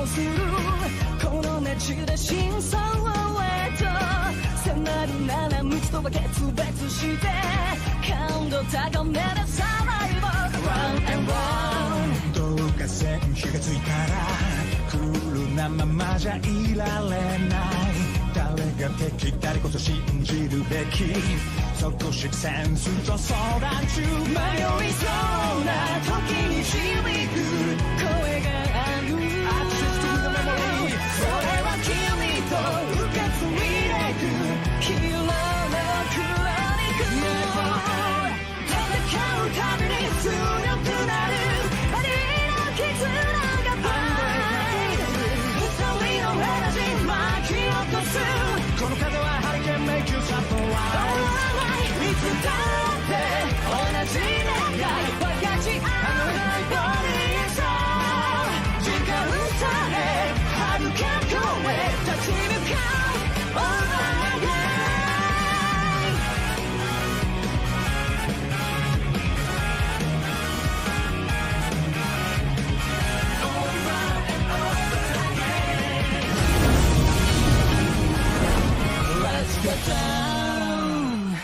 するこの街で真相を得た迫るなら道とは決別して感度高めでサバイバル Run and run どうか線火がついたらクールなままじゃいられない誰が敵誰こそ信じるべき少しセンスと相談中迷いそうな時に響く声がある Access to the memory それは君と受け継いでくヒーローのクロニクル戦うたびに強くなるバディの絆がバイ二人のエナジー巻き起こすこの風はハリケーンメイクサポートいつだって同じ願い分かち合うボディさ時間さえ遥か越え立ち向かう Oh my God Let's get down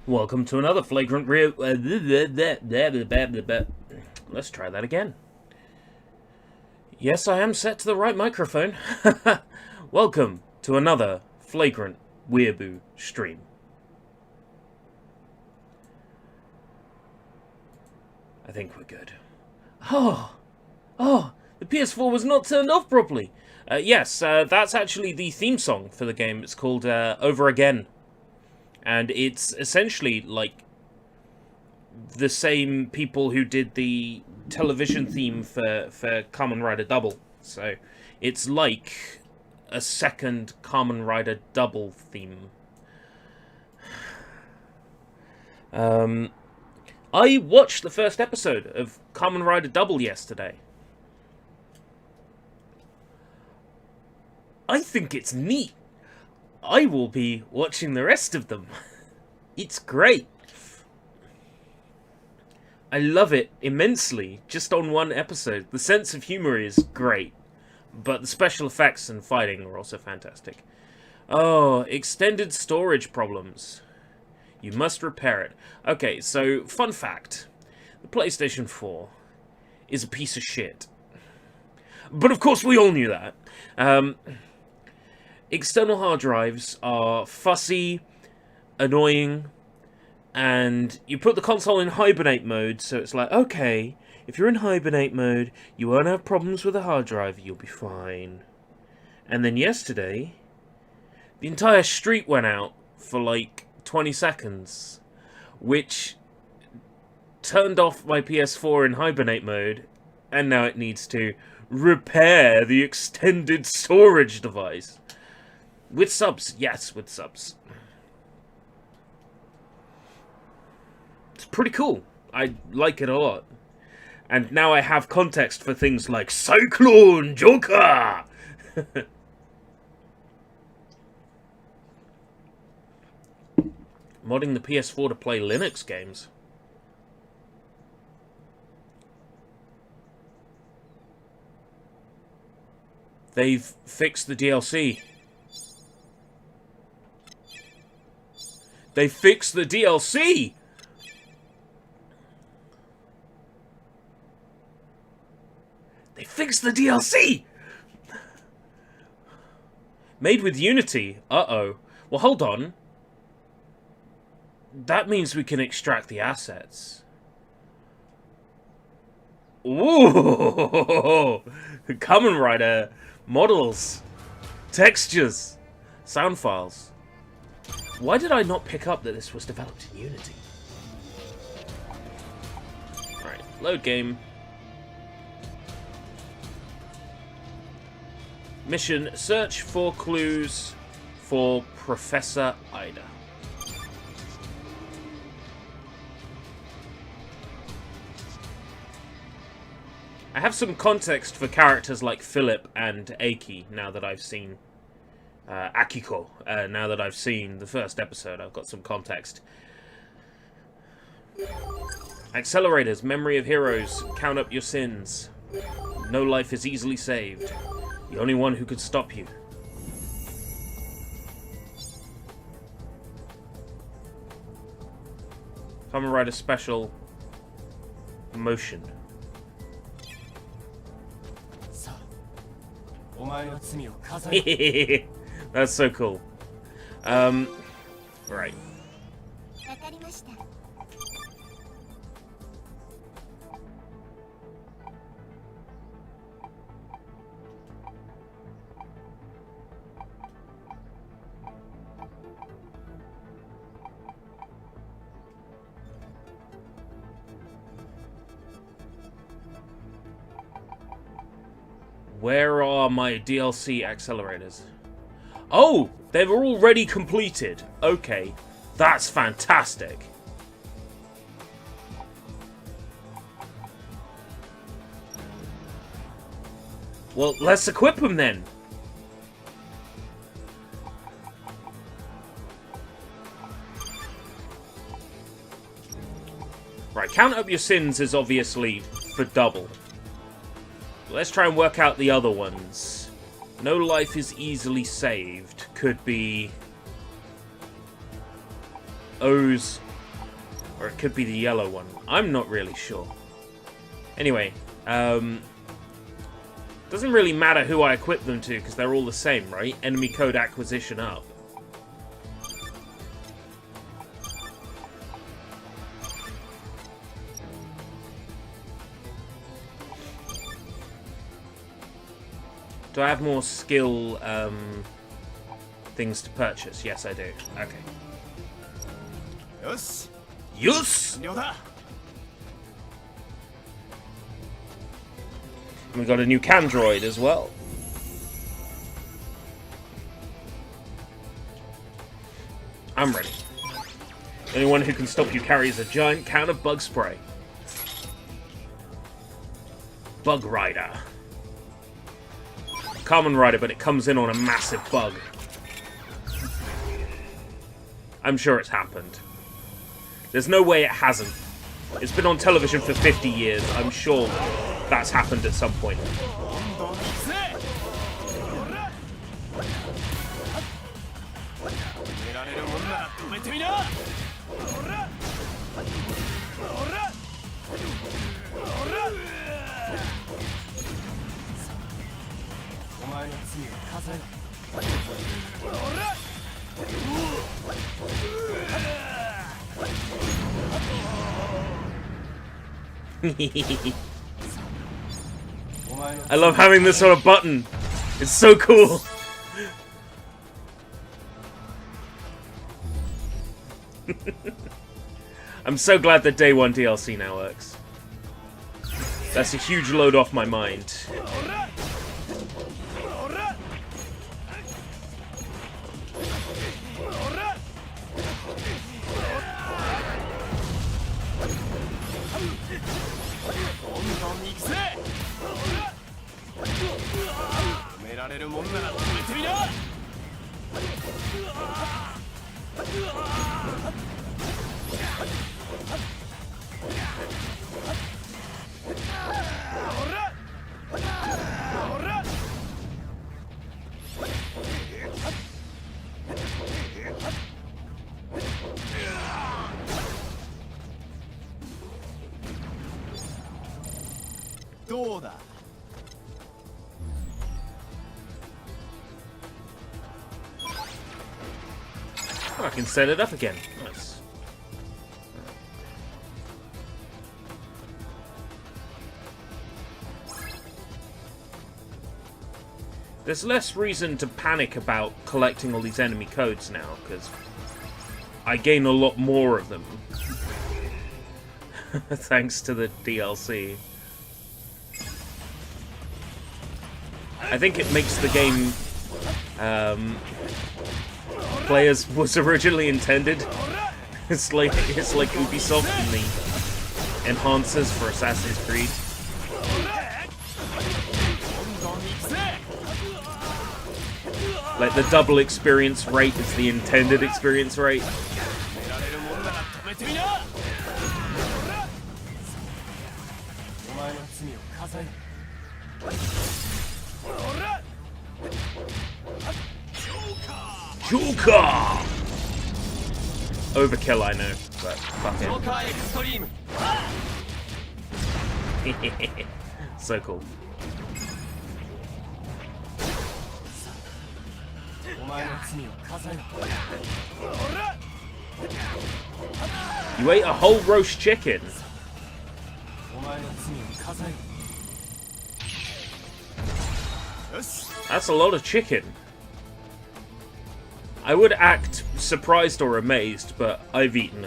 Welcome to another Flagrant Let's try that again. Yes, I am set to the right microphone. Welcome to another Flagrant Weeaboo stream. I think we're good. Oh, the PS4 was not turned off properly. Yes, that's actually the theme song for the game. It's called Over Again. And it's essentially like the same people who did the television theme for Kamen Rider Double. So it's like a second Kamen Rider Double theme. I watched the first episode of Kamen Rider Double yesterday. I think it's neat. I will be watching the rest of them. It's great. I love it immensely, just on one episode. The sense of humor is great, but the special effects and fighting are also fantastic. Oh, extended storage problems. You must repair it. Okay, so, fun fact. The PlayStation 4 is a piece of shit. But of course we all knew that. External hard drives are fussy, annoying, and you put the console in hibernate mode, so it's like, okay, if you're in hibernate mode, you won't have problems with the hard drive, you'll be fine. And then yesterday, the entire street went out for like 20 seconds, which turned off my PS4 in hibernate mode, and now it needs to repair the extended storage device. With subs, yes, with subs. It's pretty cool. I like it a lot. And now I have context for things like Cyclone Joker! Modding the PS4 to play Linux games. They've fixed the DLC. They fixed the DLC! They fixed the DLC! Made with Unity. Uh-oh. Well, hold on. That means we can extract the assets. Ooh! Kamen Rider models, textures, sound files. Why did I not pick up that this was developed in Unity? Alright, load game. Mission, search for clues for Professor Ida. I have some context for characters like Philip and Aki now that I've seen Akiko. Now that I've seen the first episode, I've got some context. Accelerators, memory of heroes, count up your sins. No life is easily saved. The only one who could stop you. Kamen Rider special motion. That's so cool. Right. Where are my DLC accelerators? Oh, they're already completed. Okay, that's fantastic. Well, let's equip them then. Right, count up your sins is obviously for double. Let's try and work out the other ones. No life is easily saved. Could be O's, or it could be the yellow one. I'm not really sure. Anyway, doesn't really matter who I equip them to because they're all the same, right? Enemy code acquisition up. Do I have more skill things to purchase? Yes, I do. Okay. Yes. Yes! And we got a new Candroid as well. I'm ready. Anyone who can stop you carries a giant can of bug spray. Bug Rider. Kamen Rider, but it comes in on a massive bug. I'm sure it's happened. There's no way it hasn't. It's been on television for 50 years. I'm sure that's happened at some point. I love having this on a button. It's so cool. I'm so glad that Day 1 DLC now works. That's a huge load off my mind. Oh, I can set it up again. Nice. There's less reason to panic about collecting all these enemy codes now, because I gain a lot more of them. Thanks to the DLC. I think it makes the game play as was originally intended. It's like Ubisoft and the enhancers for Assassin's Creed. Like the double experience rate is the intended experience rate. Joker! Overkill, I know, but fuck it. So cool. You ate a whole roast chicken. That's a lot of chicken. I would act surprised or amazed, but I've eaten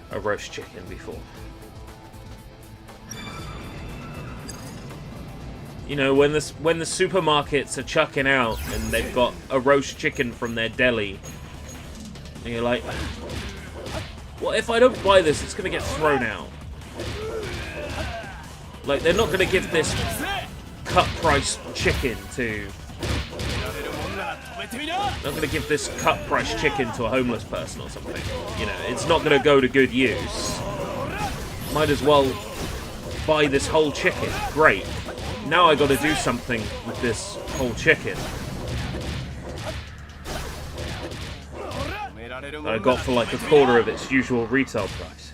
a roast chicken before. You know, when the supermarkets are chucking out and they've got a roast chicken from their deli, and you're like, well, if I don't buy this, it's going to get thrown out. Like, they're not going to give this cut-price chicken to... Not going to give this cut-price chicken to a homeless person or something. You know, it's not going to go to good use. Might as well buy this whole chicken. Great. Now I got to do something with this whole chicken. That I got for like a quarter of its usual retail price.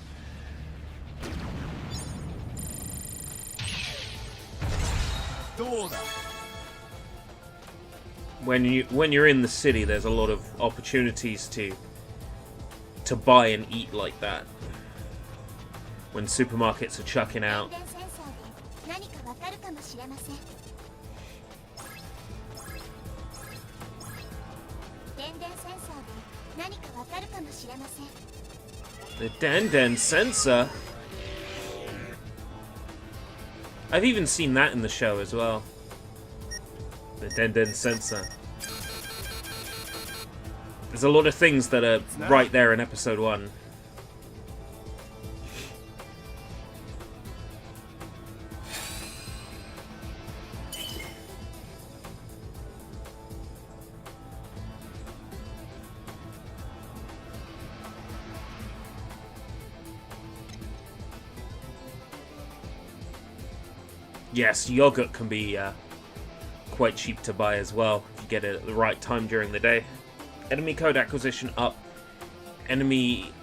When you're in the city, there's a lot of opportunities to buy and eat like that. When supermarkets are chucking out. The Den sensor. I've even seen that in the show as well. The Den sensor. There's a lot of things that are right there in episode 1. Yes, yogurt can be quite cheap to buy as well if you get it at the right time during the day. Enemy code acquisition up. Enemy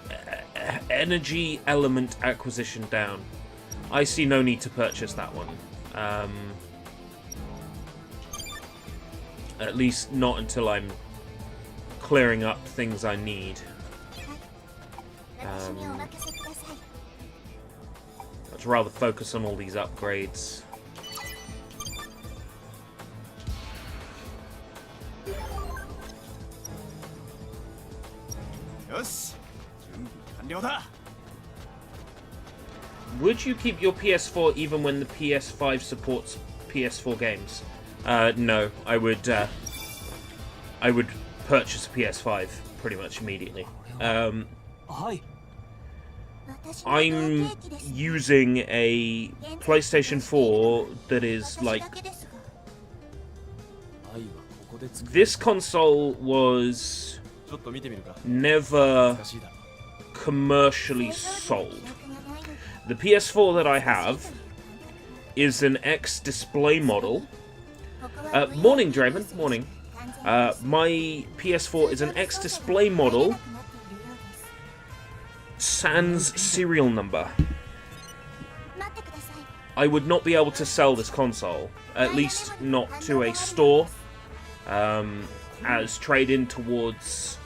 energy element acquisition down. I see no need to purchase that one. At least not until I'm clearing up things I need. I'd rather focus on all these upgrades. Would you keep your PS4 even when the PS5 supports PS4 games? No, I would purchase a PS5 pretty much immediately. I'm using a PlayStation 4 that is like... This console was never commercially sold. The PS4 that I have is an X-display model. Morning, Draven. Morning. My PS4 is an X-display model sans serial number. I would not be able to sell this console, at least not to a store, as trade-in towards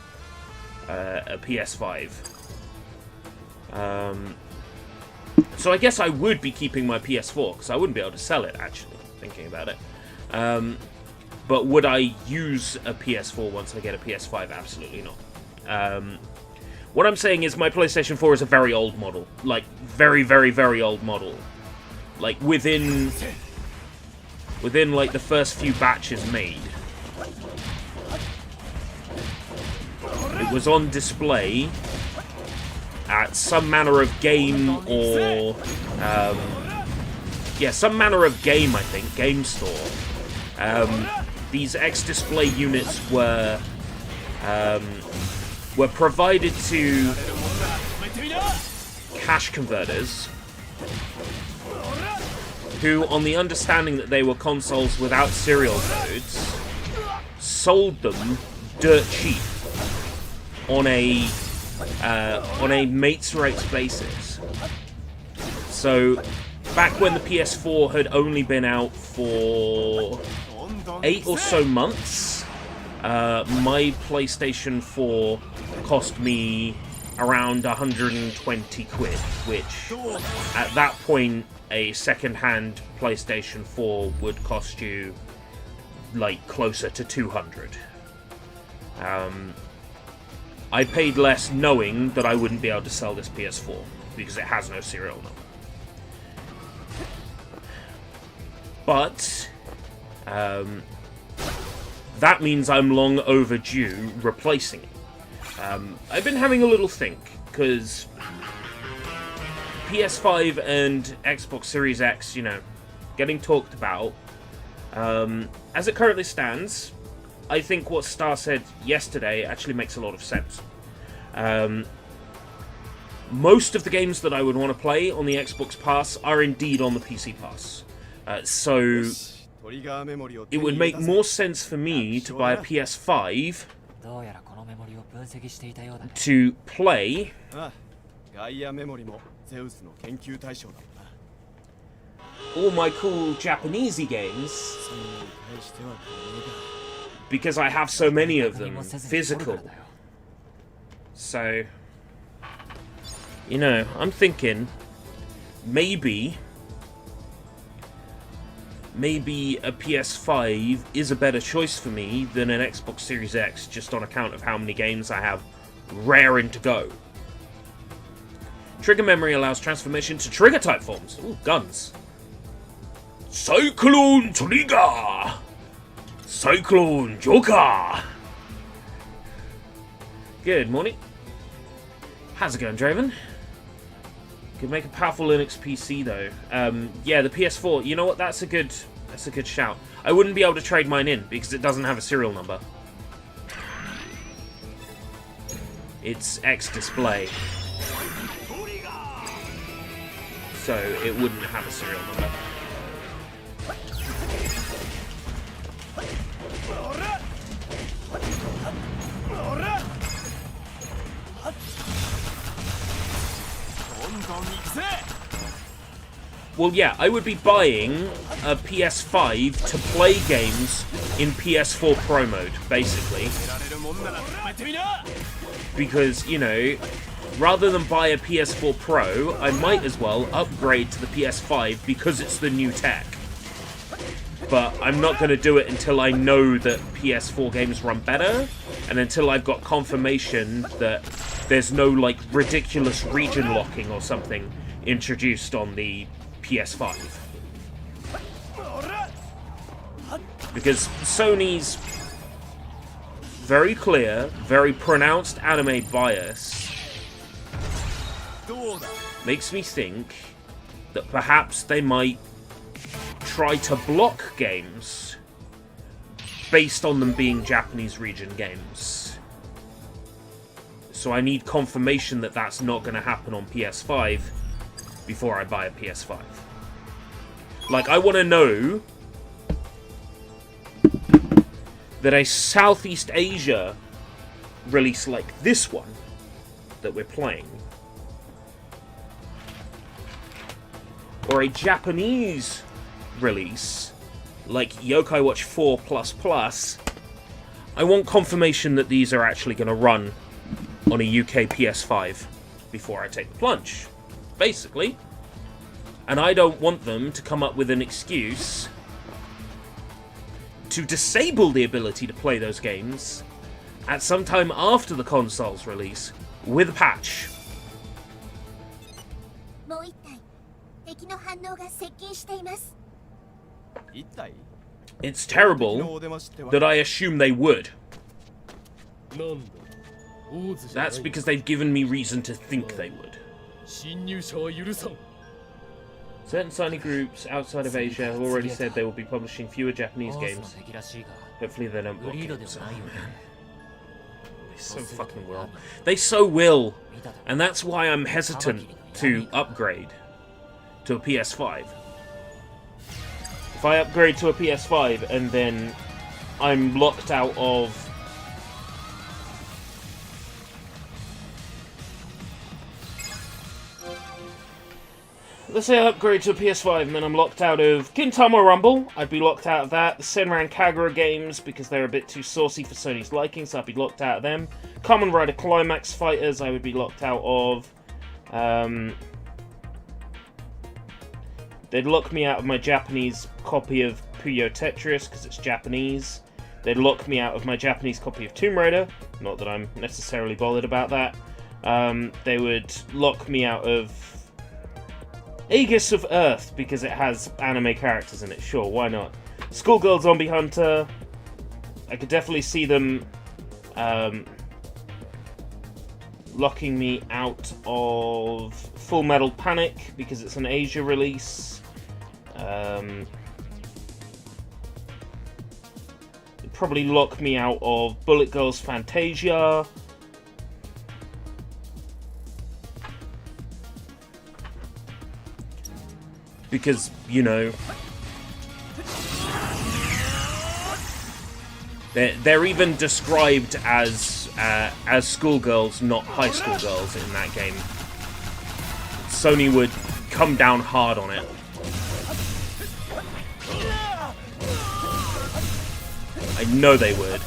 a PS5. So I guess I would be keeping my PS4, because I wouldn't be able to sell it, actually, thinking about it. But would I use a PS4 once I get a PS5? Absolutely not. What I'm saying is my PlayStation 4 is a very old model. Like, very, very, very old model. Like, within like, the first few batches made. It was on display at some manner of game or... yeah, some manner of game, I think. Game store. These X-display units were provided to cash converters who, on the understanding that they were consoles without serial modes, sold them dirt cheap on a mates rates basis. So back when the PS4 had only been out for 8 or so months, my PlayStation 4 cost me around 120 quid, which at that point a second-hand PlayStation 4 would cost you like closer to 200. I paid less knowing that I wouldn't be able to sell this PS4 because it has no serial number. But that means I'm long overdue replacing it. I've been having a little think, because PS5 and Xbox Series X, you know, getting talked about. As it currently stands, I think what Star said yesterday actually makes a lot of sense. Most of the games that I would want to play on the Xbox Pass are indeed on the PC Pass. So it would make more sense for me to buy a PS5 to play all my cool Japanesey games, because I have so many of them physical. So, you know, I'm thinking maybe a PS5 is a better choice for me than an Xbox Series X, just on account of how many games I have raring to go. Trigger memory allows transformation to trigger type forms. Ooh, guns. Cyclone Trigger! Cyclone Joker! Good morning. How's it going, Draven? Could make a powerful Linux PC though. Yeah, the PS4. You know what? That's a good shout. I wouldn't be able to trade mine in because it doesn't have a serial number. It's X display, so it wouldn't have a serial number. Well, yeah, I would be buying a PS5 to play games in PS4 Pro mode, basically. Because, you know, rather than buy a PS4 Pro, I might as well upgrade to the PS5 because it's the new tech. But I'm not going to do it until I know that PS4 games run better, and until I've got confirmation that there's no, like, ridiculous region locking or something introduced on the PS5. Because Sony's very clear, very pronounced anime bias makes me think that perhaps they might try to block games based on them being Japanese region games. So I need confirmation that that's not going to happen on PS5 before I buy a PS5. Like, I want to know that a Southeast Asia release like this one that we're playing, or a Japanese release like Yokai Watch 4++, I want confirmation that these are actually going to run on a UK PS5 before I take the plunge, basically. And I don't want them to come up with an excuse to disable the ability to play those games at some time after the console's release with a patch. It's terrible that I assume they would. That's because they've given me reason to think they would. Certain Sony groups outside of Asia have already said they will be publishing fewer Japanese games. Hopefully they don't block it. Oh, man. They so fucking will. They so will. And that's why I'm hesitant to upgrade to a PS5. If I upgrade to a PS5 and then I'm locked out of... Let's say I upgrade to a PS5 and then I'm locked out of Gintama Rumble. I'd be locked out of that. The Senran Kagura games, because they're a bit too saucy for Sony's liking, so I'd be locked out of them. Kamen Rider Climax Fighters, I would be locked out of. They'd lock me out of my Japanese copy of Puyo Tetris, because it's Japanese. They'd lock me out of my Japanese copy of Tomb Raider. Not that I'm necessarily bothered about that. They would lock me out of Aegis of Earth, because it has anime characters in it. Sure, why not? Schoolgirl Zombie Hunter, I could definitely see them locking me out of Full Metal Panic, because it's an Asia release. They'd probably lock me out of Bullet Girls Fantasia. Because, you know, they're even described as schoolgirls, not high school girls in that game. Sony would come down hard on it. I know they would.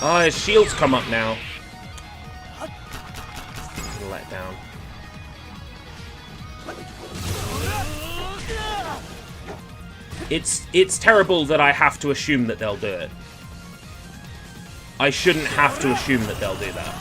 Oh, his shields come up now. Let down. It's terrible that I have to assume that they'll do it. I shouldn't have to assume that they'll do that.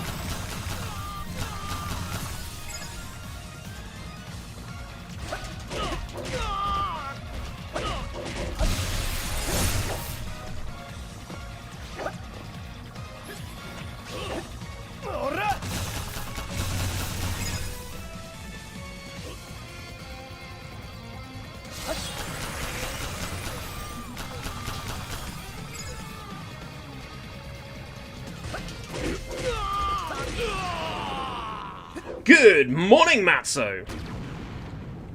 Good morning, Matzo!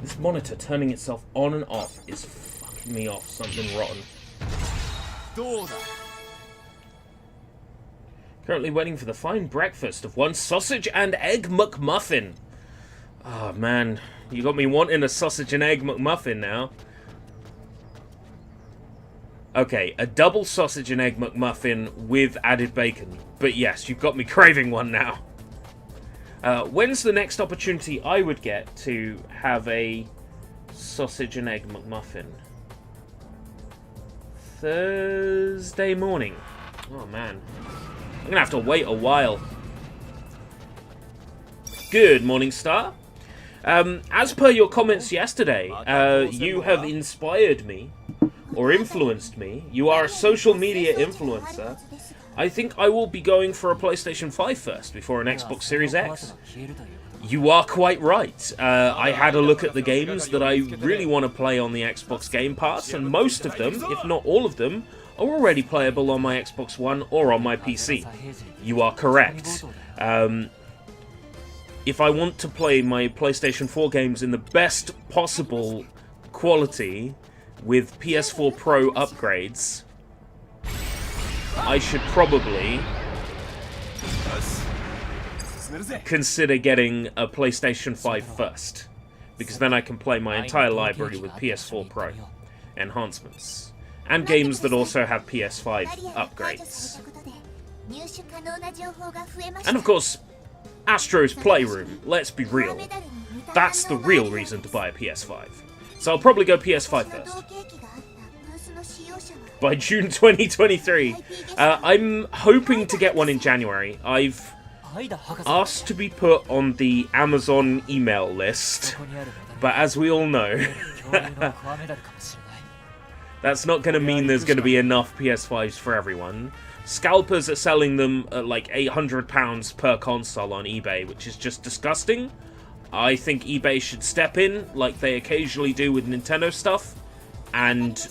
This monitor turning itself on and off is fucking me off something rotten. Currently waiting for the fine breakfast of one sausage and egg McMuffin. Oh man, you got me wanting a sausage and egg McMuffin now. Okay, a double sausage and egg McMuffin with added bacon. But yes, you've got me craving one now. When's the next opportunity I would get to have a sausage and egg McMuffin? Thursday morning. Oh man. I'm gonna have to wait a while. Good morning, Star. As per your comments yesterday, you have inspired me, or influenced me. You are a social media influencer. I think I will be going for a PlayStation 5 first, before an Xbox Series X. You are quite right. I had a look at the games that I really want to play on the Xbox Game Pass, and most of them, if not all of them, are already playable on my Xbox One or on my PC. You are correct. If I want to play my PlayStation 4 games in the best possible quality with PS4 Pro upgrades, I should probably consider getting a PlayStation 5 first, because then I can play my entire library with PS4 Pro enhancements, and games that also have PS5 upgrades. And of course, Astro's Playroom, let's be real. That's the real reason to buy a PS5. So I'll probably go PS5 first. By June 2023. I'm hoping to get one in January. I've asked to be put on the Amazon email list, but as we all know, that's not going to mean there's going to be enough PS5s for everyone. scalpers are selling them at like £800 per console on eBay, which is just disgusting. I think eBay should step in, like they occasionally do with Nintendo stuff, and,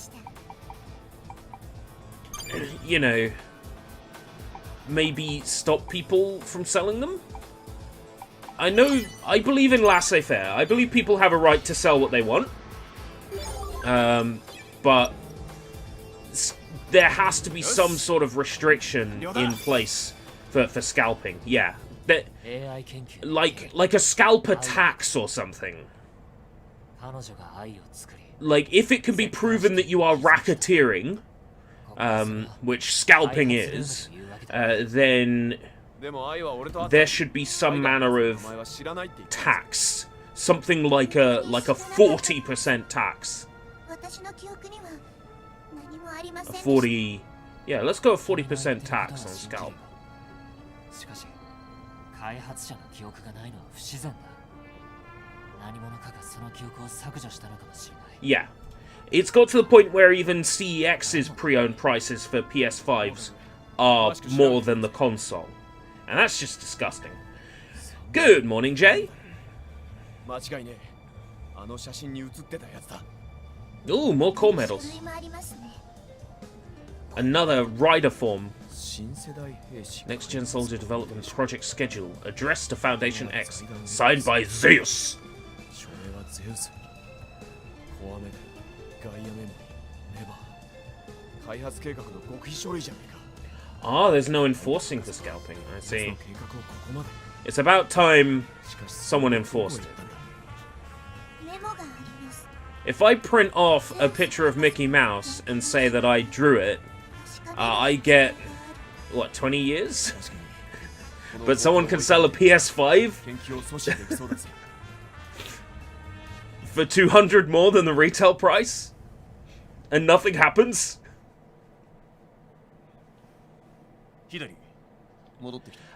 you know, maybe stop people from selling them. I believe in laissez-faire. I believe people have a right to sell what they want. But there has to be some sort of restriction in place for scalping. Yeah. Like a scalper tax or something. Like, if it can be proven that you are racketeering, which scalping is, then there should be some manner of tax. Something like a 40% tax. A 40... Yeah, let's go a 40% tax on scalp. Yeah. It's got to the point where even CEX's pre-owned prices for PS5s are more than the console. And that's just disgusting. Good morning, Jay. Ooh, more core medals. Another rider form. Next Gen Soldier Development Project Schedule. Addressed to Foundation X. Signed by Zeus. Ah, there's no enforcing for scalping. I see. It's about time someone enforced it. If I print off a picture of Mickey Mouse and say that I drew it, I get, what, 20 years? But someone can sell a PS5 for 200 more than the retail price? And nothing happens?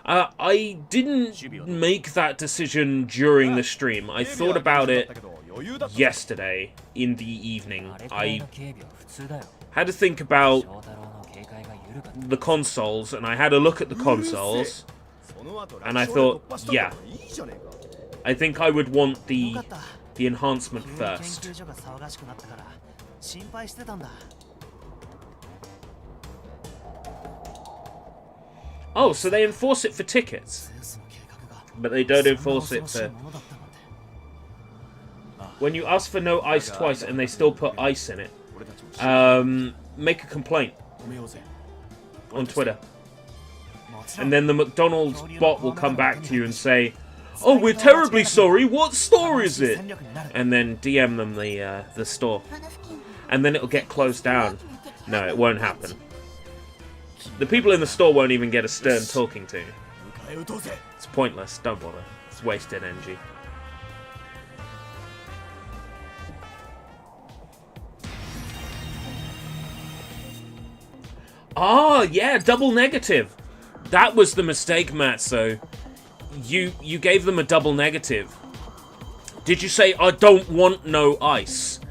I didn't make that decision during the stream. I thought about it yesterday in the evening. I had to think about the consoles, and I had a look at the consoles, and I thought, yeah, I think I would want the enhancement first. Oh, so they enforce it for tickets, but they don't enforce it for... When you ask for no ice twice and they still put ice in it, make a complaint on Twitter. And then the McDonald's bot will come back to you and say, "Oh, we're terribly sorry, what store is it?" And then DM them the store. And then it'll get closed down. No, it won't happen. The people in the store won't even get a stern talking to. It's pointless, don't bother. It's wasted energy. Ah, yeah, double negative. That was the mistake, Matzo. You gave them a double negative. Did you say, "I don't want no ice"?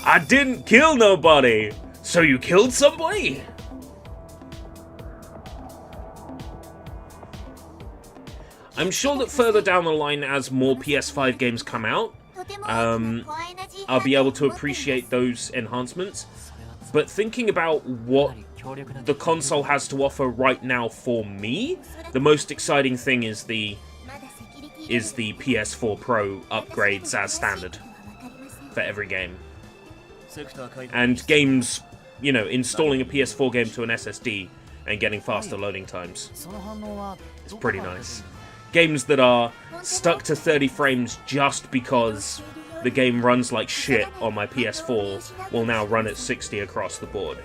I didn't kill nobody. So you killed somebody? I'm sure that further down the line, as more PS5 games come out, I'll be able to appreciate those enhancements. But thinking about what the console has to offer right now for me, the most exciting thing is the PS4 Pro upgrades as standard for every game. And games, you know, installing a PS4 game to an SSD and getting faster loading times. It's pretty nice. Games that are stuck to 30 frames just because the game runs like shit on my PS4 will now run at 60 across the board.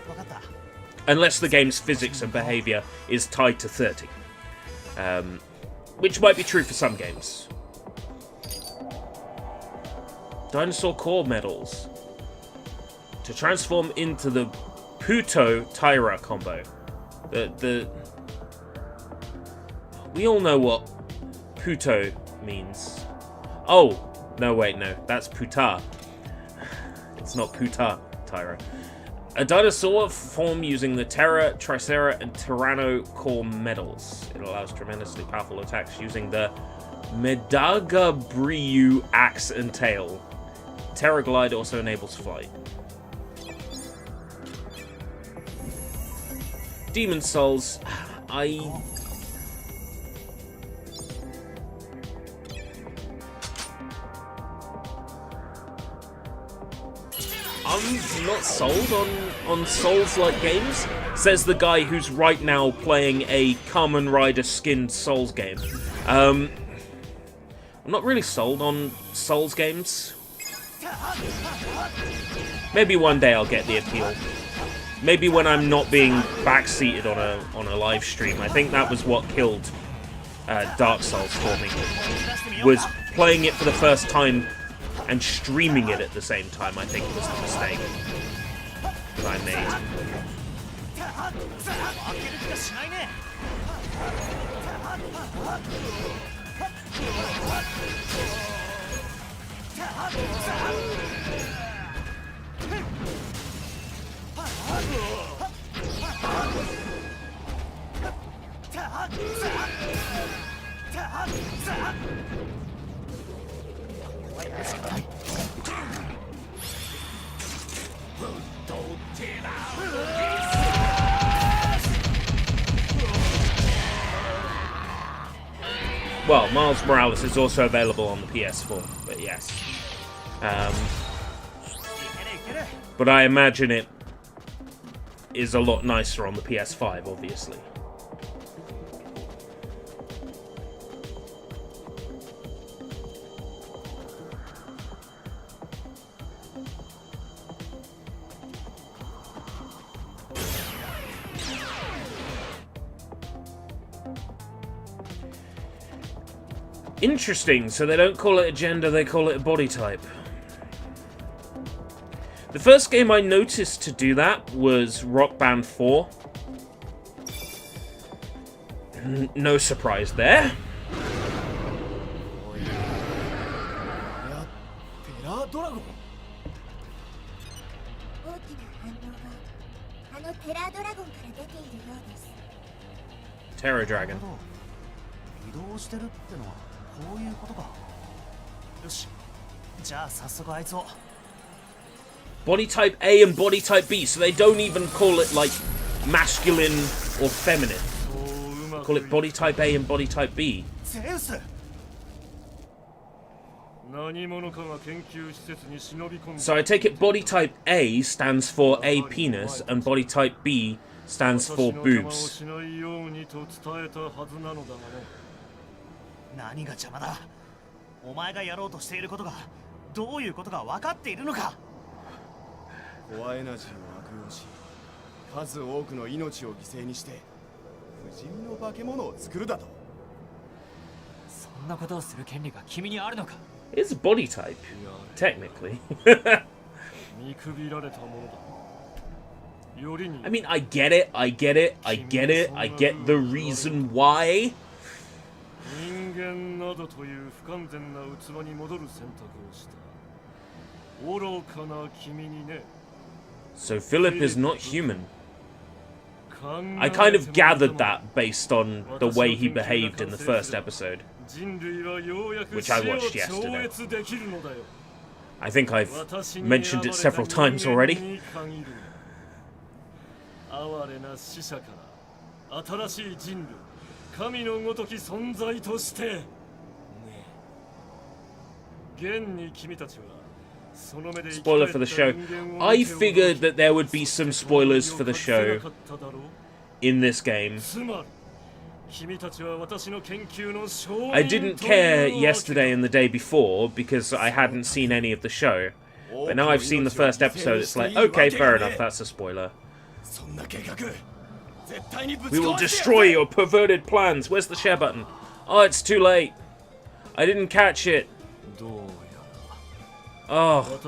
Unless the game's physics and behavior is tied to 30. Which might be true for some games. Dinosaur core medals. To transform into the Puto Tyra combo. We all know what Puto means. Oh, no, wait, no. That's Puta. It's not Puta Tyra. A dinosaur form using the Terra, Tricera, and Tyranno core medals. It allows tremendously powerful attacks using the Medagabryu axe and tail. Terra Glide also enables flight. Demon Souls. I'm not sold on Souls-like games, says the guy who's right now playing a Kamen Rider skinned Souls game. I'm not really sold on Souls games. Maybe one day I'll get the appeal. Maybe when I'm not being backseated on a live stream. I think that was what killed Dark Souls for me. Was playing it for the first time and streaming it at the same time, I think, was the mistake that I made. Well, Miles Morales is also available on the PS4, but yes. But I imagine it is a lot nicer on the PS5, obviously. Interesting, so they don't call it a gender, they call it a body type. The first game I noticed to do that was Rock Band 4. No surprise there. Terror Dragon. Body type A and body type B, so they don't even call it like masculine or feminine. Call it body type A and body type B. So I take it body type A stands for A penis and body type B stands for boobs. It's body type, technically. I mean, I get it, I get the reason why. So Philip is not human. I kind of gathered that based on the way he behaved in the first episode, which I watched yesterday. I think I've mentioned it several times already. Spoiler for the show. I figured that there would be some spoilers for the show in this game. I didn't care yesterday and the day before because I hadn't seen any of the show. But now I've seen the first episode, it's like, okay, fair enough, that's a spoiler. We will destroy your perverted plans. Where's the share button? Oh, it's too late. I didn't catch it. Oh.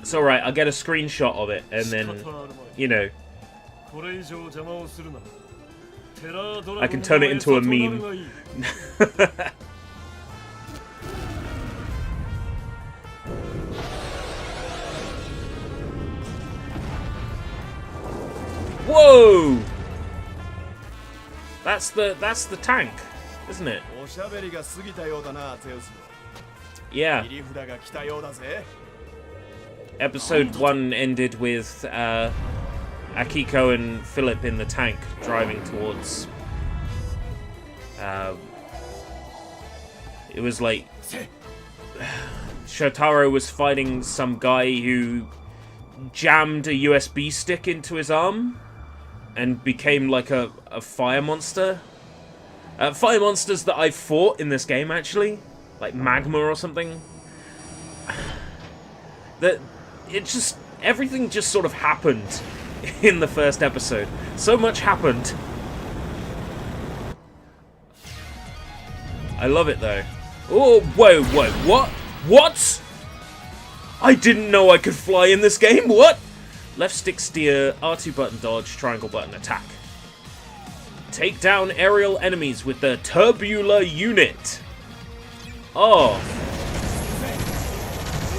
It's alright, I'll get a screenshot of it and then, you know, I can turn it into a meme. Whoa! That's the tank, isn't it? Yeah. Episode 1 ended with Akiko and Philip in the tank driving towards. It was like Shotaro was fighting some guy who jammed a USB stick into his arm and became like a fire monster. Fire monsters that I've fought in this game, actually, like magma or something. That everything just sort of happened in the first episode. So much happened. I love it though. Oh, whoa, what? What? I didn't know I could fly in this game, what? Left stick steer, R2 button dodge, triangle button attack. Take down aerial enemies with the Tubular unit. Oh.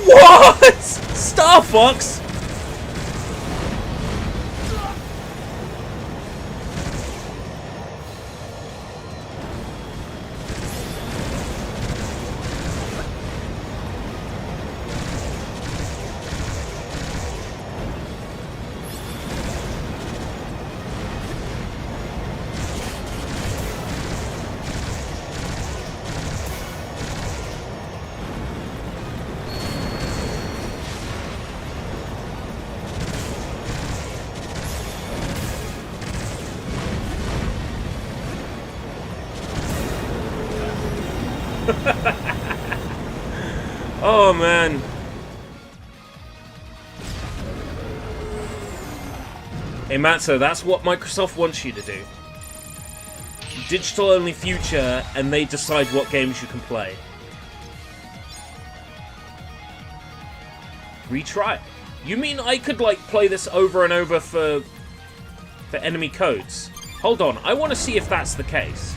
What? Star Fox? Oh man. Hey Matzo, that's what Microsoft wants you to do. Digital only future, and they decide what games you can play. Retry. You mean I could like play this over and over for enemy codes? Hold on, I want to see if that's the case.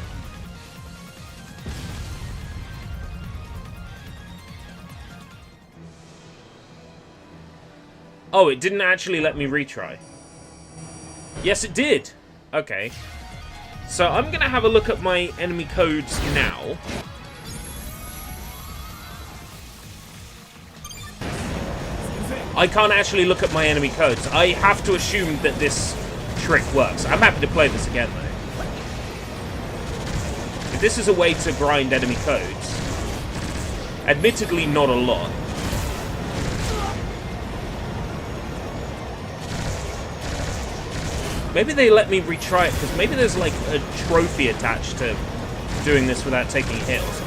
Oh, it didn't actually let me retry. Yes, it did. Okay. So I'm going to have a look at my enemy codes now. I can't actually look at my enemy codes. I have to assume that this trick works. I'm happy to play this again, though. If this is a way to grind enemy codes, admittedly not a lot. Maybe they let me retry it, because maybe there's like a trophy attached to doing this without taking a hit or something.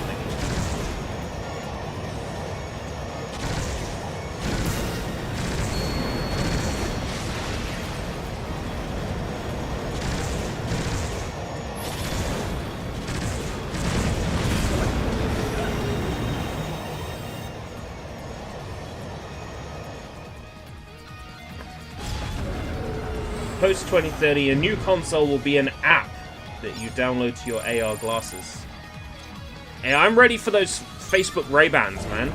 Post 2030, a new console will be an app that you download to your AR glasses. Hey, I'm ready for those Facebook Ray-Bans, man.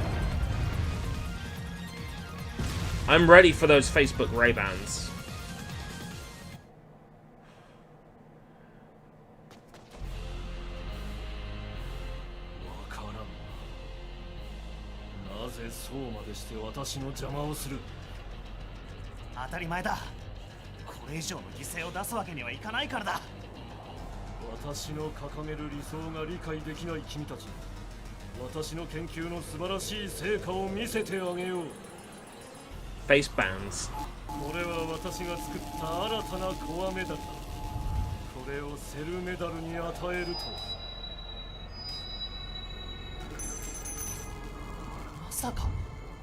I'm ready for those Facebook Ray-Bans. Face bands.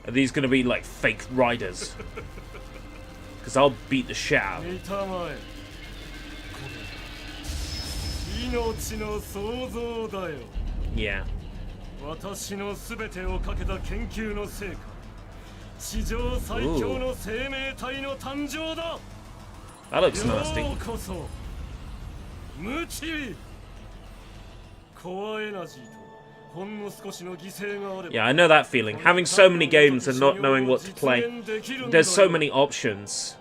Are these gonna be like fake riders? Because I'll beat the shit out of them. Yeah. Ooh. That looks nasty. Yeah, I know that feeling. Having so many games and not knowing what to play. There's so many options.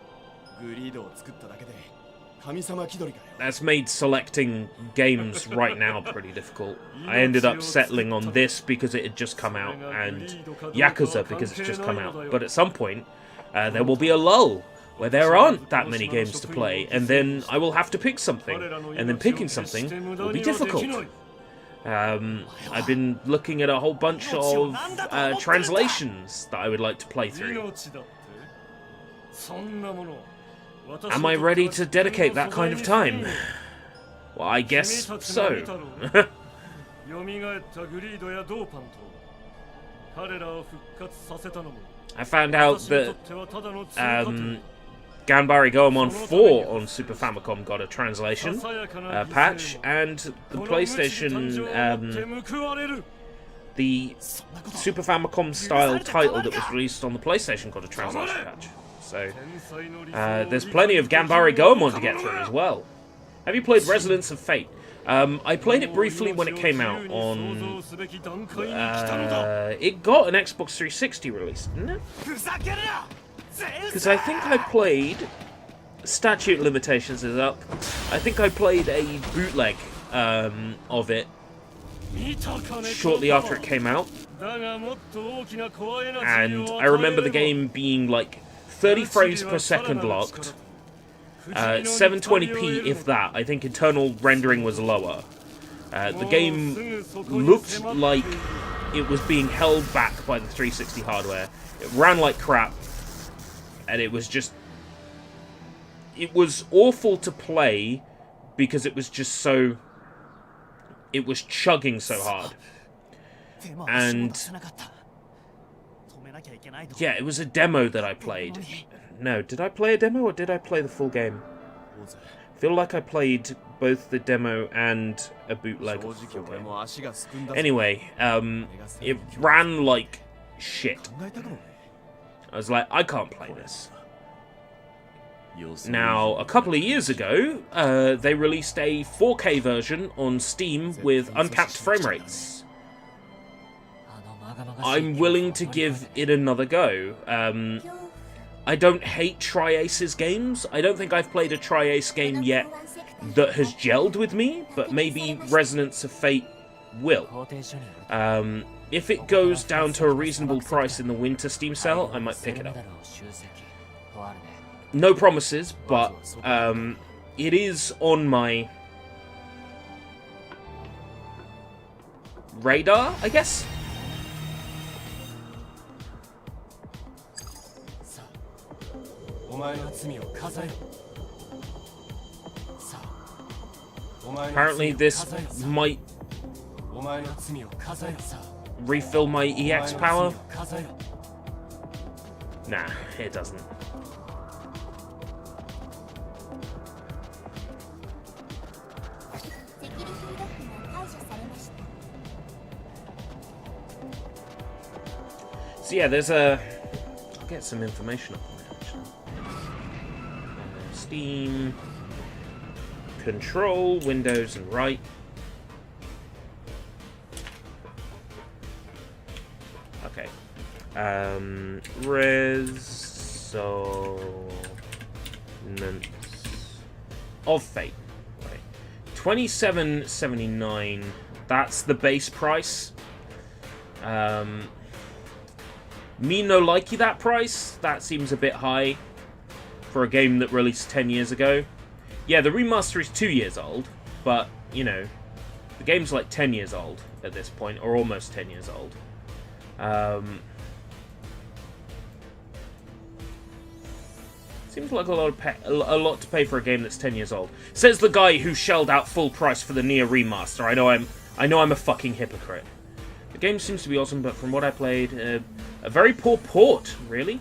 That's made selecting games right now pretty difficult. I ended up settling on this because it had just come out, and Yakuza because it's just come out. But at some point, there will be a lull where there aren't that many games to play, and then I will have to pick something, and then picking something will be difficult. I've been looking at a whole bunch of translations that I would like to play through. Am I ready to dedicate that kind of time? Well, I guess so. I found out that Ganbare Goemon 4 on Super Famicom got a translation patch, and the PlayStation, the Super Famicom style title that was released on the PlayStation got a translation patch. So there's plenty of Ganbare Goemon to get through as well. Have you played Resonance of Fate? I played it briefly when it came out on... it got an Xbox 360 release, didn't it? Because I think I played... Statute limitations is up. I think I played a bootleg of it shortly after it came out. And I remember the game being like 30 frames per second locked. 720p if that. I think internal rendering was lower. The game looked like it was being held back by the 360 hardware. It ran like crap. And it was just... It was awful to play because it was just so... It was chugging so hard. And... yeah, it was a demo that I played. No, did I play a demo or did I play the full game? I feel like I played both the demo and a bootleg of the full game. Anyway, it ran like shit. I was like, I can't play this. Now, a couple of years ago, they released a 4K version on Steam with uncapped frame rates. I'm willing to give it another go. I don't hate Tri-Aces games. I don't think I've played a Tri-Ace game yet that has gelled with me, but maybe Resonance of Fate will. If it goes down to a reasonable price in the winter Steam sale, I might pick it up. No promises, but it is on my radar, I guess. Apparently this might refill my EX power. Nah, it doesn't. So yeah, there's a... I'll get some information up on it, actually. Steam... Control, Windows, and right. Okay. Resonance of Fate. Right. $27.79. That's the base price. Me no likey that price. That seems a bit high for a game that released 10 years ago. Yeah, the remaster is 2 years old, but, you know, the game's like 10 years old at this point, or almost 10 years old. Seems like a lot to pay for a game that's 10 years old. Says the guy who shelled out full price for the Nier remaster. I know I'm a fucking hypocrite. The game seems to be awesome, but from what I played, a very poor port, really.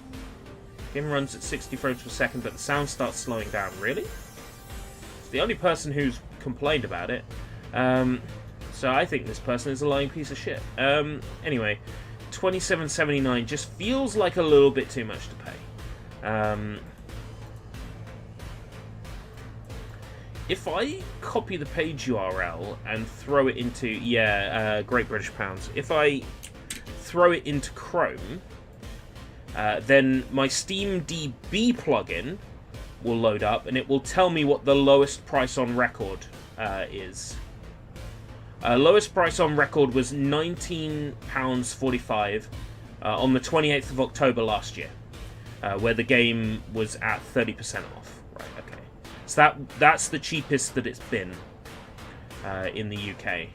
The game runs at 60 frames per second, but the sound starts slowing down, really? The only person who's complained about it. So I think this person is a lying piece of shit. Anyway, $27.79 just feels like a little bit too much to pay. If I copy the page URL and throw it into, Great British Pounds. If I throw it into Chrome, then my SteamDB plugin will load up, and it will tell me what the lowest price on record is. Lowest price on record was £19.45 on the 28th of October last year, where the game was at 30% off. Right, okay. So that's the cheapest that it's been in the UK.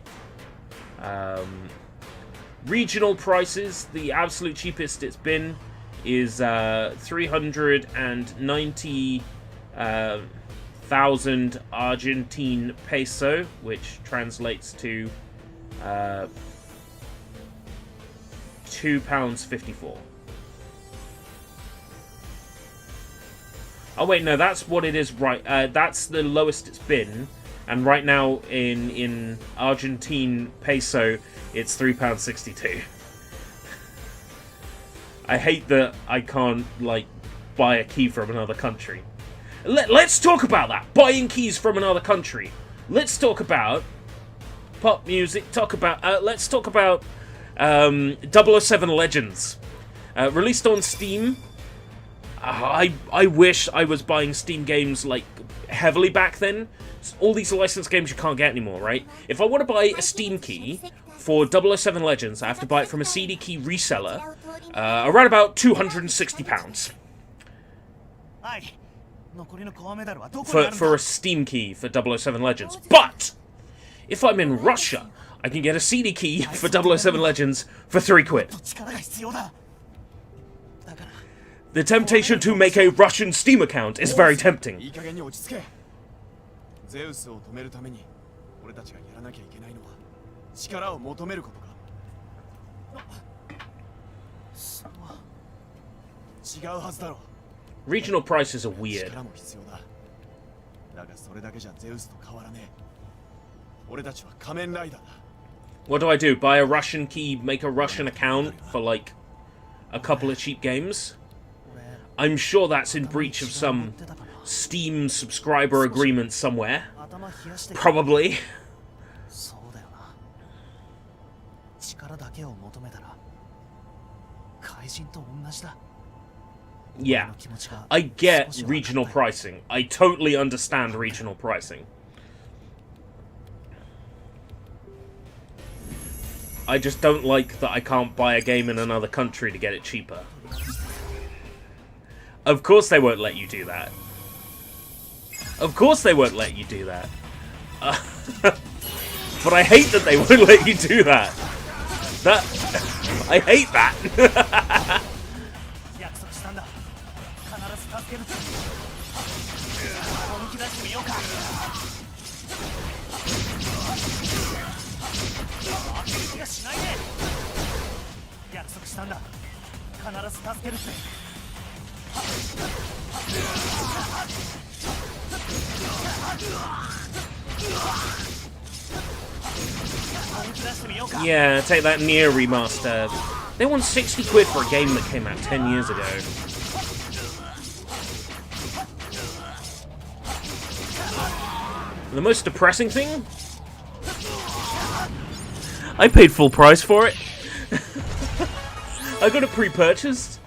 Regional prices, the absolute cheapest it's been is 390,000 Argentine peso, which translates to £2.54. Oh wait, no, that's what it is, right? That's the lowest it's been, and right now in Argentine peso, it's £3.62. I hate that I can't, like, buy a key from another country. Let's talk about that! Buying keys from another country. Let's talk about pop music. Let's talk about 007 Legends. Released on Steam. I wish I was buying Steam games, like, heavily back then. All these licensed games you can't get anymore, right? If I want to buy a Steam key for 007 Legends, I have to buy it from a CD key reseller, around about £260. For a Steam key for 007 Legends. But if I'm in Russia, I can get a CD key for 007 Legends for £3. The temptation to make a Russian Steam account is very tempting. Regional prices are weird. What do I do? Buy a Russian key, make a Russian account for, like, a couple of cheap games? I'm sure that's in breach of some Steam subscriber agreement somewhere. Probably. Yeah, I get regional pricing. I totally understand regional pricing. I just don't like that I can't buy a game in another country to get it cheaper. Of course they won't let you do that. Of course they won't let you do that. But I hate that they won't let you do that. I hate that. Yeah, take that Nier remaster. They want 60 quid for a game that came out 10 years ago. The most depressing thing? I paid full price for it. I got it pre-purchased.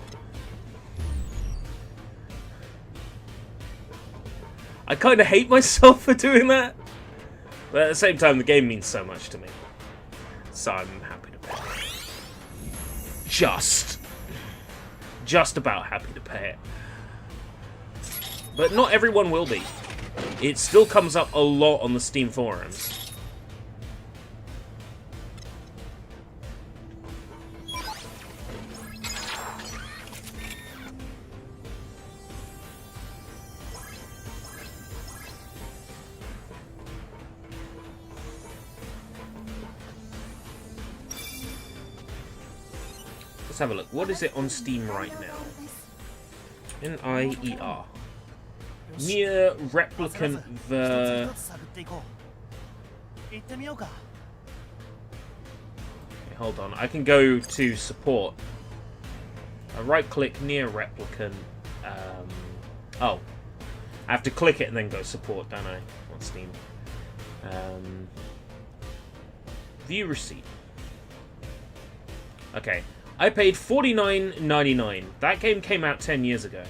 I kind of hate myself for doing that. But at the same time, the game means so much to me. So I'm happy to pay it. Just about happy to pay it. But not everyone will be. It still comes up a lot on the Steam forums. Let's have a look. What is it on Steam right now? N-I-E-R. Nier Replicant the... Okay, hold on. I can go to support. I right-click Nier Replicant. Oh. I have to click it and then go support, don't I? On Steam. View receipt. Okay. I paid $49.99. That game came out 10 years ago.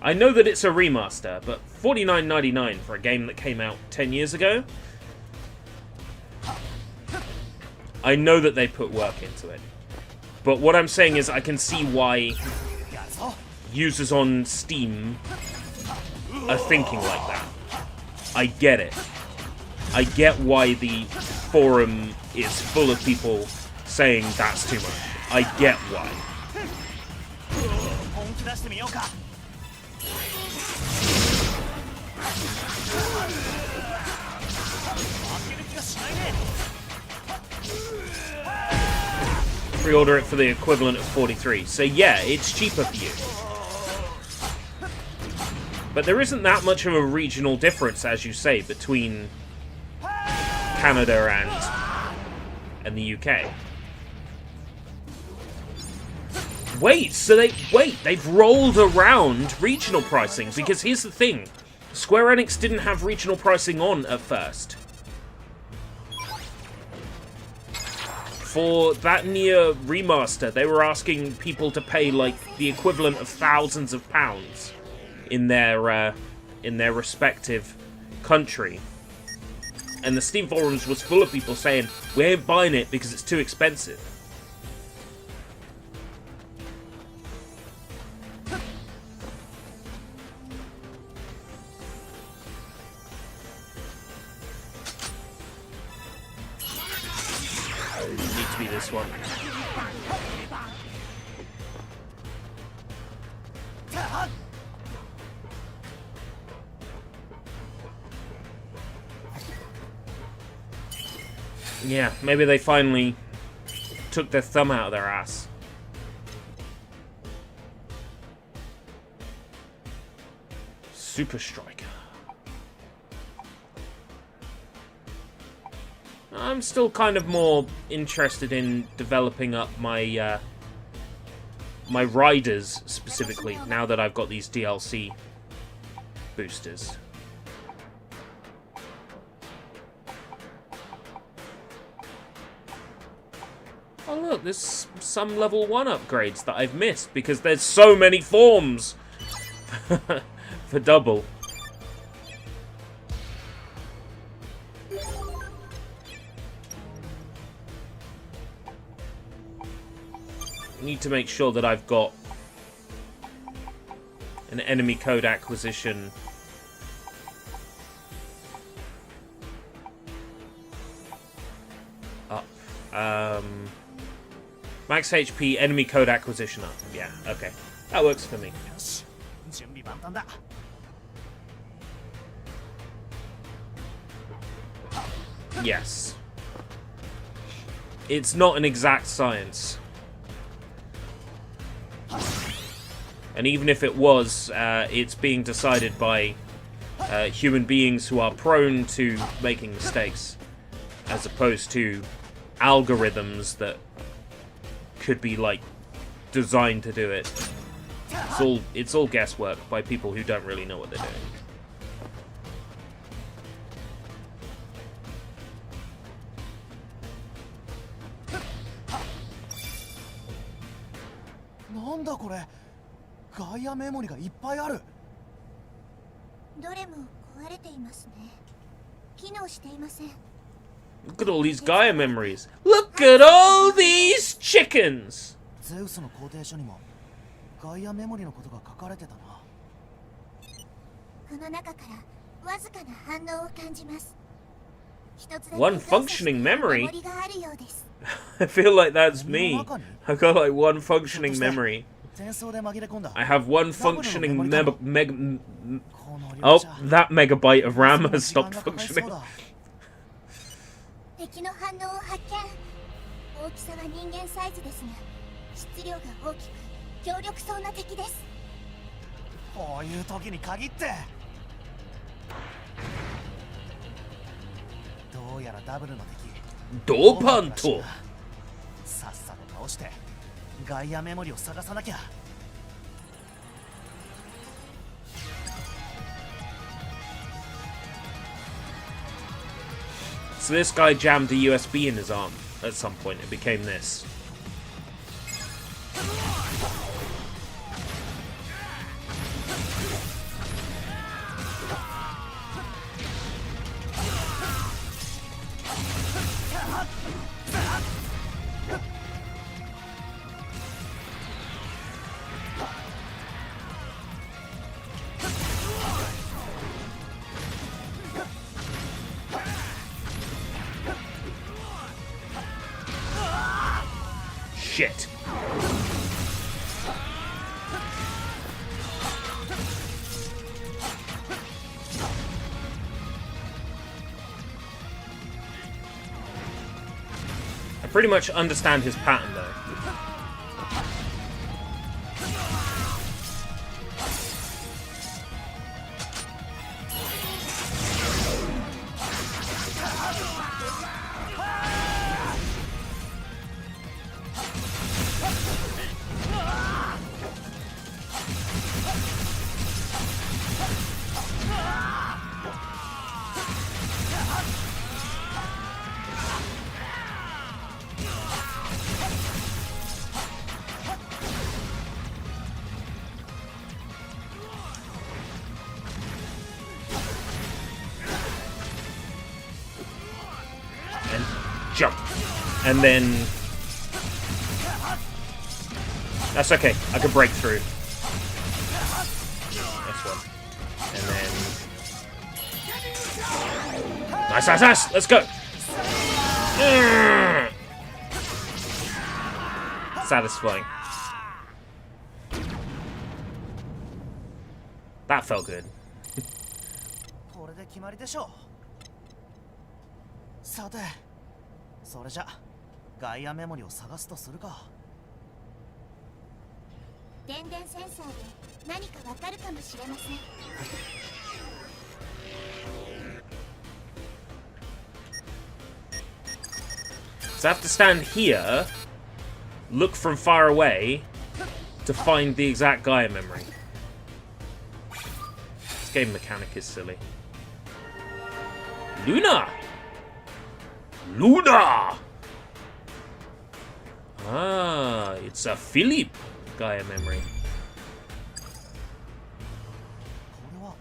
I know that it's a remaster, but $49.99 for a game that came out 10 years ago? I know that they put work into it. But what I'm saying is I can see why users on Steam are thinking like that. I get it. I get why the forum is full of people saying that's too much. I get why. Pre-order it for the equivalent of 43. So yeah, it's cheaper for you. But there isn't that much of a regional difference, as you say, between Canada and the UK. They've rolled around regional pricing, because here's the thing. Square Enix didn't have regional pricing on at first. For that Nier remaster, they were asking people to pay like the equivalent of thousands of pounds in their respective country. And the Steam forums was full of people saying, we ain't buying it because it's too expensive. Need to be this one. Yeah, maybe they finally took their thumb out of their ass. Super Striker. I'm still kind of more interested in developing up my my riders specifically now that I've got these DLC boosters. Oh look, there's some level 1 upgrades that I've missed because there's so many forms for double. Need to make sure that I've got an enemy code acquisition up. Max HP, enemy code acquisition up. Yeah, okay. That works for me. Yes. It's not an exact science. And even if it was, it's being decided by human beings who are prone to making mistakes, as opposed to algorithms that could be, like, designed to do it. It's all guesswork by people who don't really know what they're doing. Look at all these Gaia memories. Look at all these chickens. One functioning memory? I feel like that's me. I've got like one functioning memory. I have one functioning oh, that megabyte of RAM has stopped functioning. Dopanto. So this guy jammed a USB in his arm at some point. It became this. shit. I pretty much understand his pattern though. Jump. And then... That's okay. I can break through. Next one. And then... Nice, nice, nice! Let's go! Satisfying. That felt good. これで決まりでしょう。さて、それじゃガイアメモリを探すとするか。電電センサーで何かわかるかもしれません。So I have to stand here, look from far away, to find the exact Gaia memory. This game mechanic is silly. Luna! Luna! Ah, it's a Philip Gaia memory. これは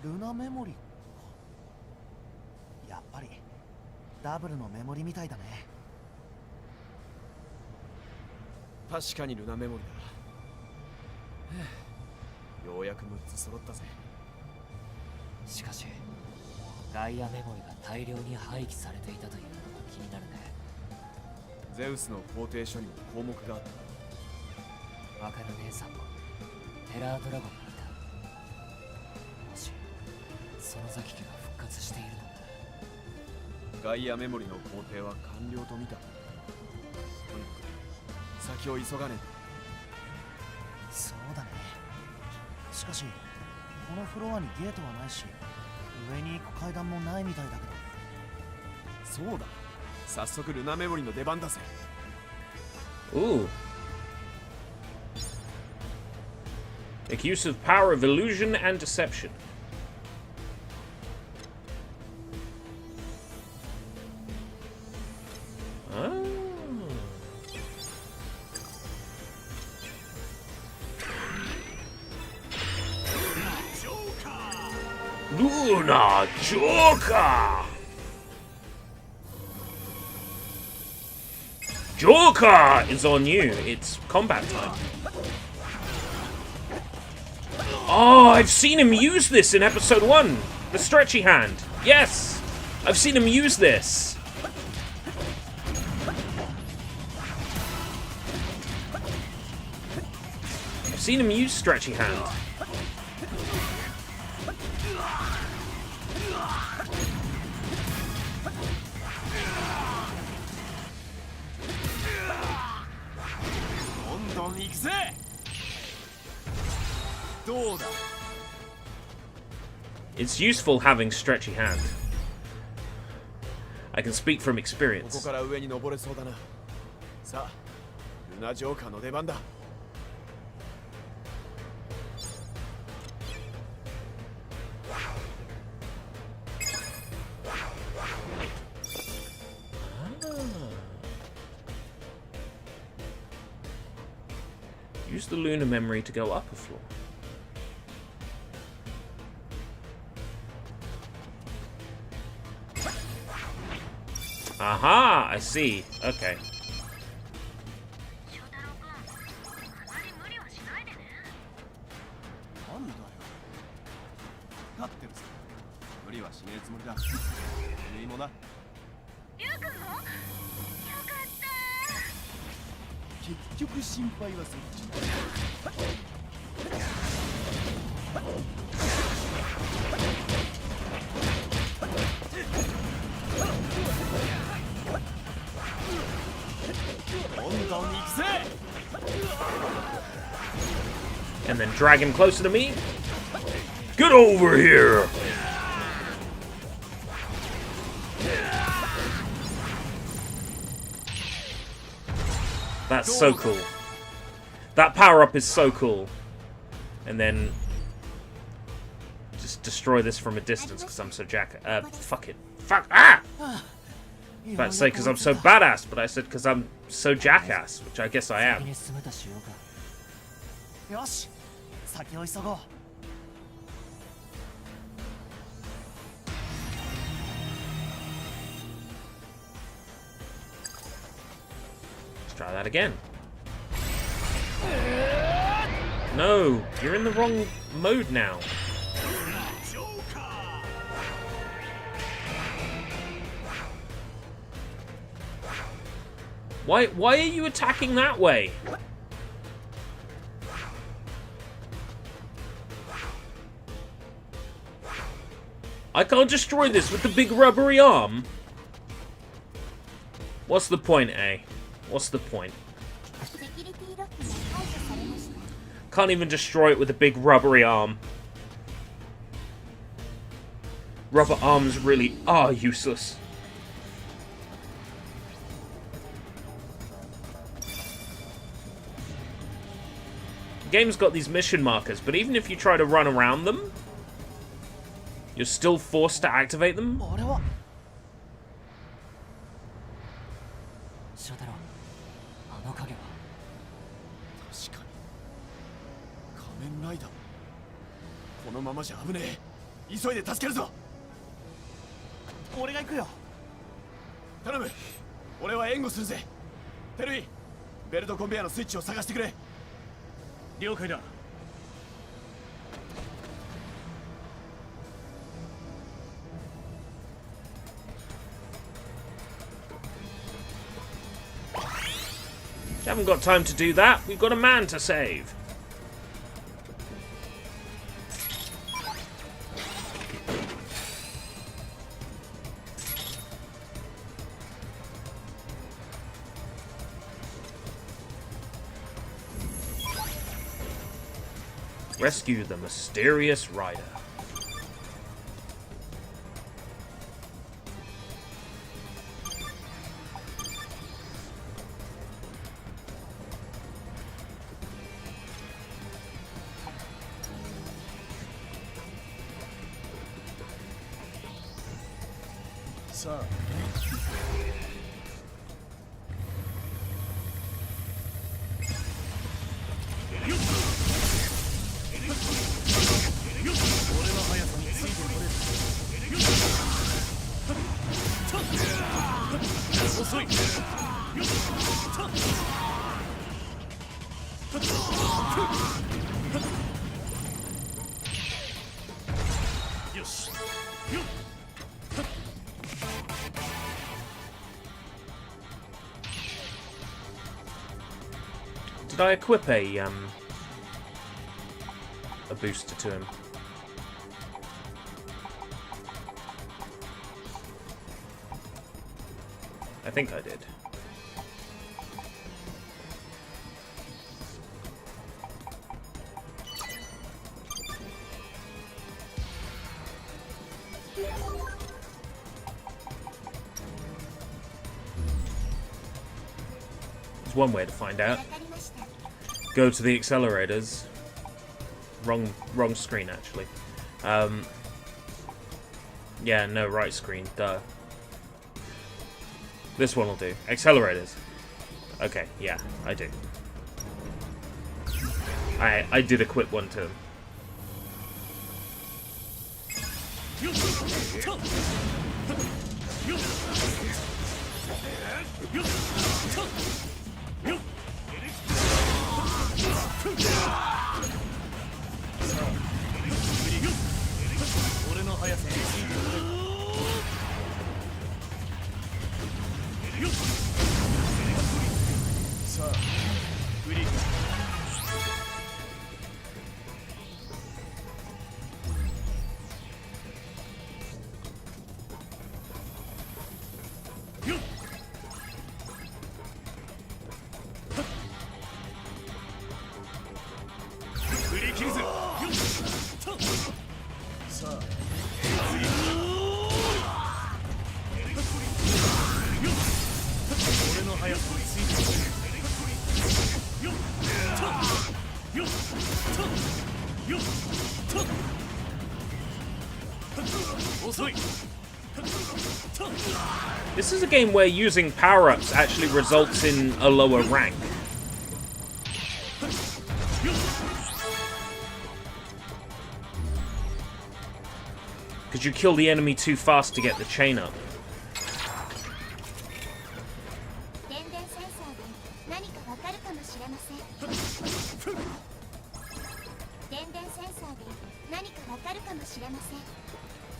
ルナメモリか。やっぱりダブルのメモリみたいだね。確かにルナメモリだ。ようやく6つ揃ったぜ。しかしガイアメモリが大量に廃棄されていたというのが気になるね。ゼウスの工程書にも項目があった。わかる姉さんもテラードラゴンにいた。もしそのザキ家が復活しているのなら。ガイアメモリの工程は完了と見た。とにかく先を急がねえ。そうだね。しかしこのフロアにゲートはないし、上に行く階段もないみたいだけど。そうだ。早速ルナメモリの出番だぜ。Ooh. Make use of power of illusion and deception. Ah. Luna Joker! Joker is on you. It's combat time. Oh, I've seen him use this in episode 1. The stretchy hand. Yes! I've seen him use this. I've seen him use stretchy hand. It's useful having stretchy hand. I can speak from ここ experience. から上に登れそうだな。さあ、ルナジョーカーの出番だ。Use the lunar memory to go up a floor. Aha! I see. Okay. なんだよ。立ってるさ。無理はしねえつもりだ。君もな。リュウ君もよかった。結局心配はそっちどんどん行くぜ And then drag him closer to me. Get over here! That's so cool. That power-up is so cool. And then just destroy this from a distance because I'm so fuck it. Fuck, ah! I was about to say because I'm so badass, but I said because I'm so jackass, which I guess I am. よし先を急ごう Let's try that again. No, you're in the wrong mode now. Why are you attacking that way? I can't destroy this with the big rubbery arm. What's the point, eh? What's the point? Can't even destroy it with a big rubbery arm. Rubber arms really are useless. The game's got these mission markers, but even if you try to run around them, you're still forced to activate them? 翔太郎、あの影は確かに仮面ライダーこのままじゃ危ねえ急いで助けるぞ俺が行くよ頼む俺は援護するぜテルミベルトコンベヤーのスイッチを探してくれ了解だ Haven't got time to do that. We've got a man to save. Rescue the mysterious rider. Did I equip a booster to him? I think I did. There's one way to find out. Go to the accelerators. Wrong screen, actually. Yeah, no, right screen. Duh. This one will do. Accelerators. Okay, yeah, I do. I did equip one to him. 俺の速さについてくれ。遅い。 This is a game where using power-ups actually results in a lower rank. Because you kill the enemy too fast to get the chain up. 電電センサーで何かわかるかもしれません。電電センサーで何かわかるかもしれません。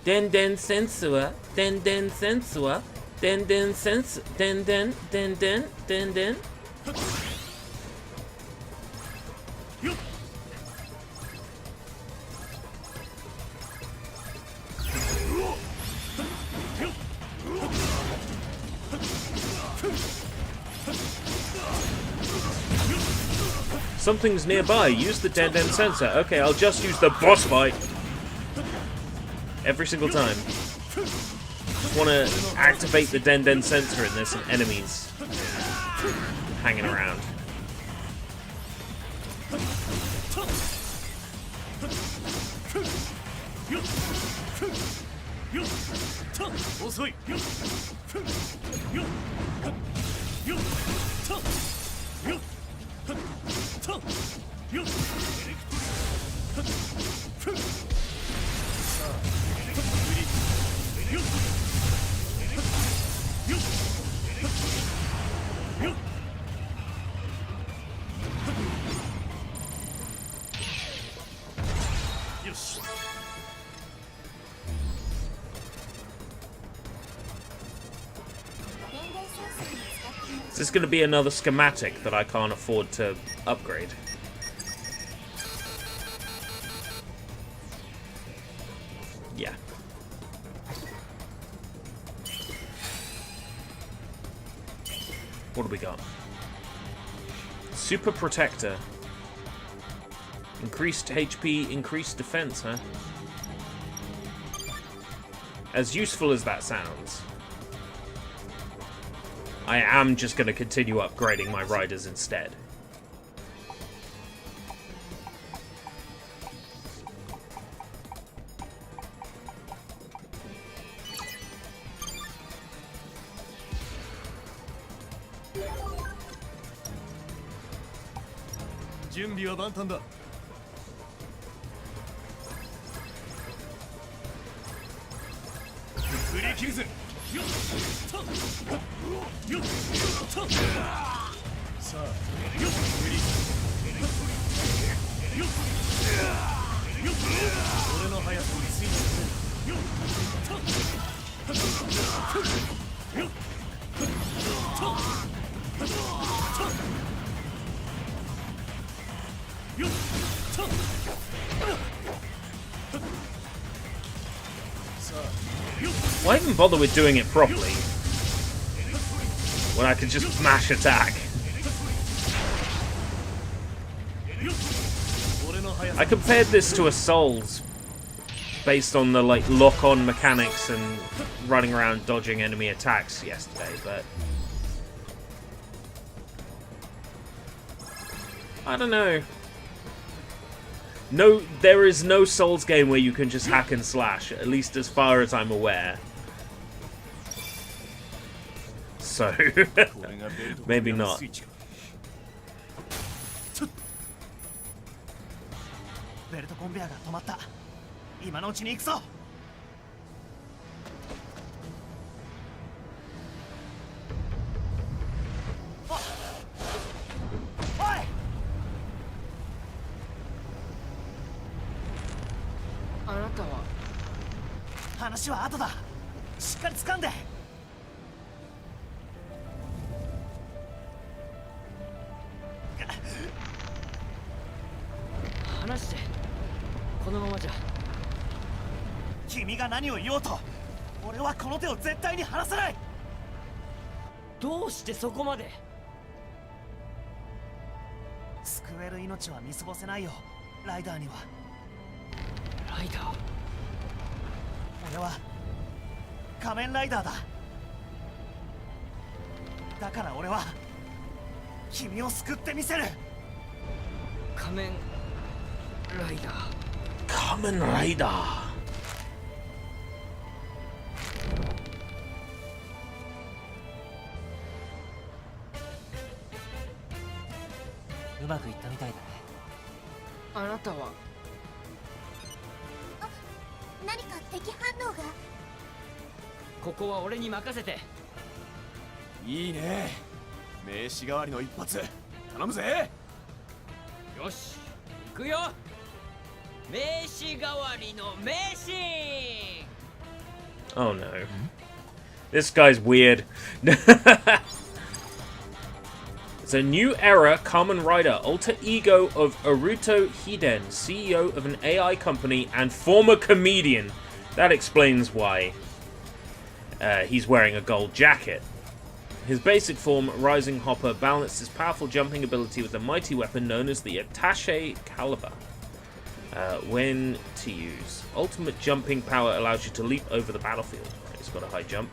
Den den sensor, den den sensor, den den sens, den den, den den, den den. Something's nearby. Use the den den sensor. Okay, I'll just use the boss fight. Every single time. Just want to activate the den den sensor and there's some enemies hanging around. Is this going to be another schematic that I can't afford to upgrade? Yeah. What do we got? Super Protector. Increased HP, increased defense, huh? As useful as that sounds, I am just going to continue upgrading my riders instead. Why even bother with doing it properly when I could just mash attack? I compared this to a Souls based on the like lock-on mechanics and running around dodging enemy attacks yesterday, but I don't know. No, there is no Souls game where you can just hack and slash, at least as far as I'm aware. So, maybe not. ベルトコンベアが止まった。今のうちに行くぞ。おい。あなたは。話は後だ。しっかり掴んで。話して。このままじゃ君が何を言おうと俺はこの手を絶対に離さない。どうしてそこまで。救える命は見過ごせないよライダーには。ライダーは仮面ライダーだ。だから俺は君を救ってみせる。仮面ライダー。 Kamen Rider. うまくいったみたいだね。あなたは何か敵反応が。ここは俺に任せて。いいね。名刺代わりの一発頼むぜ。よし行くよ。名刺代わりの名刺。 Oh no. This guy's weird. It's a new era Kamen Rider, alter ego of Aruto Hiden, CEO of an AI company and former comedian. That explains why he's wearing a gold jacket. His basic form, Rising Hopper, balanced his powerful jumping ability with a mighty weapon known as the Attaché Caliber. When to use. Ultimate jumping power allows you to leap over the battlefield. Right, it's got a high jump.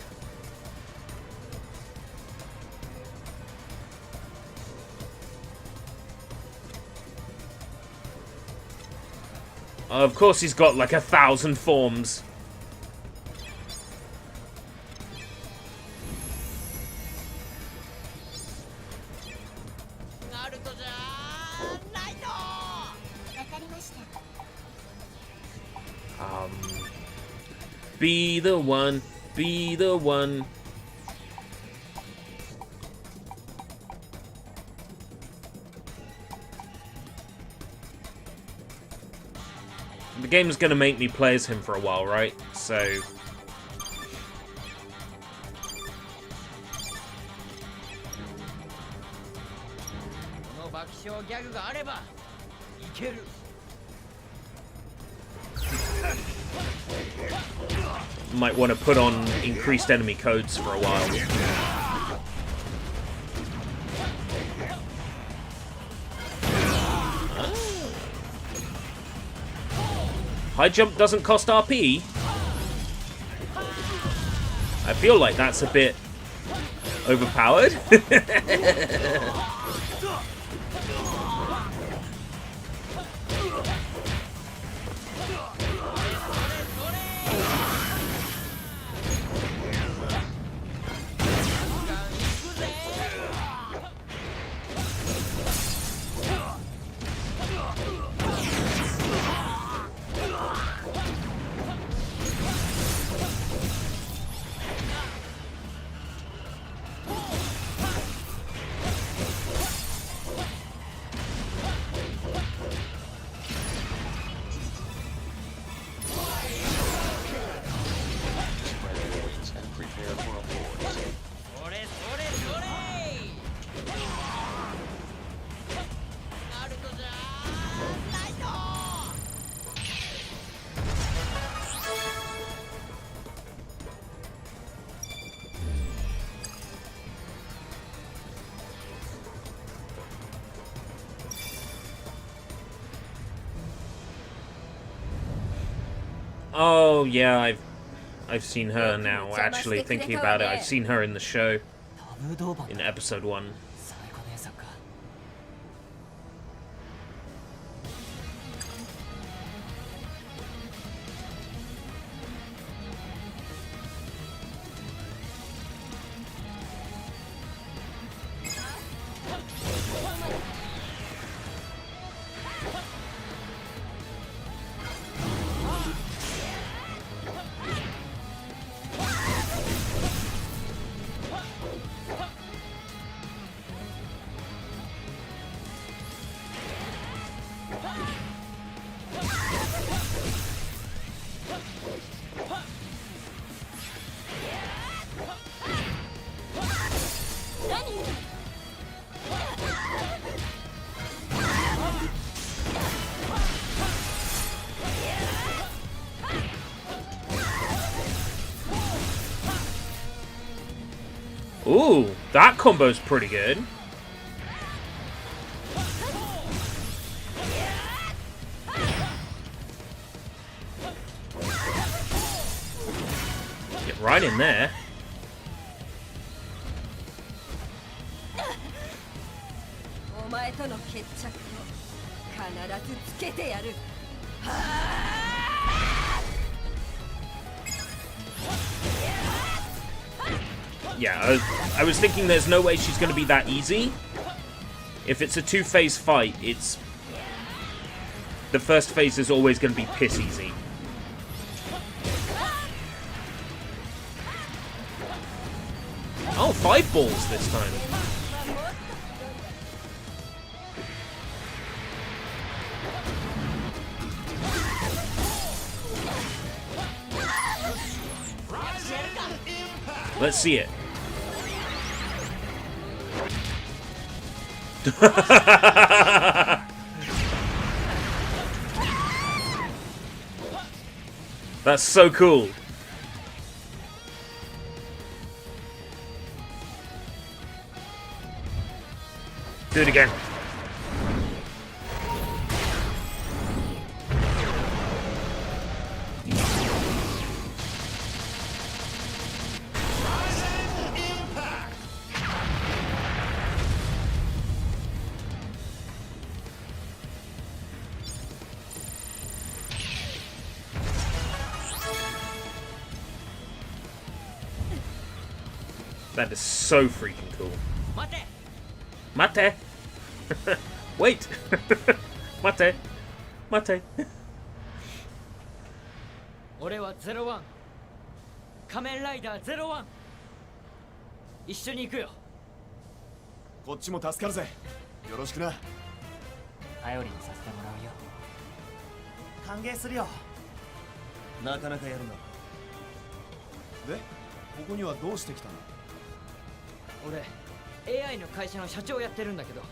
Of course he's got like 1,000 forms. Be the one, be the one. The game's gonna make me play as him for a while, right? So... might want to put on increased enemy codes for a while. High jump doesn't cost RP? I feel like that's a bit overpowered. Oh yeah, I've seen her now. Actually, thinking about it, I've seen her in the show in episode 1. Ooh, that combo's pretty good. Right in there. お前との決着を必ずつけてやる。 Yeah, I was thinking there's no way she's going to be that easy. If it's a two-phase fight, it's... the first phase is always going to be piss easy. Oh, 5 balls this time. Let's see it. That's so cool. Do it again. That is so freaking cool. Mate! Wait! Mate! Mate! 俺は01仮面ライダー01一緒に行くよ。こっちも助かるぜ。よろしくな。頼りにさせてもらうよ。歓迎するよ。なかなかやるな。で、ここにはどうして来たの？俺 AI の会社の社長をやってるんだけど、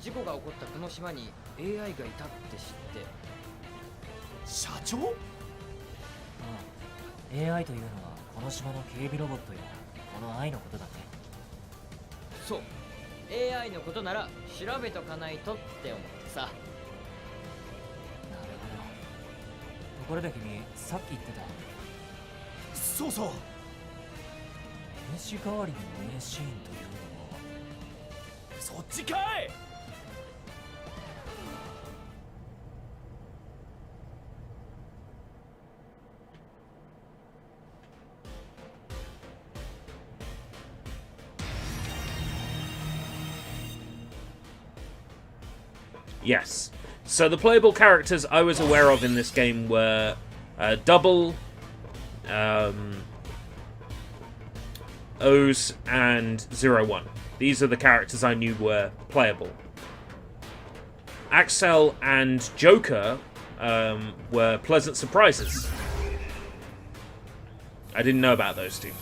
事故が起こったこの島に AI がいたって知って。社長？うん、AI というのはこの島の警備ロボットやこの愛のことだね。そう、 AI のことなら調べとかないとって思ってさ。なるほど。ところで君、さっき言ってたそうそう、名刺代わりの名シーンというのはそっちかい。Yes. So the playable characters I was aware of in this game were Double, O's, and 01. These are the characters I knew were playable. Axel and Joker were pleasant surprises. I didn't know about those two.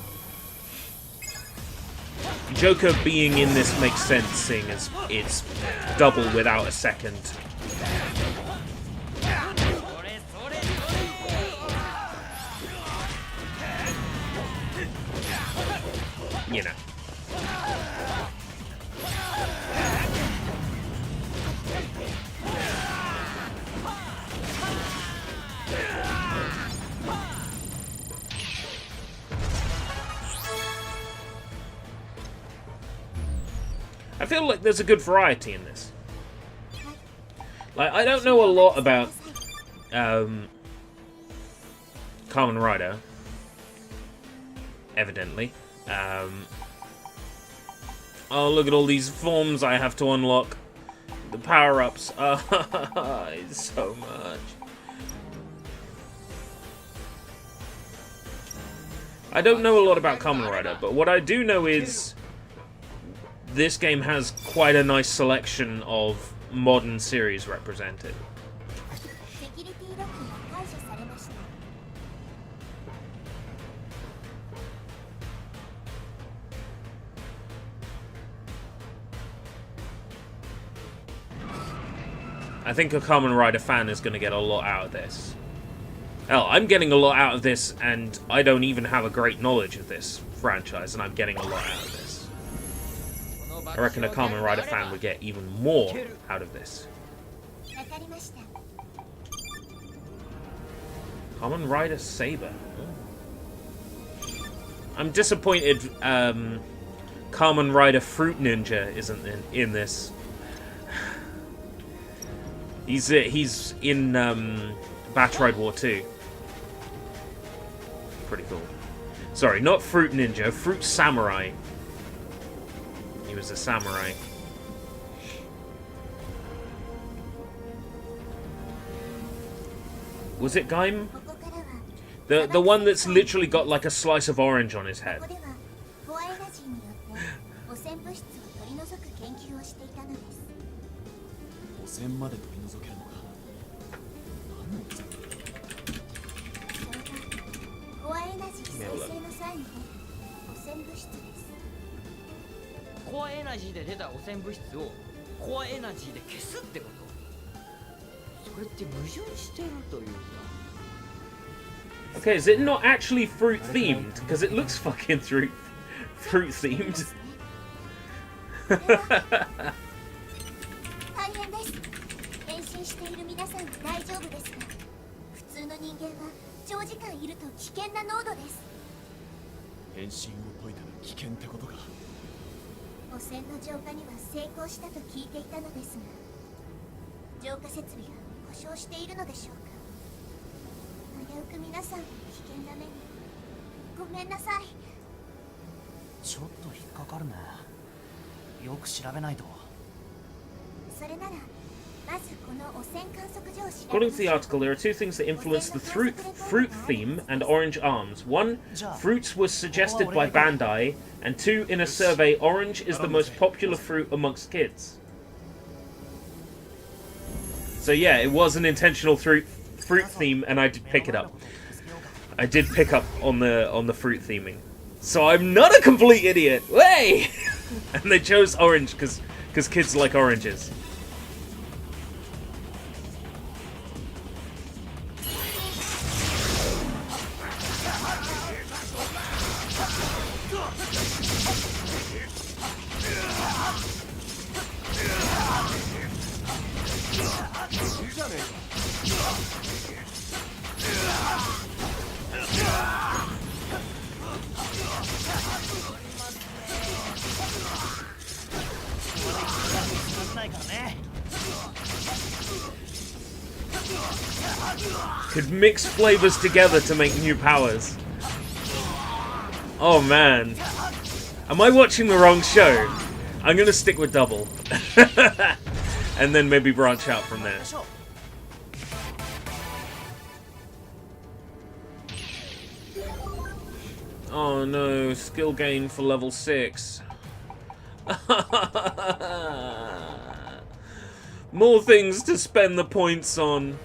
Joker being in this makes sense, seeing as it's Double without a second. You know. I feel like there's a good variety in this. Like, I don't know a lot about Kamen Rider, evidently. Oh, look at all these forms I have to unlock. The power-ups. It's so much. I don't know a lot about Kamen Rider, but what I do know is this game has quite a nice selection of modern series represented. I think a Kamen Rider fan is going to get a lot out of this. Hell, I'm getting a lot out of this, and I don't even have a great knowledge of this franchise, and I'm getting a lot out of this. I reckon a Kamen Rider fan would get even more out of this. Kamen Rider Saber. Oh. I'm disappointed Kamen Rider Fruit Ninja isn't in this. He's in Battle Ride War 2. Pretty cool. Sorry, not Fruit Ninja, Fruit Samurai. He was a samurai. Was it Gaim? ここからは The one that's literally got like a slice of orange on his head. ここではコアエナジーによって汚染物質を取り除く研究をしていたのです。汚染まで取り除けるのか。何の汚染？それがコアエナジー生成の際に汚染物質です。コアエナジーで出た汚染物質をコアエナジーで消すってこと？それって矛盾してるというか。Okay, is it not actually fruit themed? Because it looks fucking fruit themed. 大変です。変身している皆さんは大丈夫ですが、普通の人間は長時間いると危険な濃度です。変身を解いたら危険ってことか。汚染の浄化には成功したと聞いていたのですが、浄化設備が故障しているのでしょうか。危うく皆さんを危険な目に。ごめんなさい。ちょっと引っかかるね。よく調べないと。それならまずこの汚染観測所を調べ According to the article, there are two things that influence the fruit theme and orange arms. One, fruits was suggested by Bandai, and two, in a survey, orange is the most popular fruit amongst kids. So yeah, it was an intentional fruit theme, and I did pick it up. I did pick up on the fruit theming. So I'm not a complete idiot. Way! And they chose orange because kids like oranges. Could mix flavors together to make new powers. Oh man. Am I watching the wrong show? I'm gonna stick with double. And then maybe branch out from there. Oh no, skill gain for level 6. More things to spend the points on.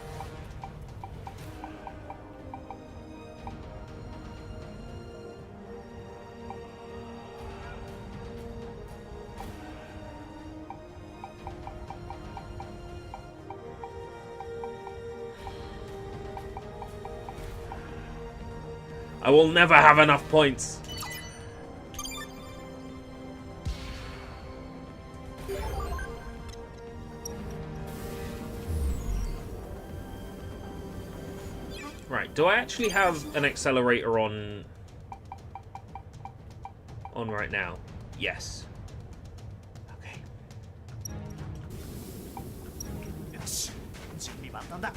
I will never have enough points. Right, do I actually have an accelerator on right now? Yes. Okay. よし、準備万端だ。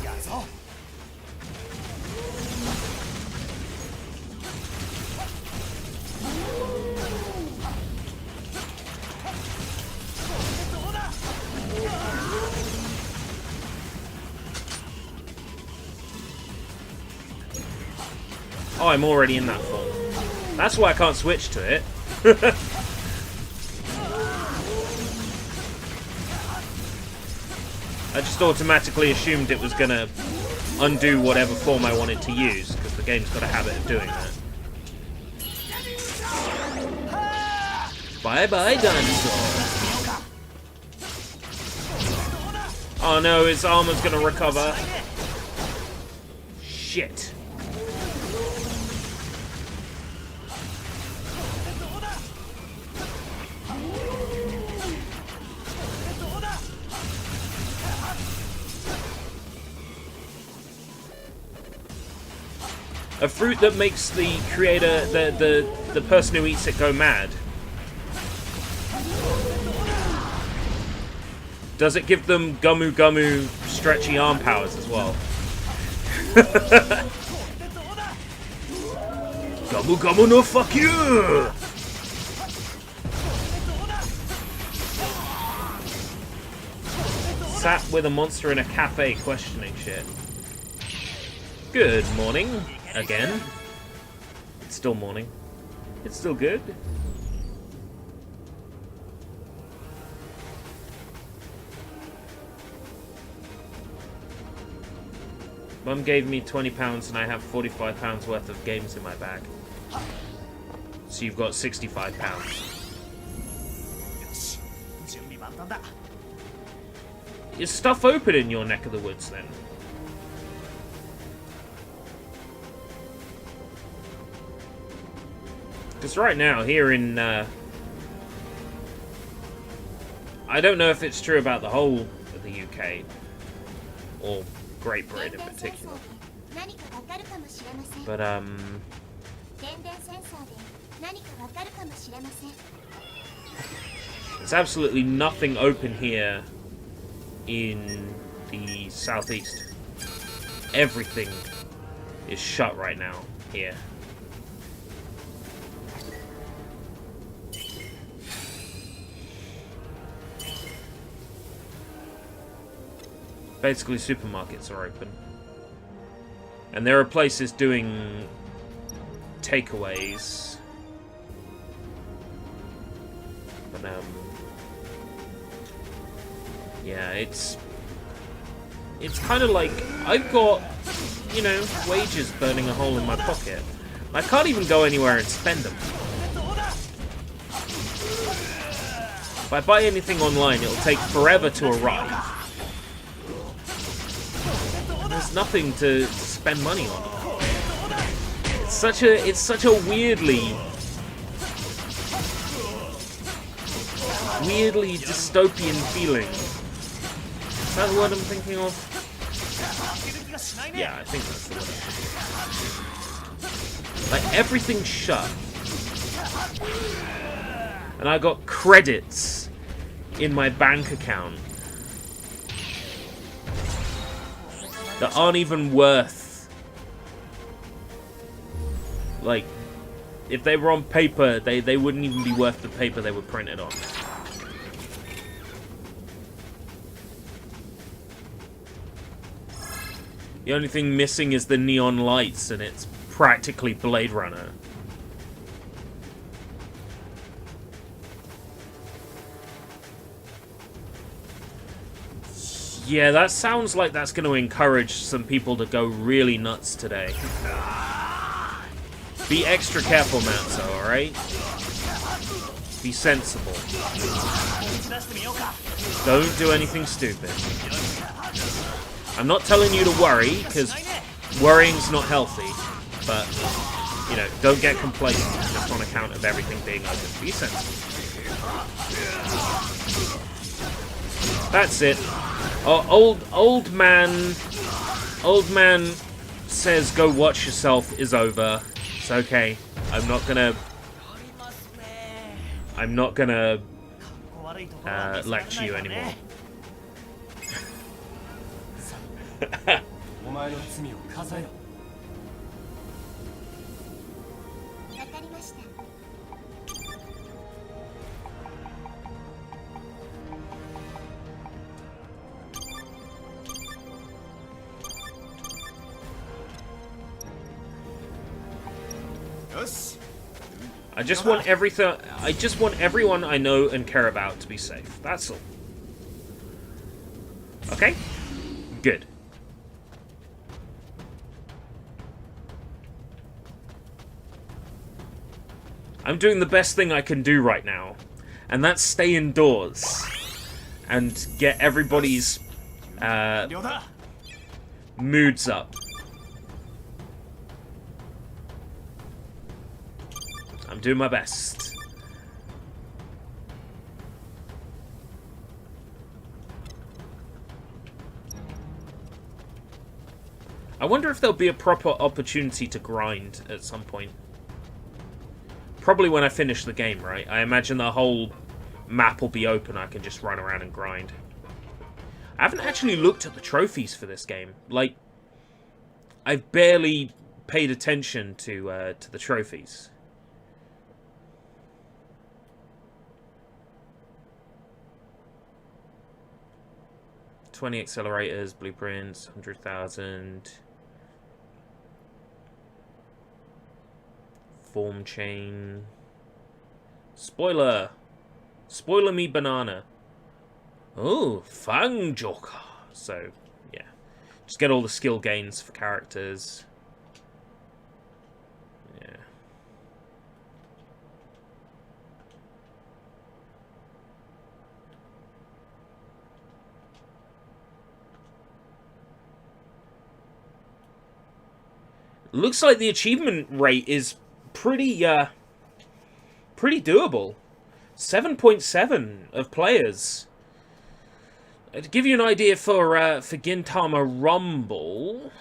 やるぞ。Oh, I'm already in that form. That's why I can't switch to it. I just automatically assumed it was gonna undo whatever form I wanted to use, because the game's got a habit of doing that. Bye-bye, dinosaur. Oh no, his armor's gonna recover. Shit. A fruit that makes the creator, the person who eats it, go mad. Does it give them Gumu Gumu stretchy arm powers as well? Gumu Gumu no fuck you! Sat with a monster in a cafe questioning shit. Good morning. Again. It's still morning. It's still good. Mum gave me £20 and I have £45 worth of games in my bag. So you've got £65. よし、準備万端だ。 Is stuff open in your neck of the woods then? Because right now, here in... I don't know if it's true about the whole of the UK. Or Great Britain in particular. But, there's absolutely nothing open here in the southeast. Everything is shut right now here. Basically, supermarkets are open. And there are places doing takeaways. But, yeah, it's kind of like, I've got, you know, wages burning a hole in my pocket. I can't even go anywhere and spend them. If I buy anything online, it'll take forever to arrive. There's nothing to spend money on. It's such a weirdly dystopian feeling. Is that the word I'm thinking of? Yeah, I think that's the word. Like, everything's shut. And I got credits in my bank account that aren't even worth... Like, if they were on paper, they wouldn't even be worth the paper they were printed on. The only thing missing is the neon lights, and it's practically Blade Runner. Yeah, that sounds like that's going to encourage some people to go really nuts today. Be extra careful, Matzo, alright? Be sensible. Don't do anything stupid. I'm not telling you to worry, because worrying's not healthy, but, you know, don't get complacent just on account of everything being open. Be sensible. That's it. Oh, old man says go watch yourself is over. It's okay. I'm not gonna lecture you anymore. お前の罪を数えろ。わかりました。 よし。 I just want everyone I know and care about to be safe. That's all. Okay? Good. I'm doing the best thing I can do right now, and that's stay indoors and get everybody's moods up. I'm doing my best. I wonder if there'll be a proper opportunity to grind at some point. Probably when I finish the game, right? I imagine the whole map will be open. I can just run around and grind. I haven't actually looked at the trophies for this game. Like, I've barely paid attention to the trophies. Accelerators, blueprints, 100,000. Form chain. Spoiler! Spoiler me banana. Oh, Fang Joker. So, yeah. Just get all the skill gains for characters. Yeah. Looks like the achievement rate is pretty doable. 7.7 of players. To give you an idea for Gintama Rumble,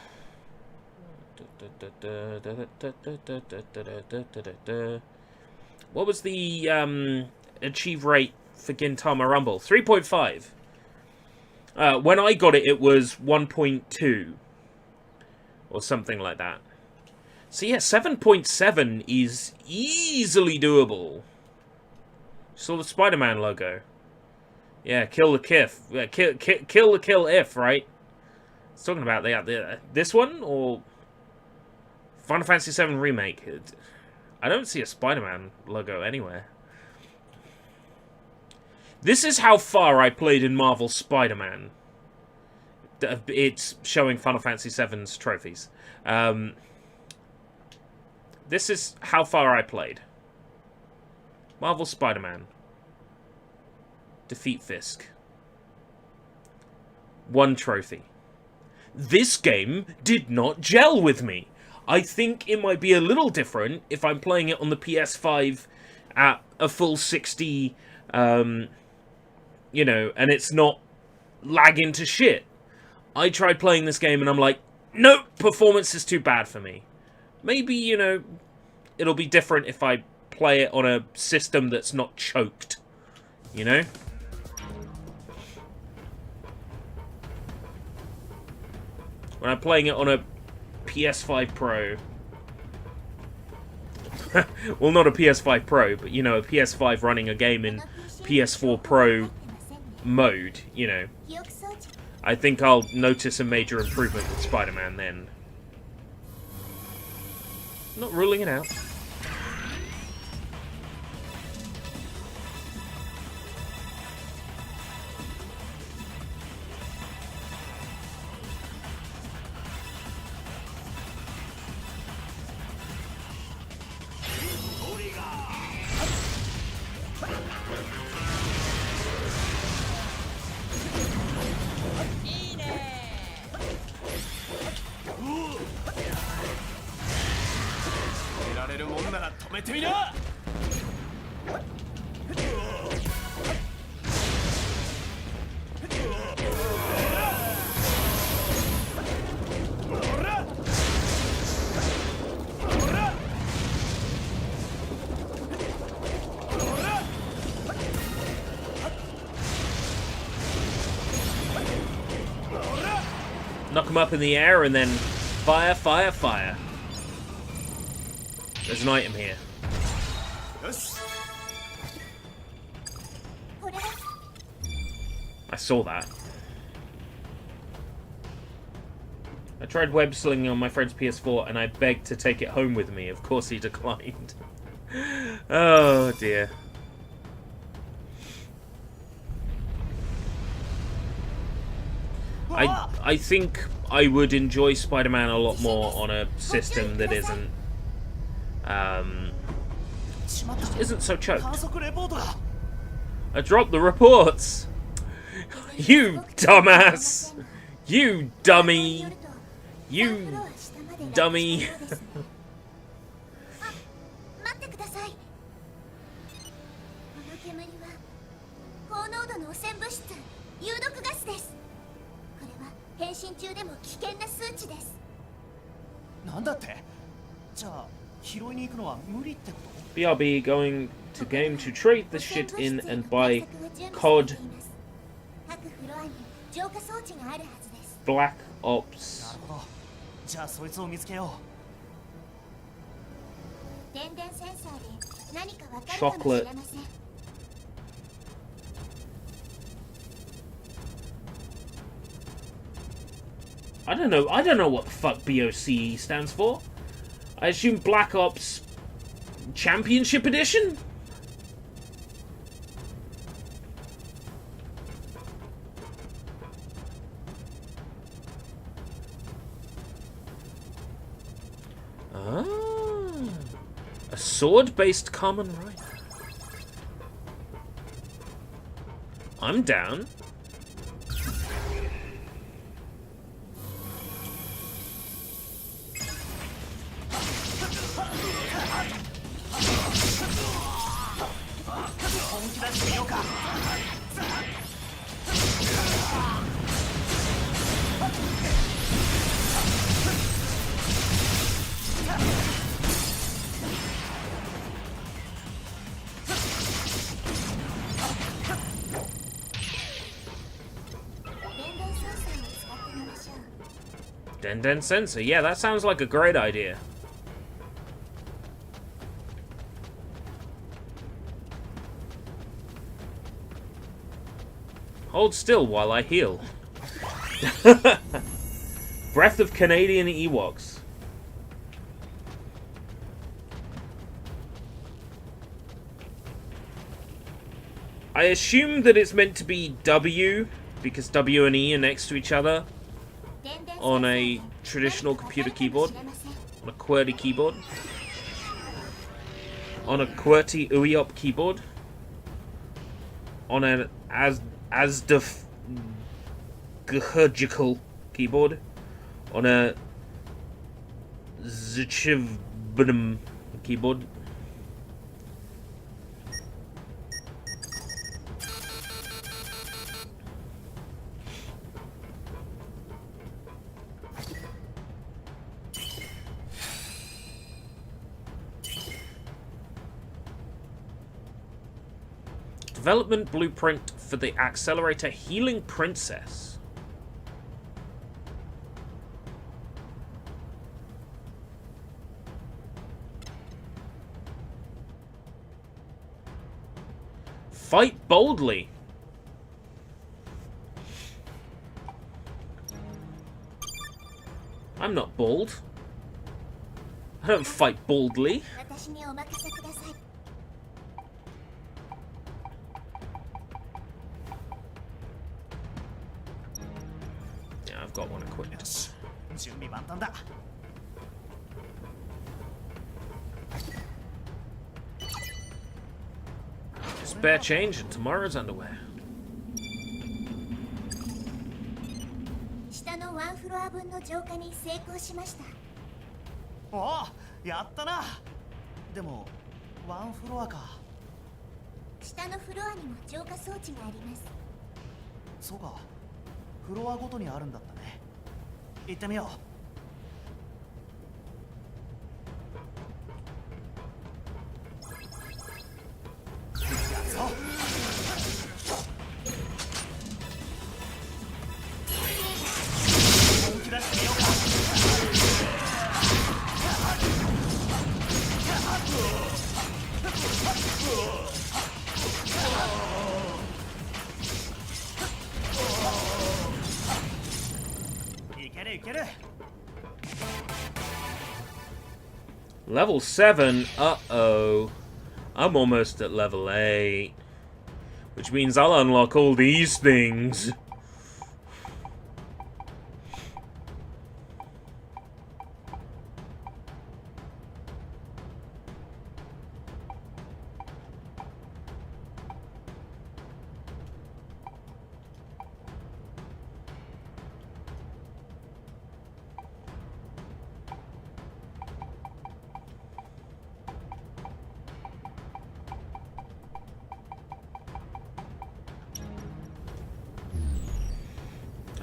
what was the achieve rate for Gintama Rumble? 3.5. When I got it, it was 1.2 or something like that. So yeah, 7.7 is easily doable. Saw the Spider-Man logo. Yeah, kill the Kif. Yeah, kill the kill if, right? It's talking about this one or Final Fantasy VII Remake. I don't see a Spider-Man logo anywhere. This is how far I played in Marvel Spider-Man. It's showing Final Fantasy VII's trophies. This is how far I played. Marvel Spider-Man. Defeat Fisk. 1 trophy. This game did not gel with me. I think it might be a little different if I'm playing it on the PS5 at a full 60, you know, and it's not lagging to shit. I tried playing this game and I'm like, nope, performance is too bad for me. Maybe, you know, it'll be different if I play it on a system that's not choked. You know? When I'm playing it on a PS5 Pro. Well, not a PS5 Pro, but, you know, a PS5 running a game in PS4 Pro mode, you know. I think I'll notice a major improvement with Spider-Man then. Not ruling it out. Knock them up in the air and then fire, fire, fire. There's an item here. I saw that. I tried web slinging on my friend's PS4 and I begged to take it home with me. Of course he declined. Oh dear. I think I would enjoy Spider-Man a lot more on a system that isn't so choked. I dropped the reports. You dumbass. You dummy. You dummy. 変身中でも危険な数値です。なんだって？じゃあ拾いに行くのは無理ってこと？ BRB going to game to trade the shit in and buy COD 各フロアに浄化装置があるはずです。 Black な Ops. るほど。じゃあそいつを見つけよ電電センサーで何かわかるかもしれません。I don't know what the fuck BOCE stands for. I assume Black Ops Championship Edition? Ah, a sword-based Kamen Rider. I'm down. Den sensor. Yeah, that sounds like a great idea. Hold still while I heal. Breath of Canadian Ewoks. I assume that it's meant to be W, because W and E are next to each other on a traditional computer keyboard, on a QWERTY keyboard, on a QWERTY UIOP keyboard, on an ASDF-gurgical keyboard, on a ZChivBnum keyboard. Development blueprint for the accelerator Healing Princess. Fight boldly. I'm not bold. I don't fight boldly. I've got one equipped. 準備万端だ。 Spare change in tomorrow's underwear. 下のワンフロア分の浄化に成功しました。おお、やったな。でもワンフロアか。下のフロアにも浄化装置があります。そうか。フロアごとにあるんだったね。行ってみよう。Level 7? Uh-oh. I'm almost at level 8. Which means I'll unlock all these things.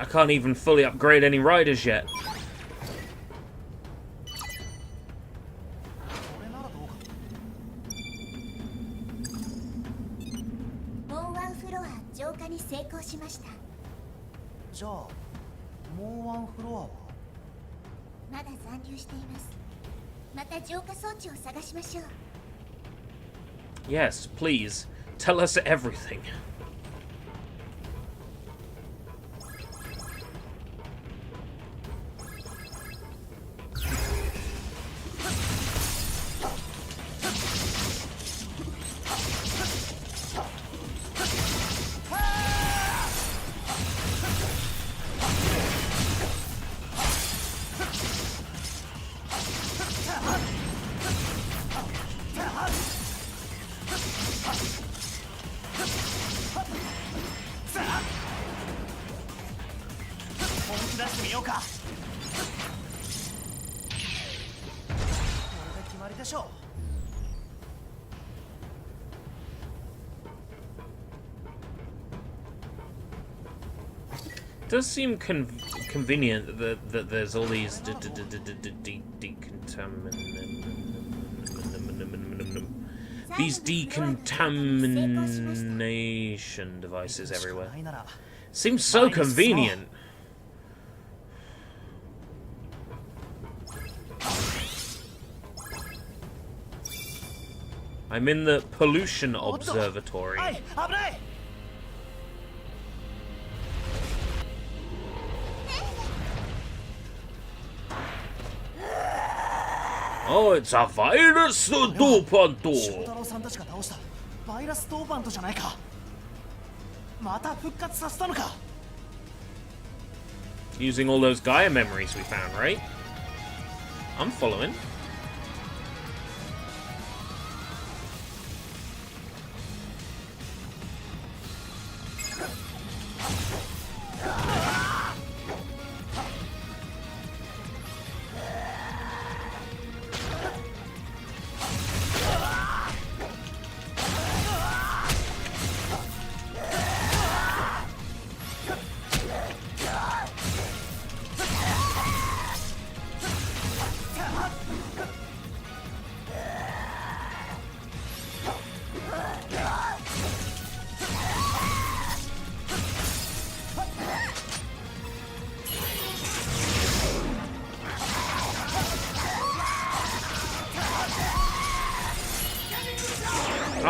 I can't even fully upgrade any riders yet. に成功しました。じゃあもうワンフロアは？まだ残留しています。また浄化装置を探しましょう。 Yes, please. Tell us everything. It does seem convenient that there's all these decontamination devices everywhere. Seems so convenient. I'm in the pollution observatory. Oh, it's a virus dopanto. 翔太郎さんたちが倒したバイラスドーパントじゃないか。また復活させたのか。 Using all those Gaia memories we found, right? I'm following.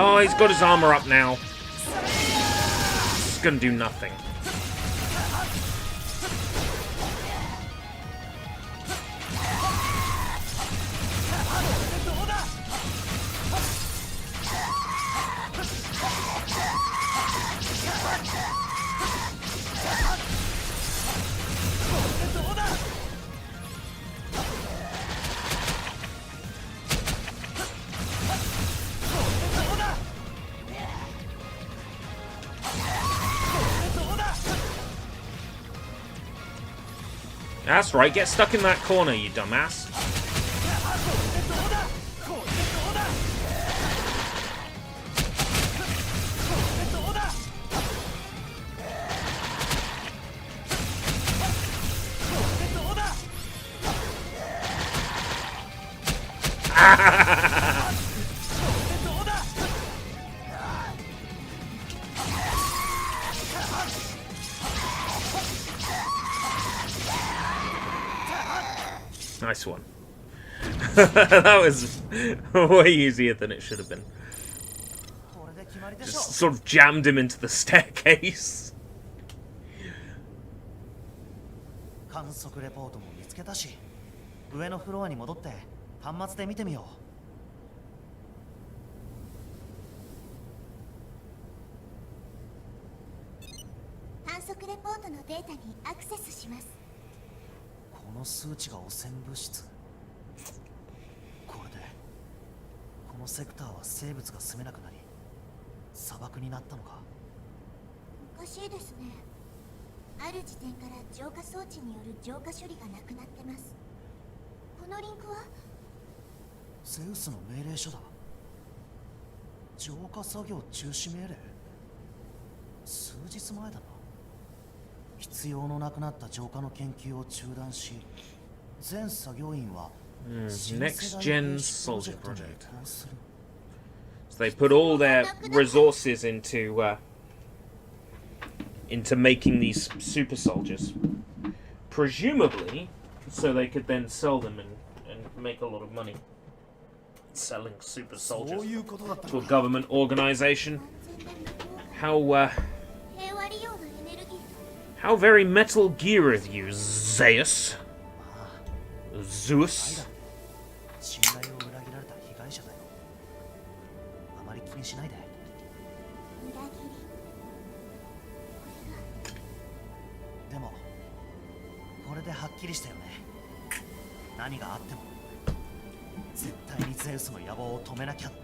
Oh, he's got his armor up now. It's gonna do nothing. That's right, get stuck in that corner, you dumbass. Nice one. That was way easier than it should have been. Just sort of jammed him into the staircase. 観測レポートも見つけたし、上のフロアに戻って端末で見てみよう。観測レポートのデータにアクセスします。この数値が汚染物質。これでこのセクターは生物が住めなくなり砂漠になったのか。おかしいですね。ある時点から浄化装置による浄化処理がなくなってます。このリンクはゼウスの命令書だ。浄化作業中止命令。数日前だな。必要のなくなった浄化の研究を中断し、全作業員は Next Gen Soldier Project. So they put all their resources into into making these super soldiers. Presumably, so they could then sell them and make a lot of money. Selling super soldiers to a government organization. How very Metal Gear of you, Zeus. Zeus. 信頼を裏切られた被害者だよ。あまり気にしないで。裏切り。でもこれではっきりしたよね。何があっても絶対にゼウスの野望を止めなきゃって。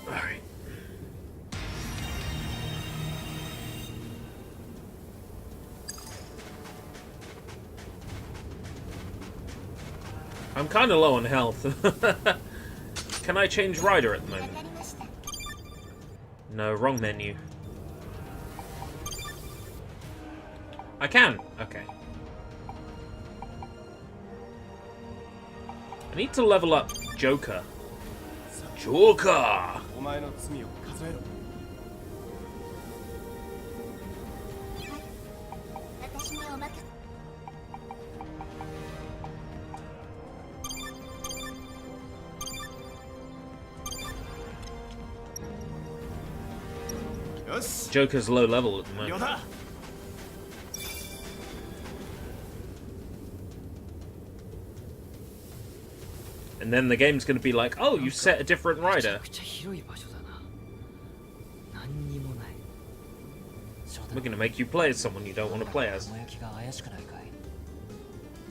Alright. I'm kind of low on health. Can I change rider at the moment? No, wrong menu. I can. Okay. I need to level up Joker. Joker! お前の罪を数えろ。私にお任せ。よし。 Joker's low level at the 了 moment. だ。 And then the game's going to be like, oh, you set a different rider. めちゃくちゃ広い場所だな。何にもない。 We're going to make you play as someone you don't want to play as. 雲行きが怪しくないかい。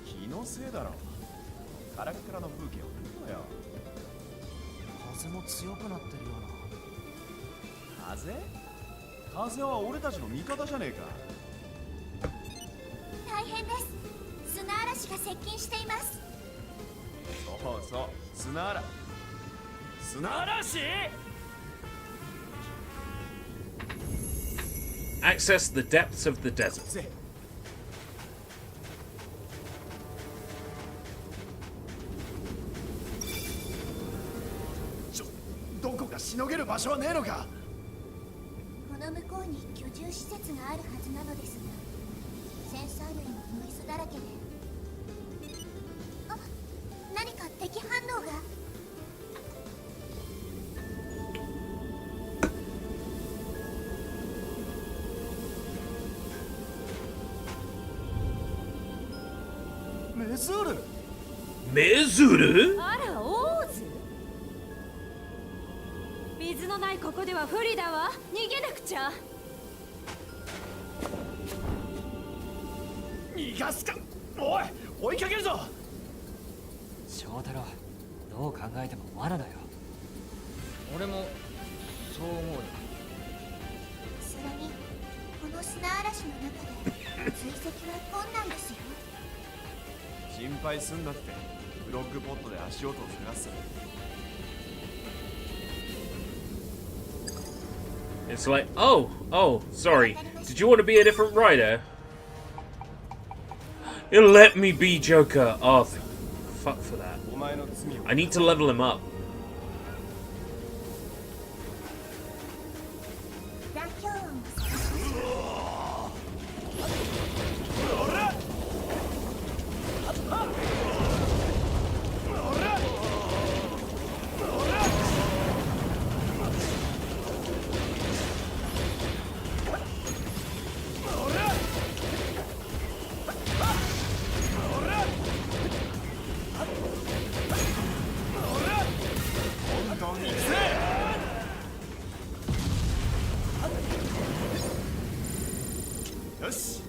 気のせいだろ。カラッカラの風景を見ろよ。風も強くなってるような。風？風は俺たちの味方じゃねえか。大変です。砂嵐が接近しています。そうそう、砂嵐。砂嵐Access the depths of the desert. ぜ。どこかしのげる場所はねえのか。この向こうに居住施設があるはずなのですが、センサー類もノイズだらけで。あ、何か敵反応が。メズール。 Mezuru? あら、オーズ。水のないここでは不利だわ。逃げなくちゃ。逃がすか。おい、追いかけるぞ。翔太郎、どう考えても罠だよ。俺もそう思うよ。それにこの砂嵐の中で追跡は困難ですよ。心配すんなって。ブロックポットで足音を探す。 It's like, oh, sorry. Did you want to be a different rider? It'll let me be Joker. Oh, fuck for that. お前の罪を。 I need to level him up. 残響音を探しましょう。よし。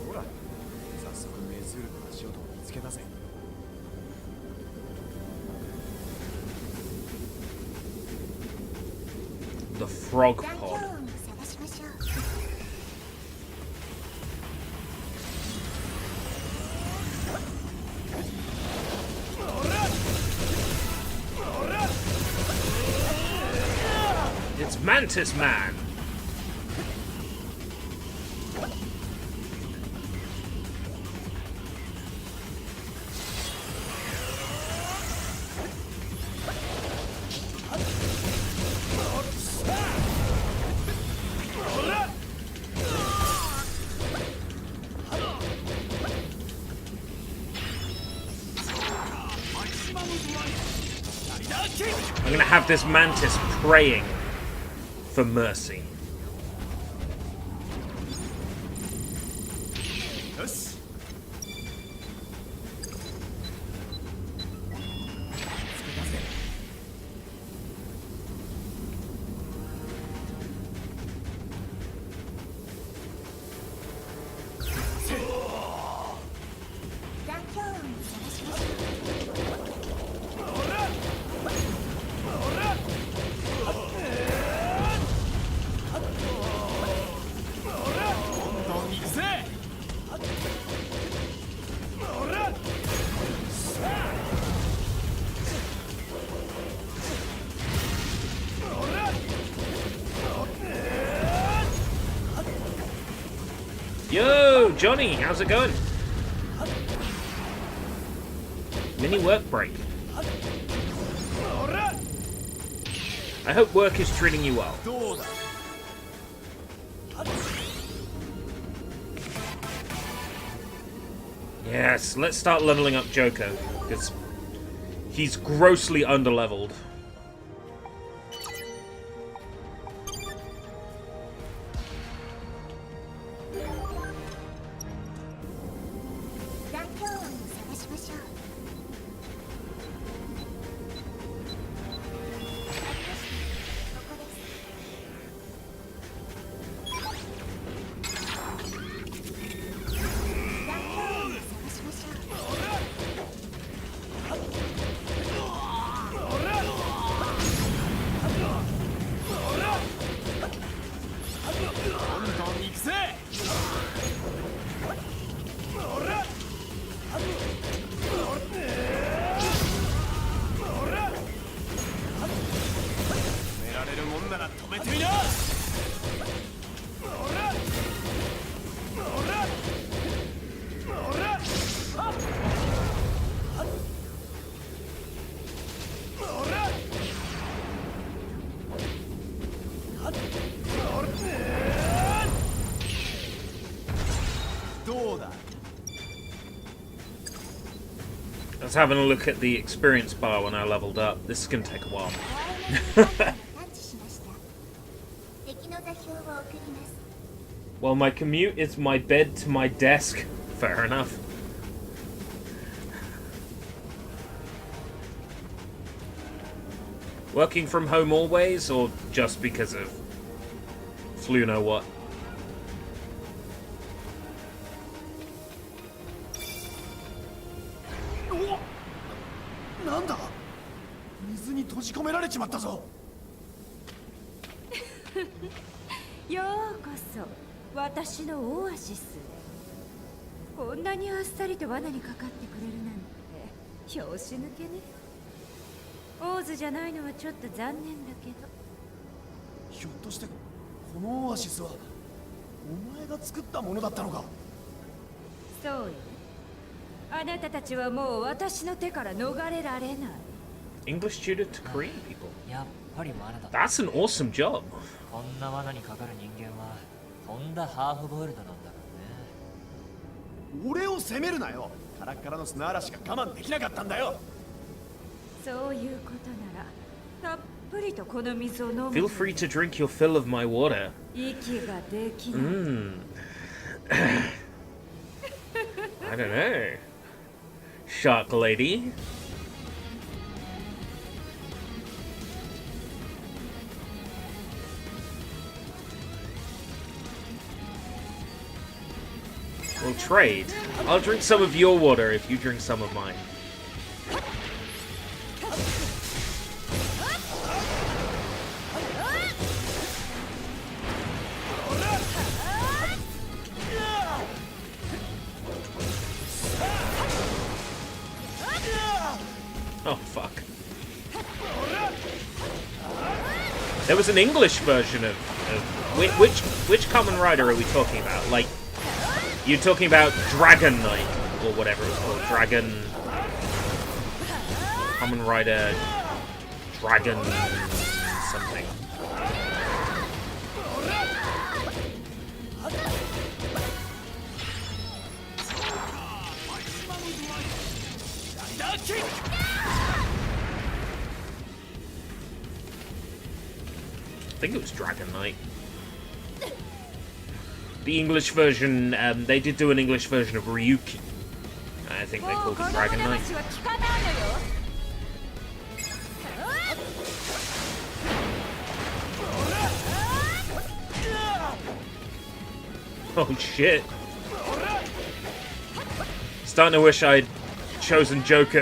ほら、早速メズールの足音を見つけたぜ。 The frog 残響 pod. 音を探しましょう。 It's Mantis Man. I'm gonna have this mantis praying for mercy. よし Yo, Johnny, how's it going? Mini work break. I hope work is treating you well. どうだ Yes, let's start leveling up Joko, because he's grossly underleveled. I was having a look at the experience bar when I leveled up. This is going to take a while. Well, my commute is my bed to my desk. Fair enough. Working from home always, or just because of flu know what? なんだ水に閉じ込められちまったぞようこそ私のオアシス。こんなにあっさりと罠にかかってくれるなんて拍子抜けね。オーズじゃないのはちょっと残念だけど。ひょっとしてこのオアシスはお前が作ったものだったのかそうよ。あなたたちはもう私の手から逃れられない。 English tutor to Korean people. やっぱり罠だ。 That's an awesome job. こんな罠にかかる人間はとんだハーフボイルドなんだろうね。俺を責めるなよカラッカラの砂嵐が我慢できなかったんだよそういうことならたっぷりとこの水を飲む。 Feel free to drink your fill of my water. 息ができない。I don't know. Shark lady. We'll trade. I'll drink some of your water if you drink some of mine. Oh, fuck. There was an English version of which Kamen Rider are we talking about? Like, you're talking about Dragon Knight, or whatever it was called. Dragon... Kamen Rider... Dragon... something. think it was Dragon Knight. The English version, they did do an English version of Ryuki. I think they called it Dragon Knight. Oh shit. Starting to wish I'd chosen Joker,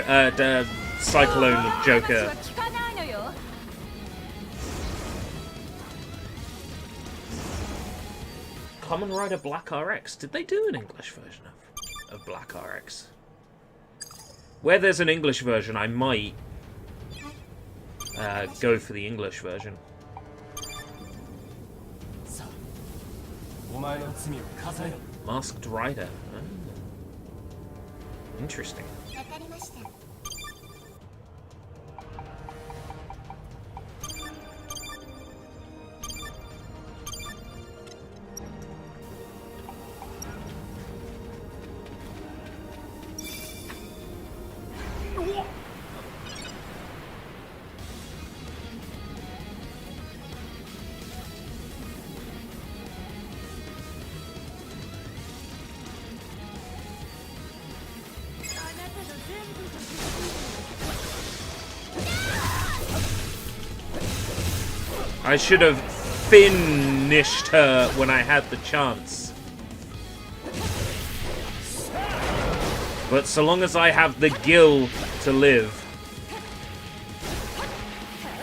Cyclone Joker. Kamen Rider Black RX. Did they do an English version of Black RX? Where there's an English version, I might go for the English version. Masked Rider. Oh. Interesting. わかりました。 I should have finished her when I had the chance. But so long as I have the gil to live,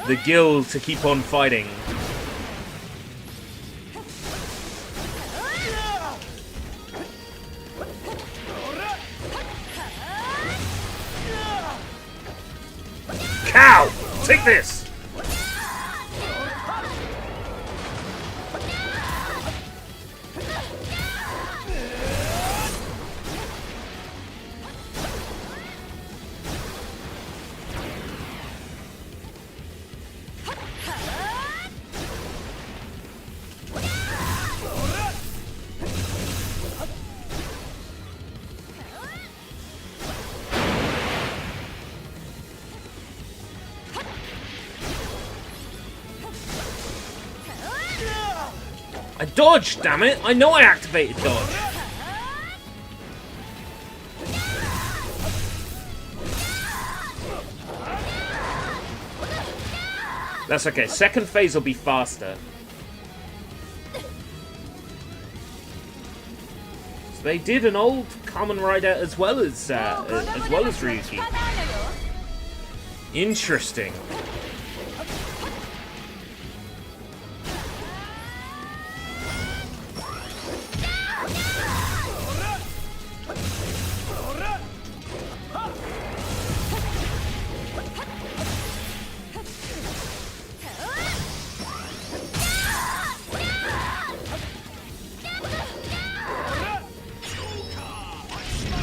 the gil to keep on fighting, cow! Take this! I dodged, damn it! I know I activated dodge. That's okay. Second phase will be faster. So they did an old Kamen Rider as well as Ryuki. Interesting.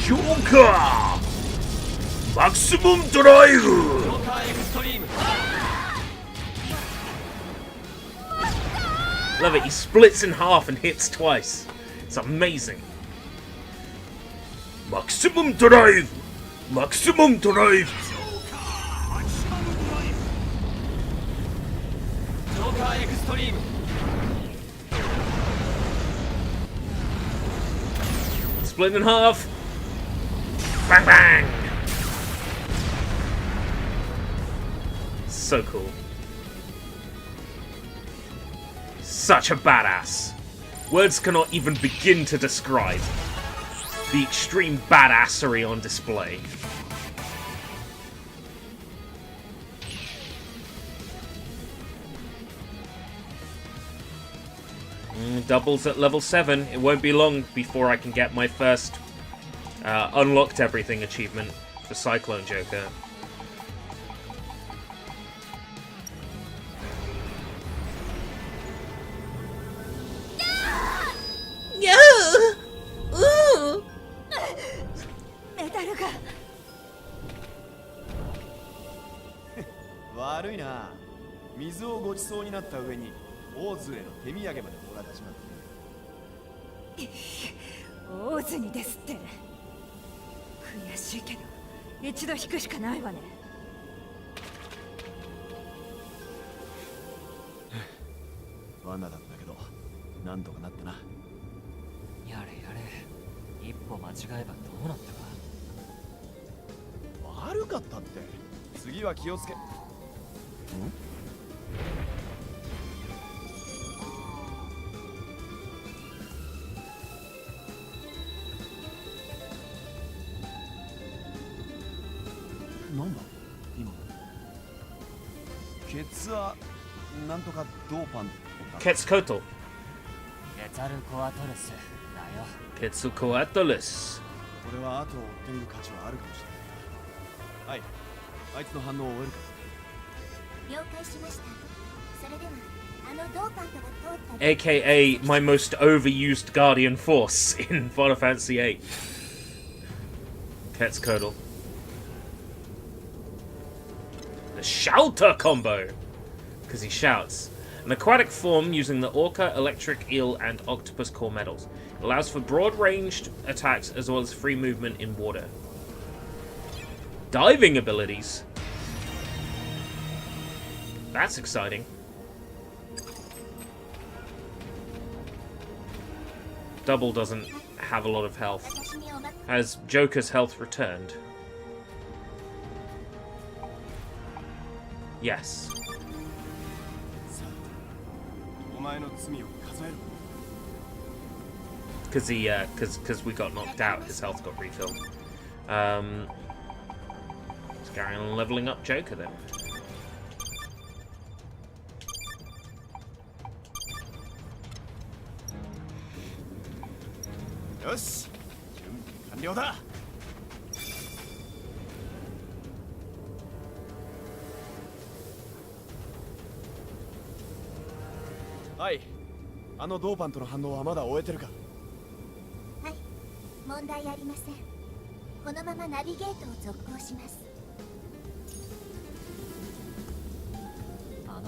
Joker! Maximum Drive! Love it, he splits in half and hits twice. It's amazing. Maximum Drive! Maximum Drive! Split in half. Bang bang! So cool. Such a badass. Words cannot even begin to describe the extreme badassery on display. Doubles at level 7. It won't be long before I can get my first unlocked everything achievement for Cyclone Joker.悪いな。水をごちそうになった上にオーズへの手土産までもらってしまって。オーズにですって。悔しいけど一度引くしかないわね。罠だったけどなんとかなったな。やれやれ、一歩間違えばどうなったか。悪かったって。次は気をつけ。ん？なんだ今。ケツはなんとかドーパン。ケツコート。ケツァルコアトルスだよ。ケツコアトルス。これは後を追ってみる価値はあるかもしれない。はい、あいつの反応を終えるか。了解しました。それではドーパントが通った AKA my most overused Guardian Force in Final Fantasy VIII. Quetzalcoatl. The Shouter combo! Because he shouts. An aquatic form using the Orca, Electric, Eel, and Octopus core metals. It allows for broad-ranged attacks as well as free movement in water. Diving abilities. That's exciting. Double doesn't have a lot of health. Has Joker's health returned? Yes. Because we got knocked out, his health got refilled. Let's carry on leveling up Joker then. Yes. 完了だ。はい。ドーパンとの反応はまだ終えてるか。はい、問題ありません。このままナビゲートを続行します。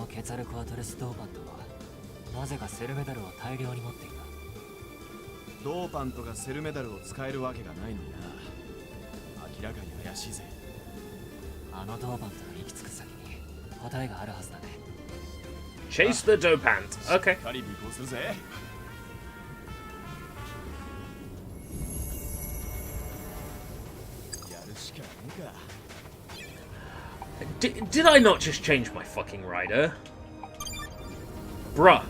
ケツァルコアトルスドーパントはなぜかセルメダルを大量に持っていた。ドーパントがセルメダルを使えるわけがないのにな。明らかに怪しいぜ。ドーパントの行き着く先に答えがあるはずだね。Chase the Dopant. Okay. カリビーこうするぜ。やるしかねえか。Did I not just change my fucking rider? Bruh.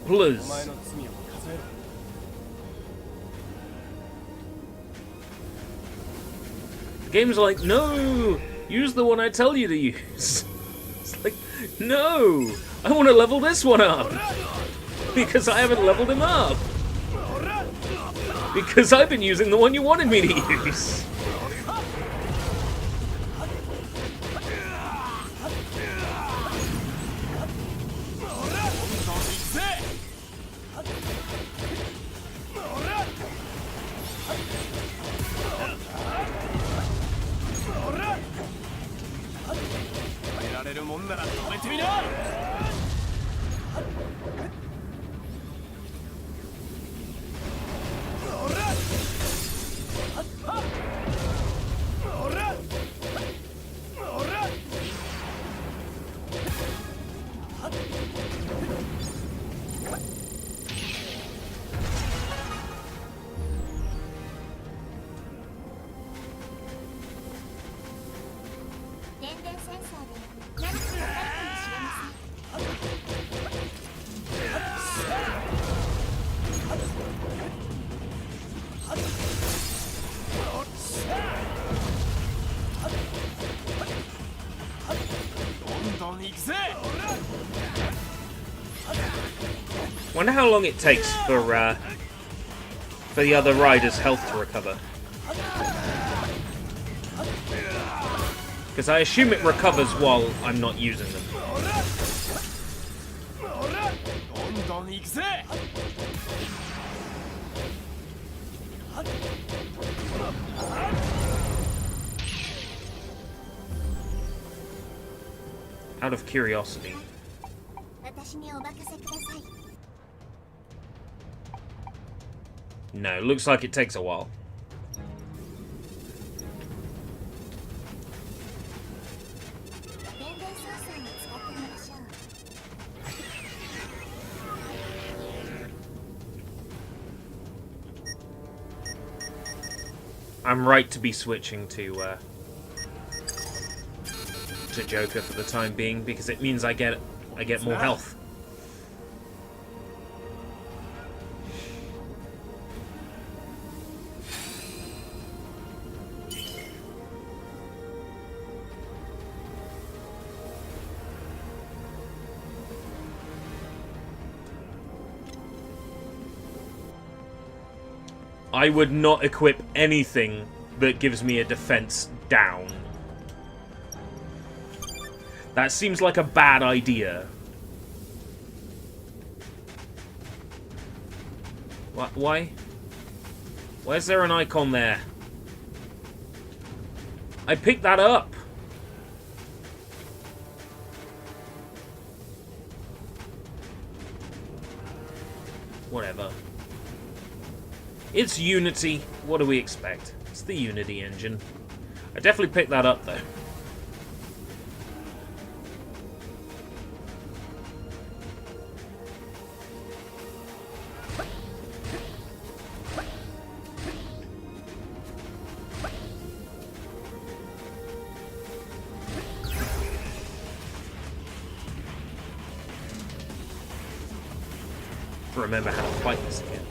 Please. The game's like, no! Use the one I tell you to use. It's like, no! I want to level this one up! Because I haven't leveled him up! Because I've been using the one you wanted me to use! Wonder how long it takes for the other riders' health to recover. Because I assume it recovers while I'm not using them. Out of curiosity. No, looks like it takes a while. I'm right to be switching to Joker for the time being, because it means I get more health. I would not equip anything that gives me a defense down. That seems like a bad idea. Why? Why is there an icon there? I picked that up. Whatever. It's Unity. What do we expect? It's the Unity engine. I definitely picked that up, though. Remember how to fight this again.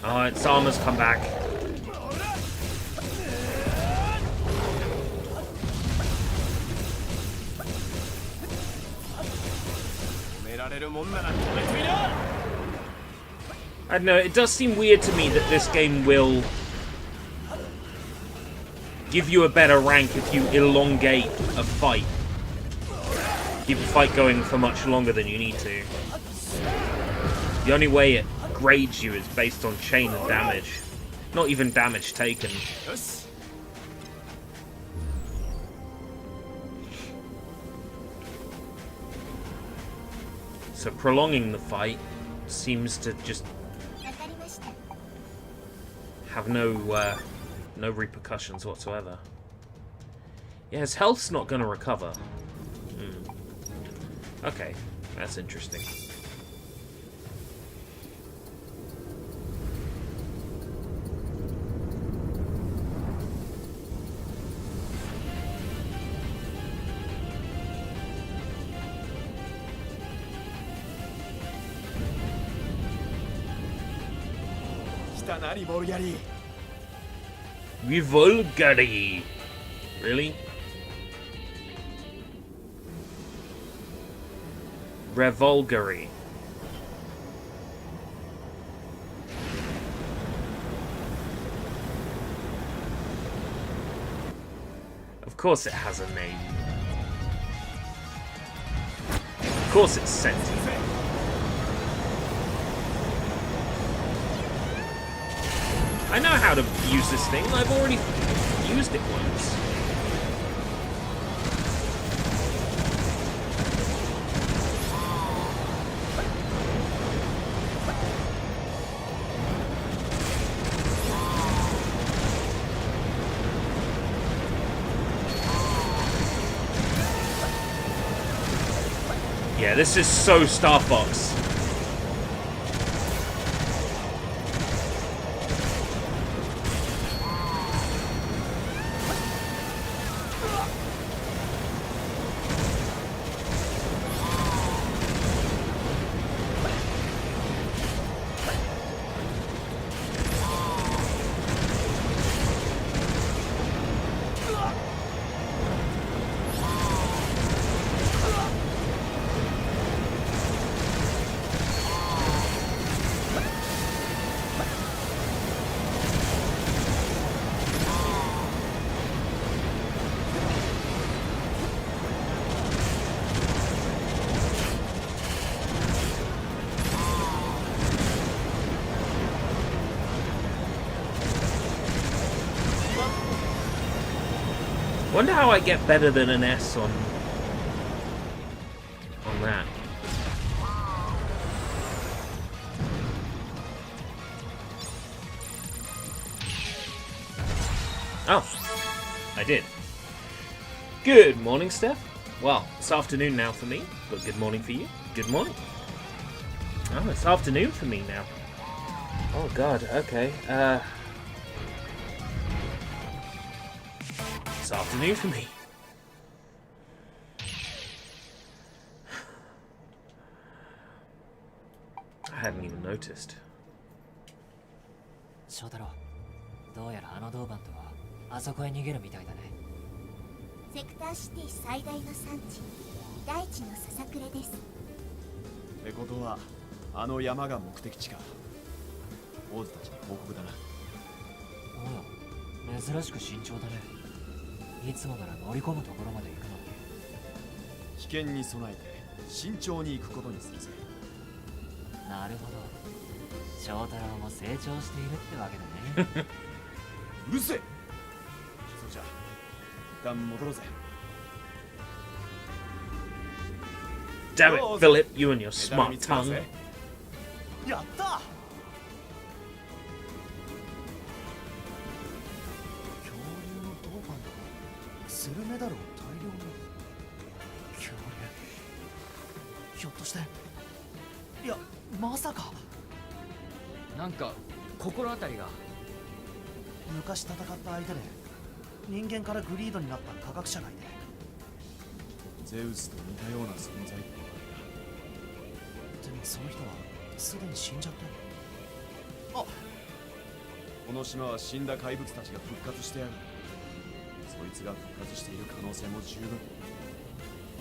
Oh, its armor's come back. I don't know, it does seem weird to me that this game will give you a better rank if you elongate a fight. Keep a fight going for much longer than you need to. The only way it grades you is based on chain and damage. Not even damage taken. So prolonging the fight seems to just have no repercussions whatsoever. Yeah, his health's not going to recover. Okay, that's interesting. Vulgari. Really? Revolgari. Of course it has a name. Of course it's sentient. I know how to use this thing. I've already used it once. Yeah, this is so Star Fox. Wonder how I get better than an S on that. Oh, I did. Good morning, Steph. Well, it's afternoon now for me, but good morning for you. Good morning. Oh, it's afternoon for me now. Oh god, okay. It's afternoon for me. I hadn't even noticed. 翔太郎、どうやらあの銅板とはあそこへ逃げるみたいだね。セクターシティ最大の産地、大地のささくれです。ってことはあの山が目的地か。王子たちに報告だな。おや、珍しく慎重だね。いつもなら乗り込むところまで行くのに。危険に備えて慎重に行くことにするぜ。なるほど。翔太郎も成長しているってわけだね。うるせえ。そうじゃ、一旦戻ろうぜ。Damn it, Philip, you and your smart tongue. やった。恐竜の銅板とセルメダルを大量に。恐竜。ひょっとして。いや、まさか。なんか心当たりが。昔戦った相手で人間からグリードになった科学者がいて。ゼウスと似たような存在。でもその人はすでに死んじゃって。あ、この島は死んだ怪物たちが復活してやる。そいつが復活している可能性も十分。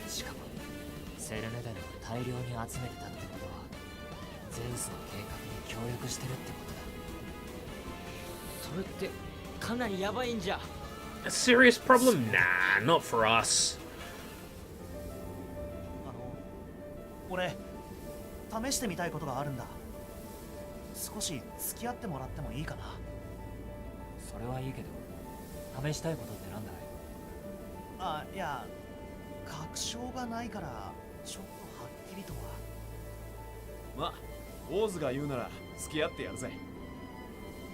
しかもセルメダルを大量に集めてたってことはゼウスの計画に協力してるってことだ。それってかなりヤバいんじゃ。 A serious problem? Nah, not for us. 俺試してみたいことがあるんだ。少し付き合ってもらってもいいかな。それはいいけど試したいことってなんだい？あ、いや、確証がないからちょっとはっきりとは。まあ、オーズが言うなら付き合ってやるぜ。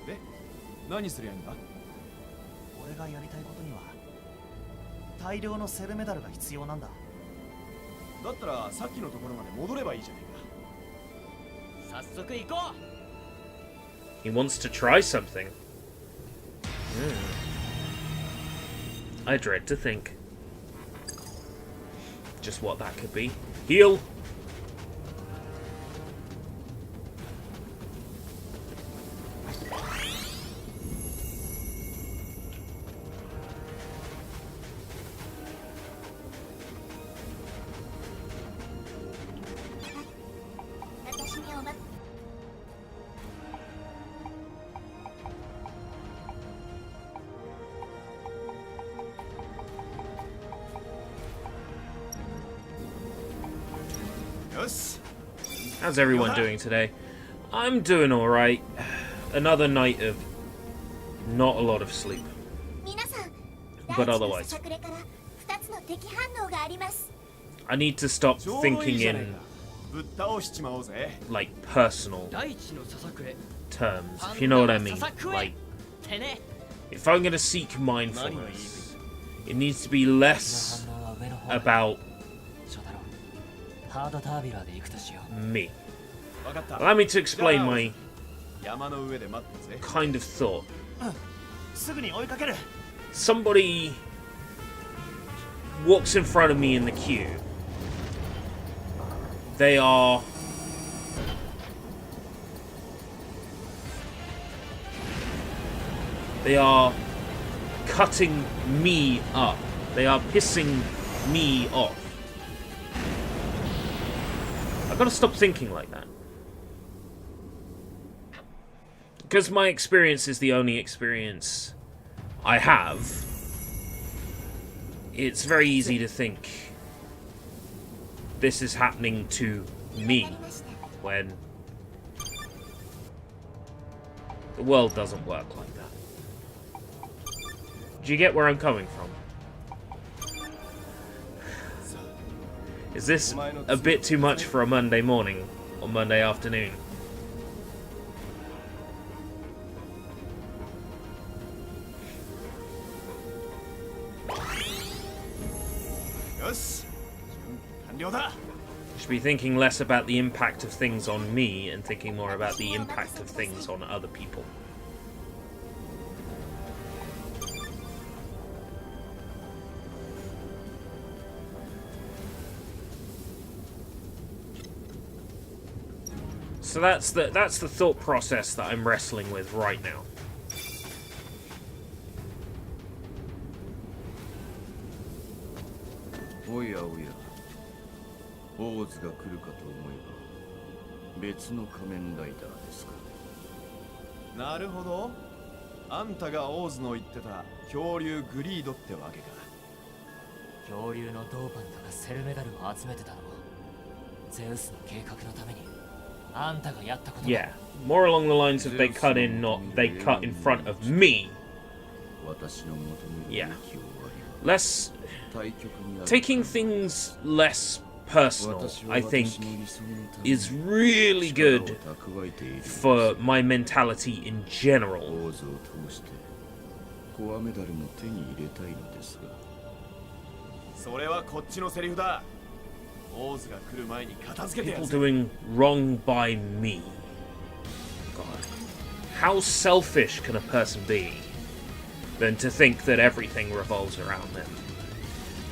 で、何すりゃいいんだ？俺がやりたいことには大量のセルメダルが必要なんだ。だったらさっきのところまで戻ればいいじゃね早速行こう。 He wants to try something. I dread to think. Just what that could be. Heal! How's everyone doing today? I'm doing alright. Another night of not a lot of sleep. But otherwise, I need to stop thinking in like personal terms, if you know what I mean. Like, if I'm gonna seek mindfulness, it needs to be less about me. Allow me to explain my kind of thought. Somebody walks in front of me in the queue. They are cutting me up. They are pissing me off. I've got to stop thinking like that. Because my experience is the only experience I have, it's very easy to think this is happening to me when the world doesn't work like that. Do you get where I'm coming from? Is this a bit too much for a Monday morning or Monday afternoon? Should be thinking less about the impact of things on me and thinking more about the impact of things on other people. So that's the thought process that I'm wrestling with right now. Yeah, more along the lines of they cut in, not they cut in front of me. Yeah. Less... taking things less personal, I think, is really good for my mentality in general. People doing wrong by me. God. How selfish can a person be than to think that everything revolves around them?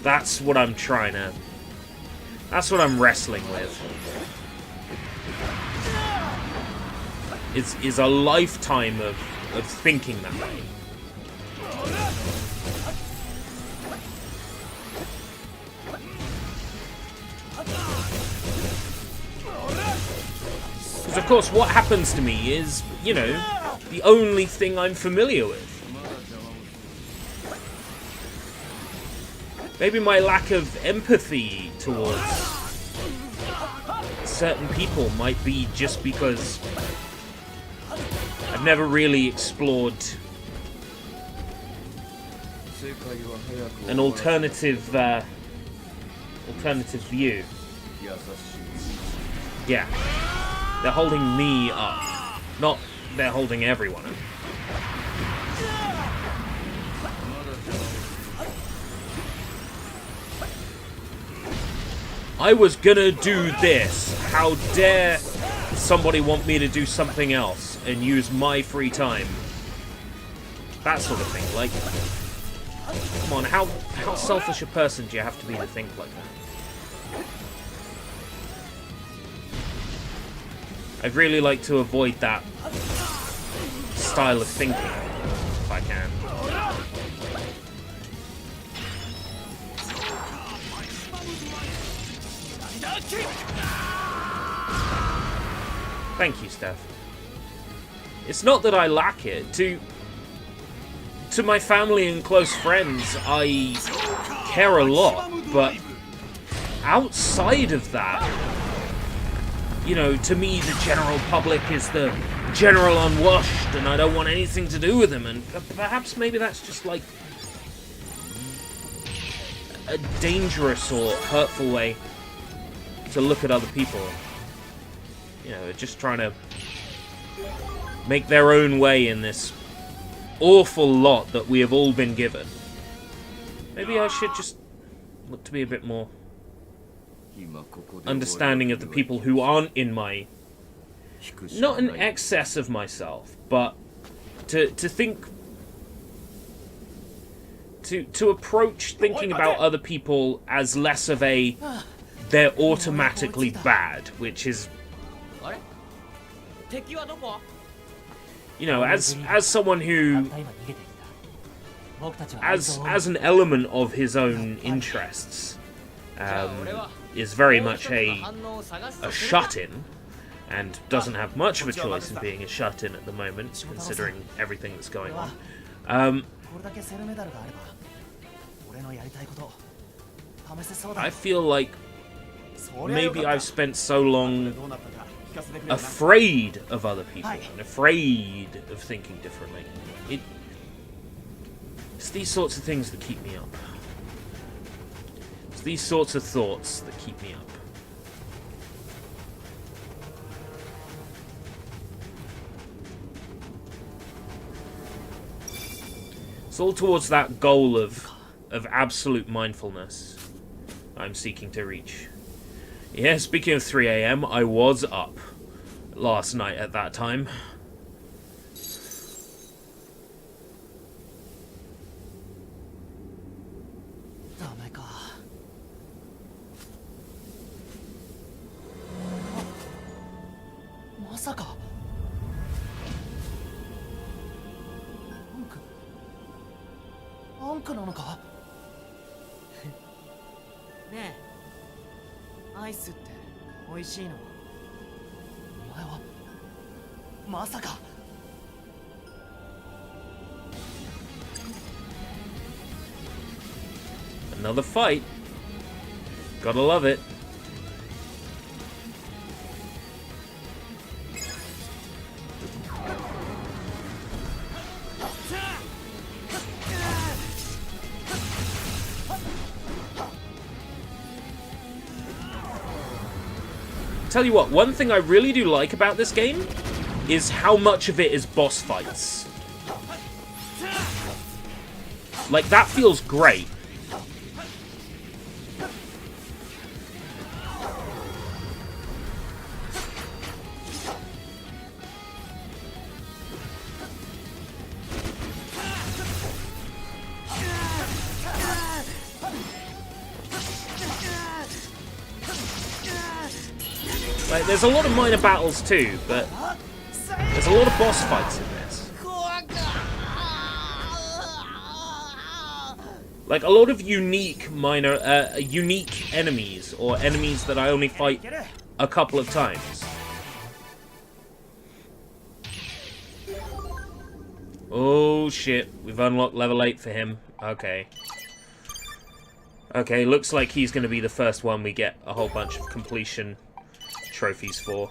That's what I'm trying to... that's what I'm wrestling with. Is a lifetime of thinking that way. Because of course what happens to me is, you know, the only thing I'm familiar with. Maybe my lack of empathy towards certain people might be just because I've never really explored an alternative view. Yeah. They're holding me up. Not they're holding everyone up. I was gonna do this. How dare somebody want me to do something else and use my free time? That sort of thing. Like, come on, how selfish a person do you have to be to think like that? I'd really like to avoid that style of thinking, if I can. Thank you, Steph. It's not that I lack it. To my family and close friends, I care a lot, but outside of that, you know, to me, the general public is the general unwashed, and I don't want anything to do with them, and perhaps maybe that's just, like, a dangerous or hurtful way to look at other people. You know, just trying to make their own way in this awful lot that we have all been given. Maybe I should just look to be a bit more understanding of the people who aren't in my... not an excess of myself, but to think... to approach thinking about other people as less of a... they're automatically bad, which is... you know, as someone who... as an element of his own interests, is very much a shut-in, and doesn't have much of a choice in being a shut-in at the moment, considering everything that's going on. I feel like maybe I've spent so long afraid of other people and afraid of thinking differently. It's these sorts of things that keep me up. It's these sorts of thoughts that keep me up. It's all towards that goal of absolute mindfulness I'm seeking to reach. Yeah, speaking of 3 AM, I was up last night at that time. Another fight. Gotta love it. Tell you what, one thing I really do like about this game is how much of it is boss fights. Like, that feels great. Like, there's a lot of minor battles too, but there's a lot of boss fights in this. Like, a lot of unique unique enemies, or enemies that I only fight a couple of times. Oh shit, we've unlocked level 8 for him. Okay. Okay, looks like he's going to be the first one we get a whole bunch of completion trophies for.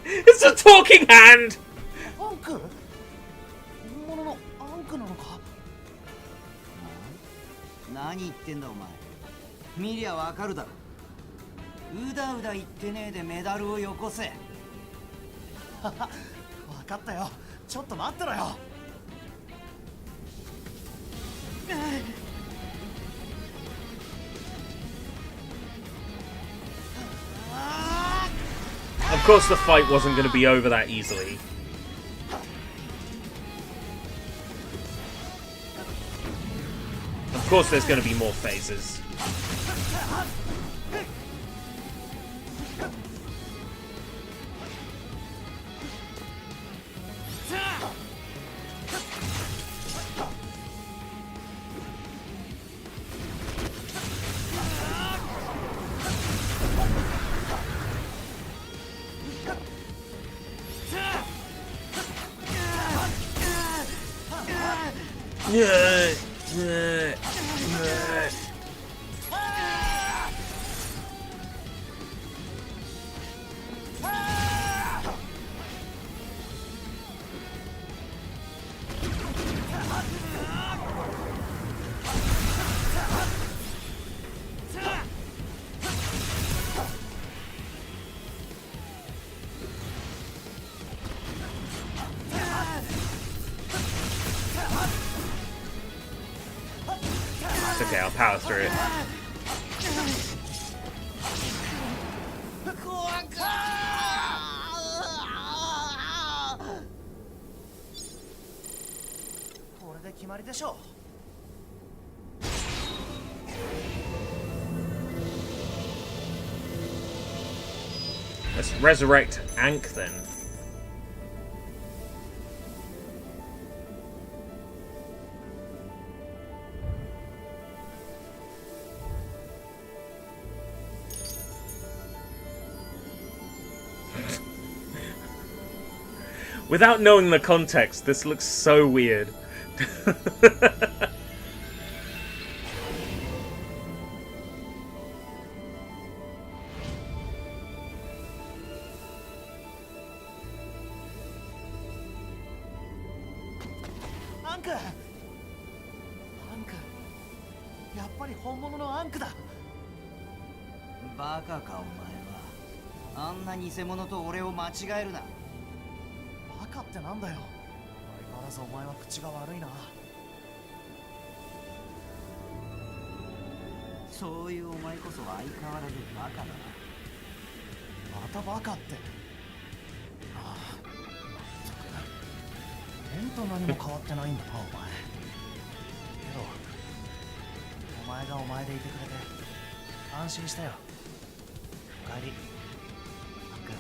It's a talking hand! Of course the fight wasn't going to be over that easily. Of course there's going to be more phases. Okay, I'll power through it. Let's resurrect Ankh then. Without knowing the context, this looks so weird.アンク、やっぱり本物のアンクだ。バカかお前は。あんな偽物と俺を間違えるな。バカってなんだよ。相変わらずお前は口が悪いな。そういうお前こそ相変わらずバカだな。またバカって。ああ、まったく。と何も変わってないんだな、お前。けど、お前がお前でいてくれて安心したよ。おかえり、アンク。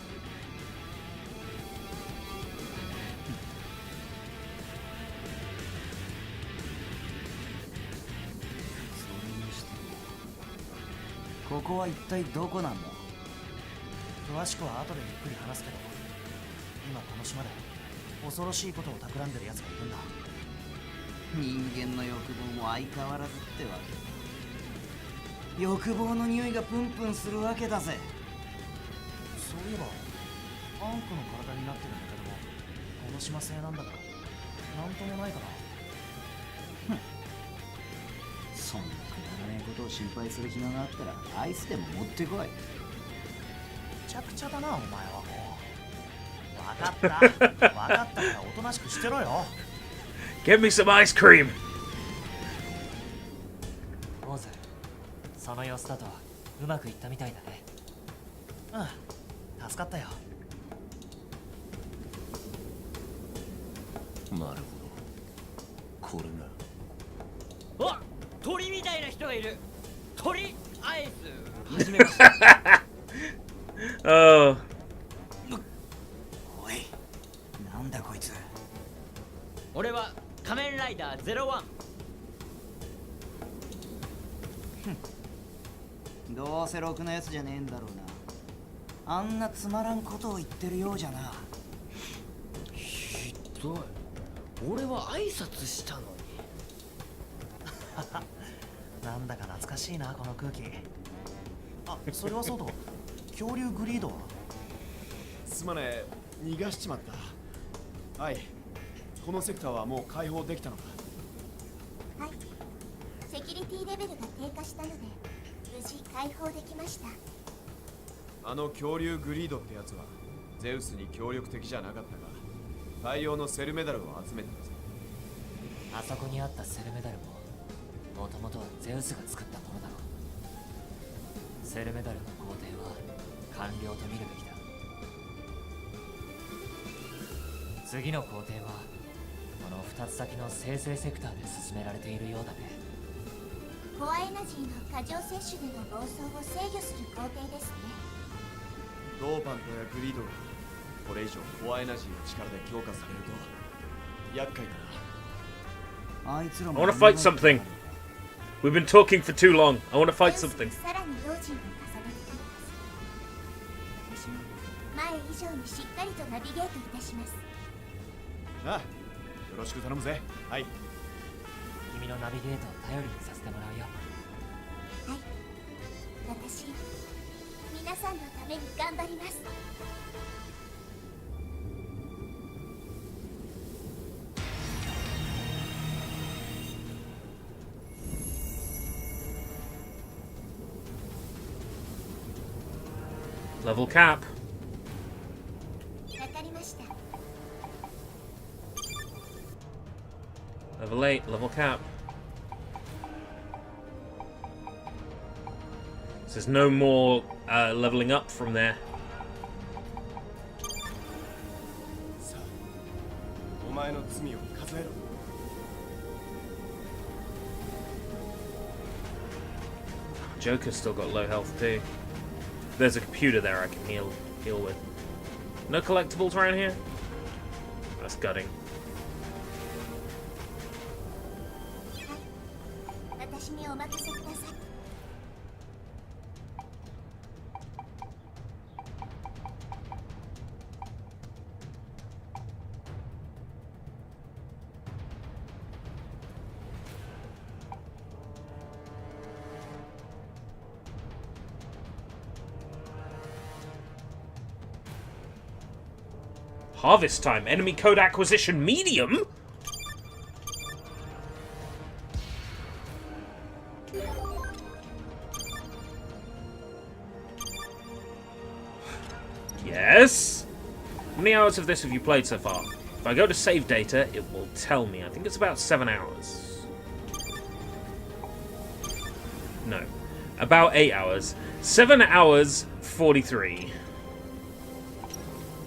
それにしても、ここは一体どこなんだ？詳しくは後でゆっくり話すけど、今この島で恐ろしいことを企んでる奴がいるんだ。人間の欲望も相変わらずってわけ。欲望の匂いがプンプンするわけだぜ。そういえばアンクの体になってるんだけども、この島製なんだからなんともないかな。そんなくだらないことを心配する暇があったらアイスでも持ってこい。めちゃくちゃだな、お前はもう。分かった分かったからおとなしくしてろよ。Get me some ice cream! オーズ、その様子だとうまくいったみたいだね。うん、助かったよ。なるほど、これが。あ、鳥みたいな人がいる。鳥アイス始めました。Oh. おい、なんだこいつ。俺は仮面ライダー01。どうせろくなやつじゃねえんだろうな。あんなつまらんことを言ってるようじゃな。ひどい。俺は挨拶したのに。なんだか懐かしいな、この空気。あ、それはそうと、恐竜グリードは。すまねえ、逃がしちまった。はい、このセクターはもう解放できたのか。はい、セキュリティレベルが低下したので無事解放できました。あの恐竜グリードってやつはゼウスに協力的じゃなかったが、大量のセルメダルを集めてるぜ。あそこにあったセルメダルももともとはゼウスが作ったものだろう。セルメダルの工程は完了と見るべきだ。次の工程はこの2つ先の生成セクターで進められているようだね。コアエナジーの過剰摂取での暴走を制御する工程ですね。ドーパントやグリードがこれ以上コアエナジーの力で強化されると厄介だな。あいつら I も want to fight something. We've been talking for too long. I want to fight something. さらに用心を重ねてくるはず。私も前以上にしっかりとナビゲートいたします。ああ、よろしく頼むぜ。はい。君のナビゲートを頼りにさせてもらうよ。はい、私皆さんのために頑張ります。Level cap. わかりました。 Level 8. Level cap. So there's no more leveling up from there. さあ、お前の罪を数えろ。Joker's still got low health too. There's a computer there I can heal. heal with. No collectibles around here? That's gutting. 私にお任せください。 Harvest time. Enemy code acquisition medium? Yes? How many hours of this have you played so far? If I go to save data, it will tell me. I think it's about 7 hours. No. About 8 hours. 7 hours, 43.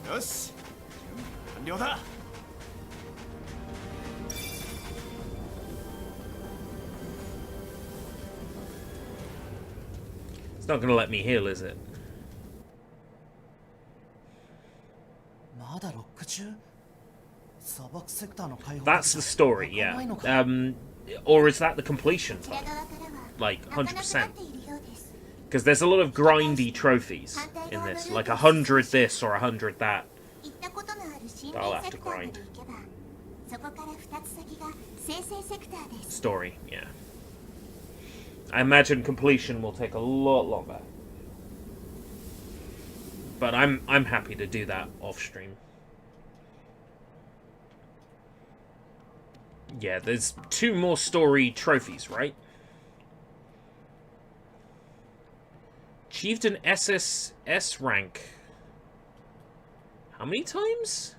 よし、完了だ。 It's not gonna let me heal, is it? まだロック中？砂漠セクターの開放。 That's the story, yeah. Or is that the completion time? Like, 100%. Because there's a lot of grindy trophies in this. Like 100 this or 100 that. 行ったことのある心 I'll 霊 have セ to クターま grind. で行けば、そこから2つ先が生成セクターです。 Story, yeah. I imagine completion will take a lot longer. But I'm happy to do that off stream. Yeah, there's 2 more story trophies, right? Achieved an SSS rank. How many times?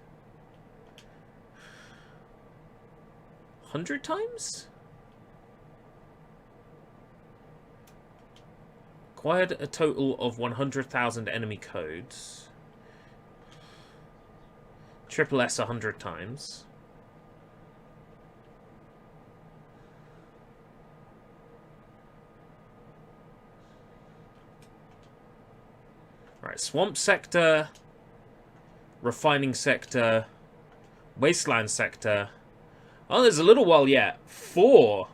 100 times? Acquired a total of 100,000 enemy codes. Triple S 100 times. Right, Swamp Sector, Refining Sector, Wasteland Sector. Oh, there's a little while yet. 4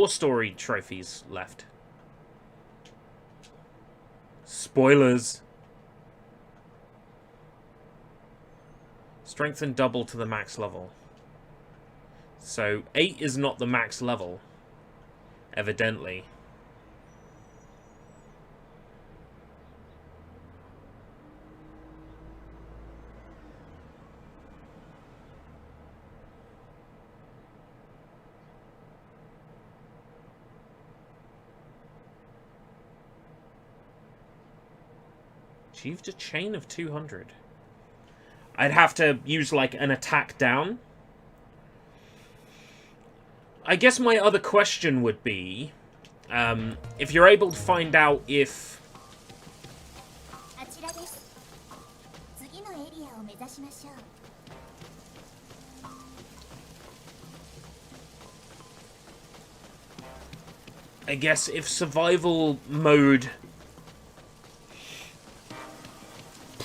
story trophies left. Spoilers. Strengthen double to the max level. So 8 is not the max level, evidently. Achieved a chain of 200. I'd have to use, like, an attack down. I guess my other question would be, if you're able to find out if... あちらです。次のエリアを目指しましょう。 I guess if survival mode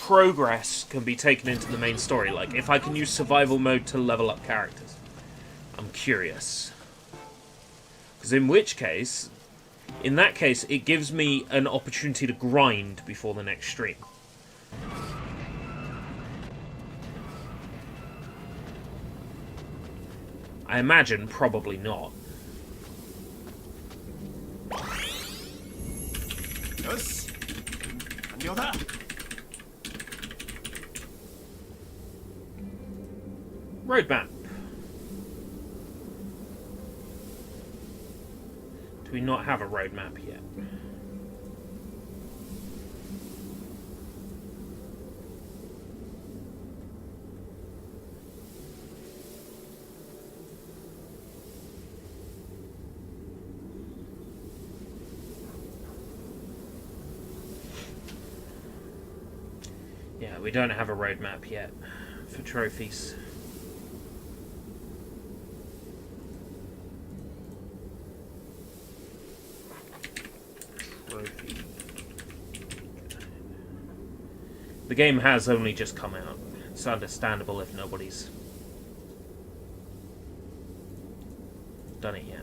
progress can be taken into the main story, like if I can use survival mode to level up characters. I'm curious. Because in that case, it gives me an opportunity to grind before the next stream. I imagine probably not. よし、完了だ。 Roadmap. Do we not have a roadmap yet? Yeah, we don't have a roadmap yet for trophies. Trophy. The game has only just come out. It's understandable if nobody's done it yet.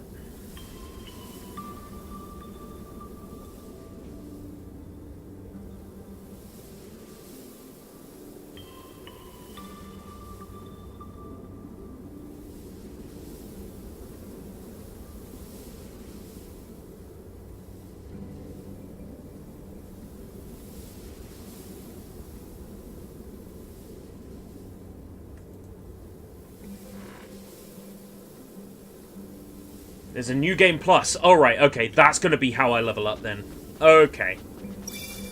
There's a new game plus. Alright, okay, that's going to be how I level up then. Okay.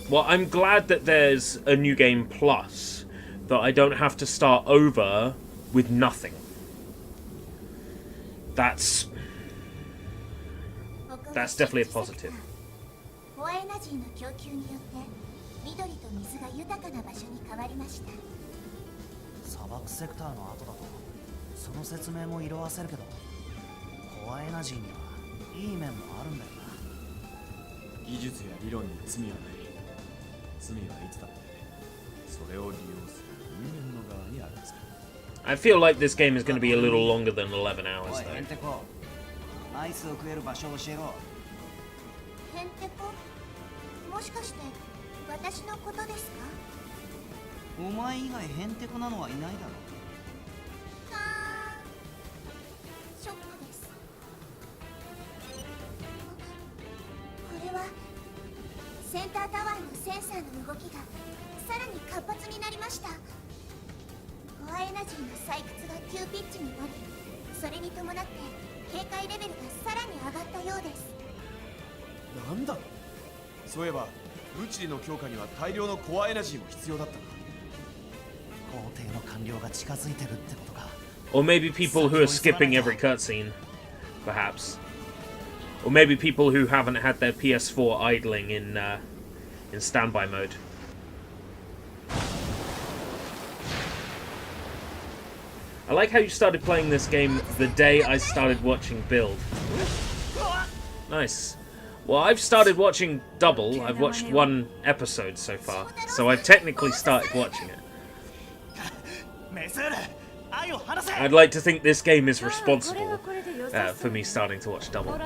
Well, I'm glad that there's a new game plus, that I don't have to start over with nothing. That's definitely a positive. コアエナジーの供給によって緑と水が豊かな場所に変わりました。砂漠セクターの後だとその説明も色あせるけど、コアエナジーにはいい面もあるんだよな。技術や理論に罪はない。罪はいつだってそれを利用する人間の側にあるんです。 I feel like this game is going to be a little longer than 11 hours おい、ヘン though. テコ、アイスを食える場所を教えろ。ヘンテコ、もしかして私のことですか？お前以外ヘンテコなのはいないだろ。ショックです。これはセンタータワーのセンサーの動きがさらに活発になりました。コアエナジーの採掘が急ピッチになり、それに伴って警戒レベルがさらに上がったようです。なんだろう。そういえば物理の強化には大量のコアエナジーも必要だったな。工程の完了が近づいてるってことか。 Or maybe people who are skipping every cutscene, perhaps. Or maybe people who haven't had their PS4 idling in standby mode. I like how you started playing this game the day I started watching Build. Nice. Well, I've started watching double. I've watched one episode so far, so I've technically started watching it. I'd like to think this game is responsible for me starting to watch double.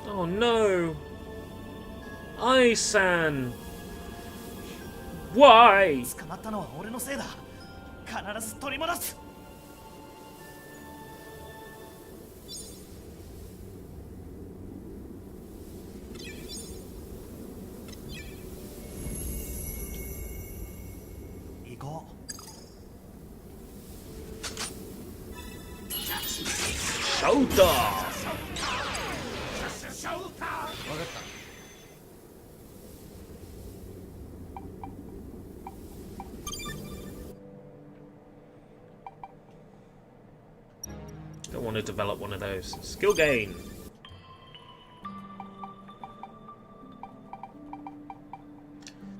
Oh no! Ai-san! Why? 捕まったのは俺のせいだ。必ず取り戻す。行こう。シャウター。分かった。 Don't want to develop one of those. Skill gain.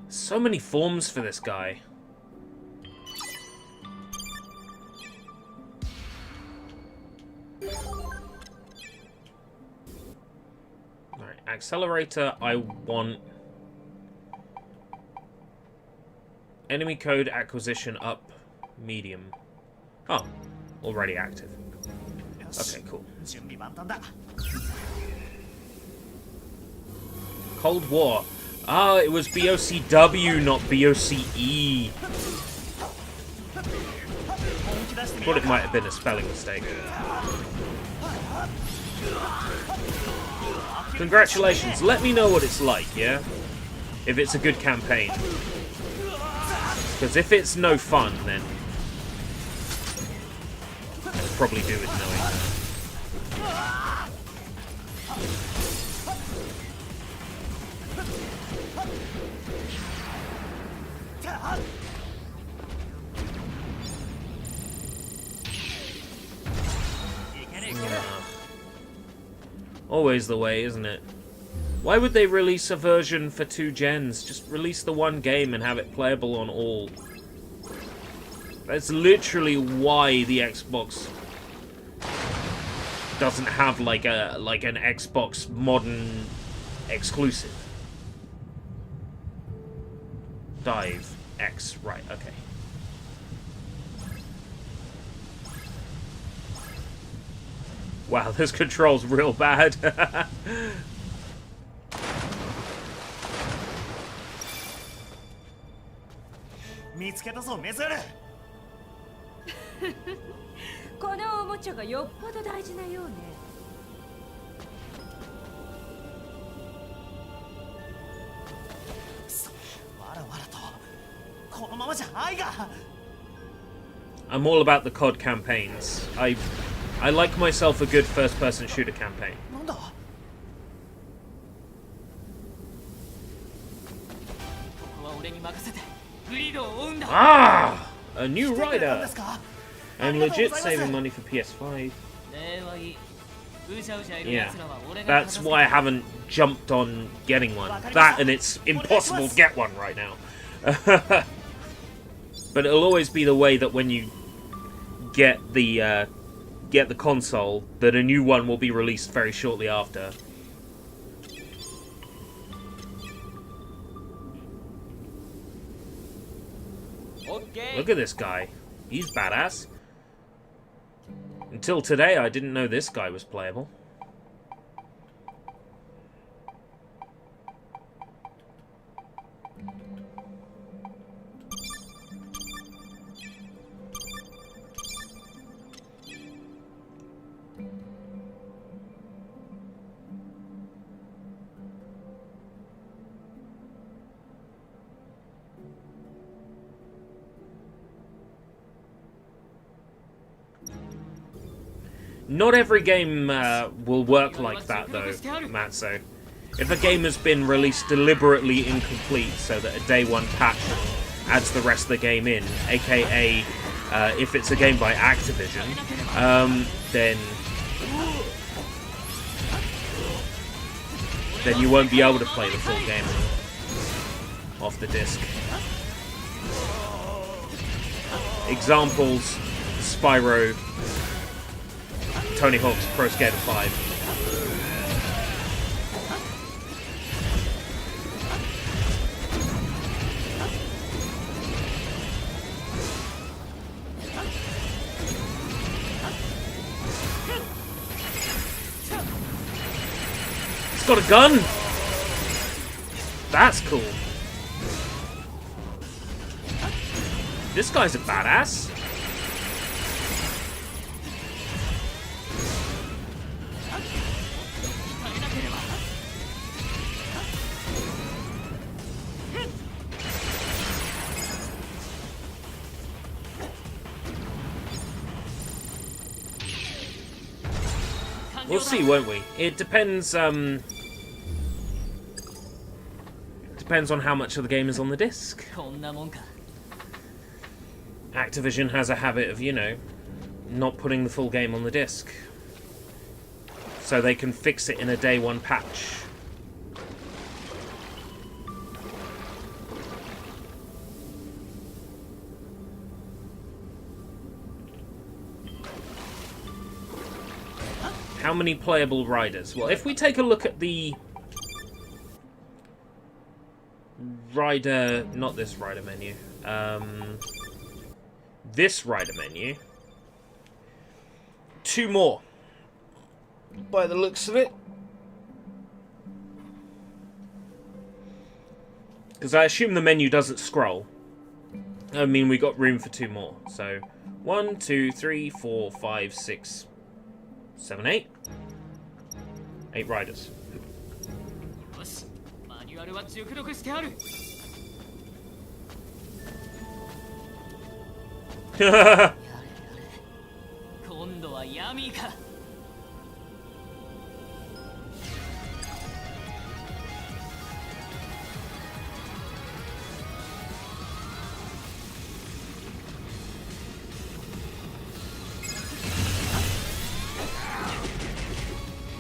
So many forms for this guy. Alright, accelerator, I want enemy code acquisition up medium. Oh, already active. Okay, cool. Cold War. Ah, it was BOCW, not BOCE. Thought it might have been a spelling mistake. Congratulations. Let me know what it's like, yeah? If it's a good campaign. Because if it's no fun, then I'll probably do with knowing. Always the way, isn't it? Why would they release a version for 2 gens? Just release the one game and have it playable on all. That's literally why the Xbox doesn't have like an Xbox modern exclusive. Dive X, right, okay. Wow, this control's real bad. 見つけたぞメズール。このおもちゃがよっぽど大事なようね。わらわらとこのままじゃ愛が。I'm all about the COD campaigns. I like myself a good first-person shooter campaign. なんだ。ここは俺に任せてグリードを追うんだ。Ah! A new なん rider! ですか。 I'm legit saving money for PS5. 礼はいい。うじゃうじゃいる Yeah. 奴らは俺が That's why I haven't jumped on getting one. That and it's impossible to get one right now. But it'll always be the way that when you get the console, that a new one will be released very shortly after. Look at this guy. He's badass. Until today, I didn't know this guy was playable. Not every game will work like that, though, Matzo. If a game has been released deliberately incomplete so that a day one patch adds the rest of the game in, aka if it's a game by Activision, then you won't be able to play the full game off the disc. Examples: Spyro, Tony Hawk's Pro Skater 5. He's got a gun! That's cool. This guy's a badass. We'll see, won't we? It depends, depends on how much of the game is on the disc. Activision has a habit of, you know, not putting the full game on the disc. So they can fix it in a day one patch. How many playable riders? Well, if we take a look at the rider, not this rider menu, this rider menu, 2 more, by the looks of it. Because I assume the menu doesn't scroll. I mean, we got room for 2 more. So, 1, 2, 3, 4, 5, 6, 7, 8. 8 riders.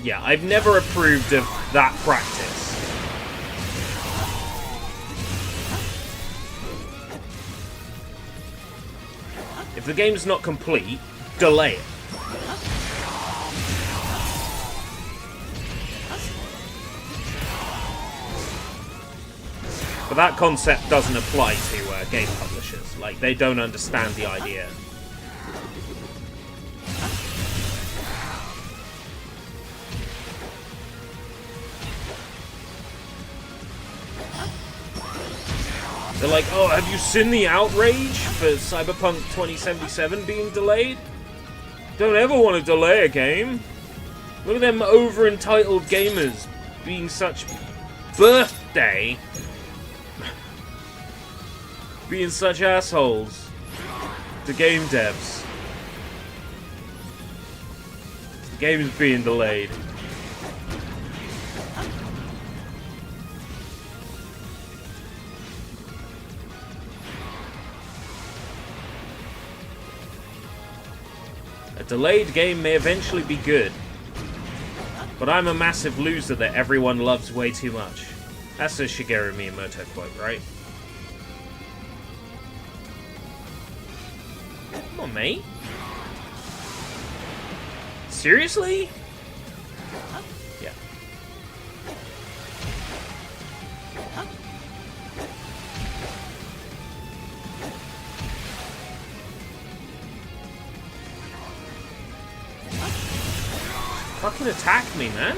Yeah, I've never approved of that practice. If the game's not complete, delay it. But that concept doesn't apply to game publishers. Like, they don't understand the idea. They're like, oh, have you seen the outrage for Cyberpunk 2077 being delayed? Don't ever want to delay a game. Look at them over-entitled gamers being such birthday. Being such assholes to game devs. The game's being delayed. A delayed game may eventually be good, but I'm a massive loser that everyone loves way too much. That's a Shigeru Miyamoto quote, right? Come on, mate. Seriously? Yeah. Fucking attack me, man.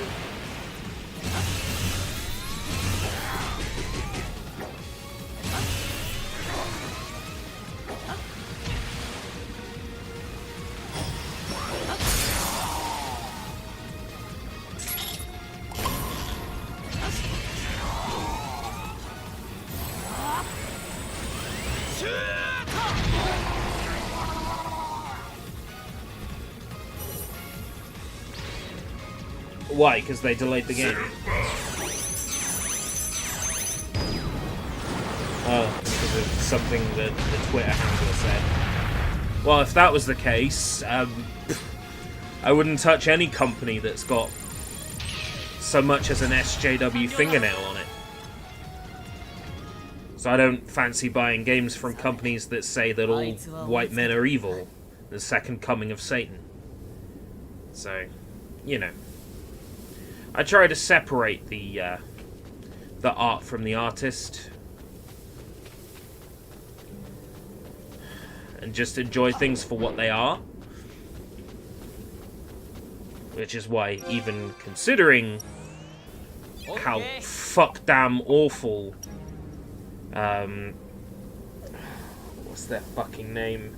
Why? Because they delayed the game. Oh, because of something that the Twitter handler said. Well, if that was the case, I wouldn't touch any company that's got so much as an SJW fingernail on it. So I don't fancy buying games from companies that say that all white men are evil, the second coming of Satan. So, you know. I try to separate the art from the artist, and just enjoy things for what they are. Which is why, even considering how fuck-damn awful, what's their fucking name?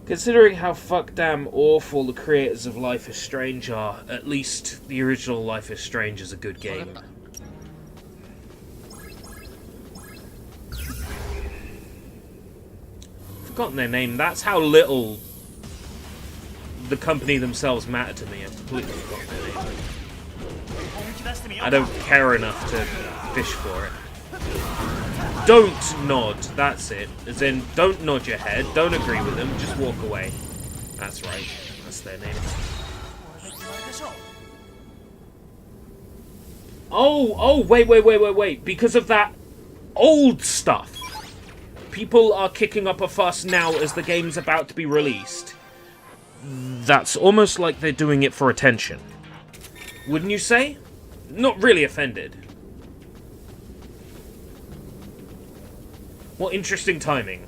Considering how fuck-damn awful the creators of Life is Strange are, at least the original Life is Strange is a good game. Forgotten their name. That's how little the company themselves matter to me. I've completely forgotten their name. I don't care enough to fish for it. Don't nod, that's it. As in, don't nod your head, don't agree with them, just walk away. That's right, that's their name. Oh, wait. Because of that old stuff, people are kicking up a fuss now as the game's about to be released. That's almost like they're doing it for attention. Wouldn't you say? Not really offended. What interesting timing.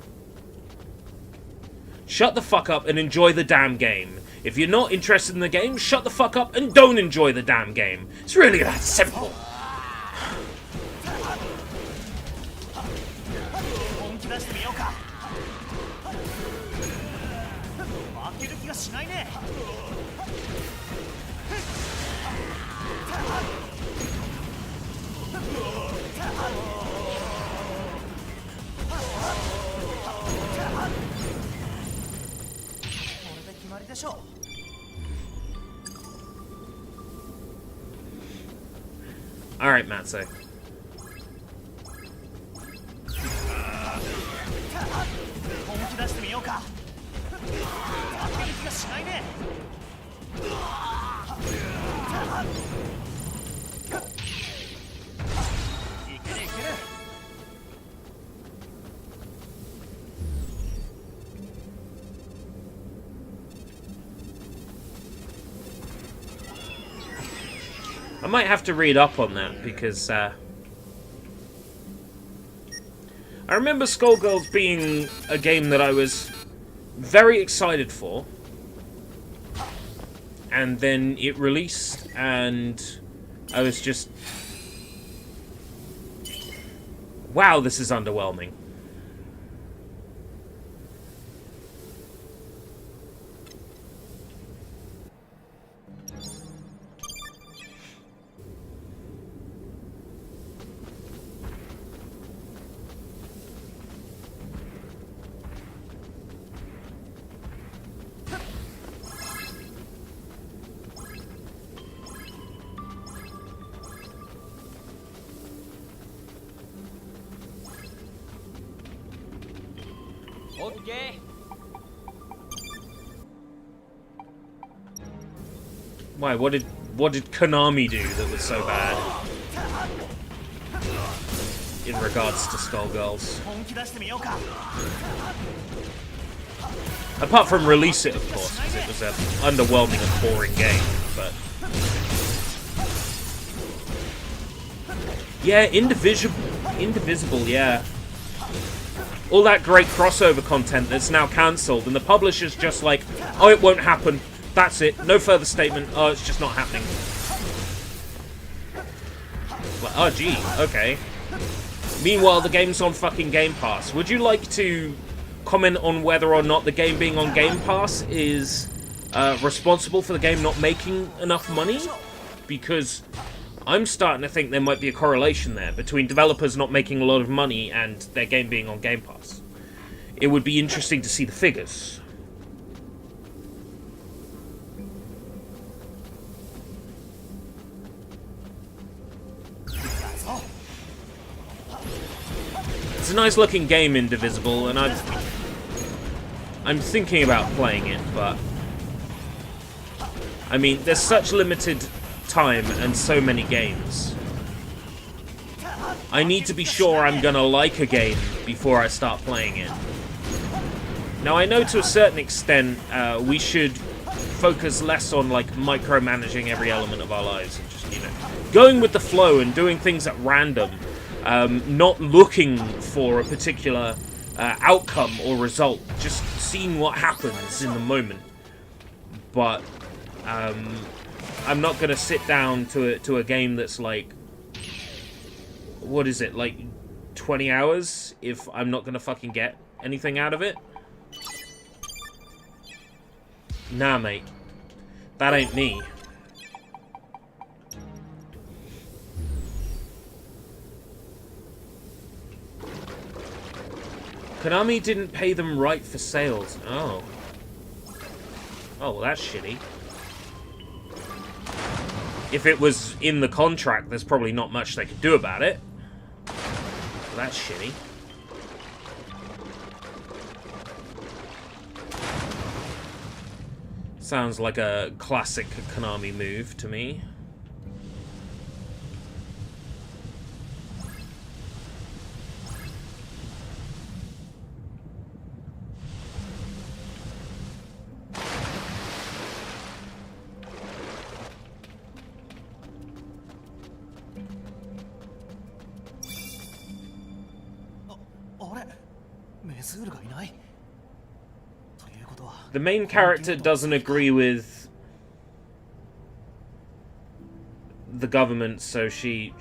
Shut the fuck up and enjoy the damn game. If you're not interested in the game, shut the fuck up and don't enjoy the damn game. It's really that simple. Alright, Matsu. I might have to read up on that, because I remember Skullgirls being a game that I was very excited for, and then it released, and I was just... Wow, this is underwhelming. Why? What did Konami do that was so bad in regards to Skullgirls? Apart from release it, of course, because it was an underwhelming and boring game. But yeah, Indivisible, yeah. All that great crossover content that's now cancelled, and the publisher's just like, oh, it won't happen. That's it. No further statement. Oh, it's just not happening. Like, oh, gee. Okay. Meanwhile, the game's on fucking Game Pass. Would you like to comment on whether or not the game being on Game Pass is responsible for the game not making enough money? Because I'm starting to think there might be a correlation there between developers not making a lot of money and their game being on Game Pass. It would be interesting to see the figures. It's a nice looking game, Indivisible, and I'm thinking about playing it, but I mean, there's such limited time and so many games. I need to be sure I'm gonna like a game before I start playing it. Now, I know to a certain extent we should focus less on like micromanaging every element of our lives and just, you know, going with the flow and doing things at random. Not looking for a particular outcome or result, just seeing what happens in the moment. But I'm not gonna sit down to a game that's like, what is it, like 20 hours if I'm not gonna fucking get anything out of it. Nah, mate, that ain't me. Konami didn't pay them right for sales. Oh. Oh, well, that's shitty. If it was in the contract, there's probably not much they could do about it. Well, that's shitty. Sounds like a classic Konami move to me. The main character doesn't agree with the government, so she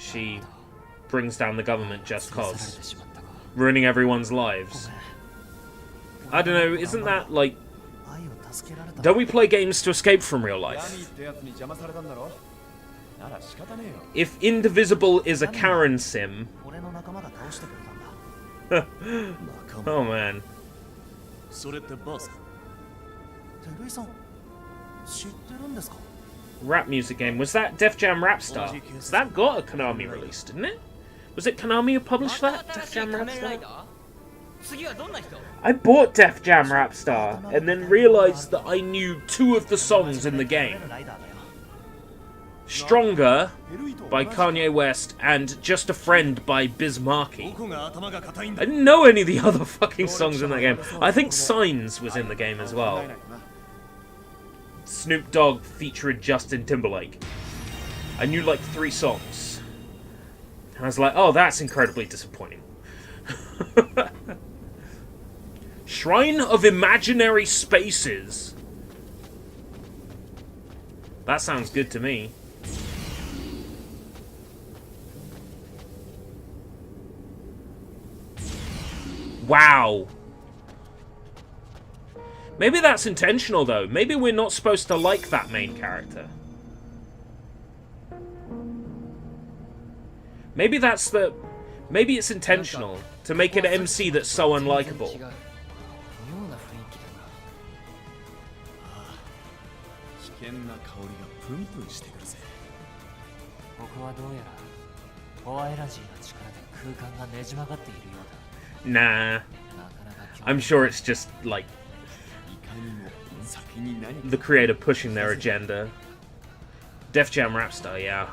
brings down the government just cause, ruining everyone's lives. I don't know, isn't that like... Don't we play games to escape from real life? If Indivisible is a Karen sim... Oh man. Rap music game. Was that Def Jam Rap Star? So that got a Konami release, didn't it? Was it Konami who published that? Def Jam Rap Star? I bought Def Jam Rap Star and then realized that I knew 2 of the songs in the game. Stronger by Kanye West and Just a Friend by Biz Markie. I didn't know any of the other fucking songs in that game. I think Signs was in the game as well. Snoop Dogg featuring Justin Timberlake. I knew like 3 songs. And I was like, oh, that's incredibly disappointing. Shrine of Imaginary Spaces. That sounds good to me. Wow. Maybe that's intentional, though. Maybe we're not supposed to like that main character. Maybe that's the... Maybe it's intentional to make an MC that's so unlikable. 危険な香りがプンプンしてくるぜ。ここはどうやらフォアエナジーの力で空間がねじ曲がっているよう Nah. だ。なかなか興 I'm 味 sure it's just, like, いかにも先に何か the creator pushing their agenda. Def Jam Rapstar, yeah.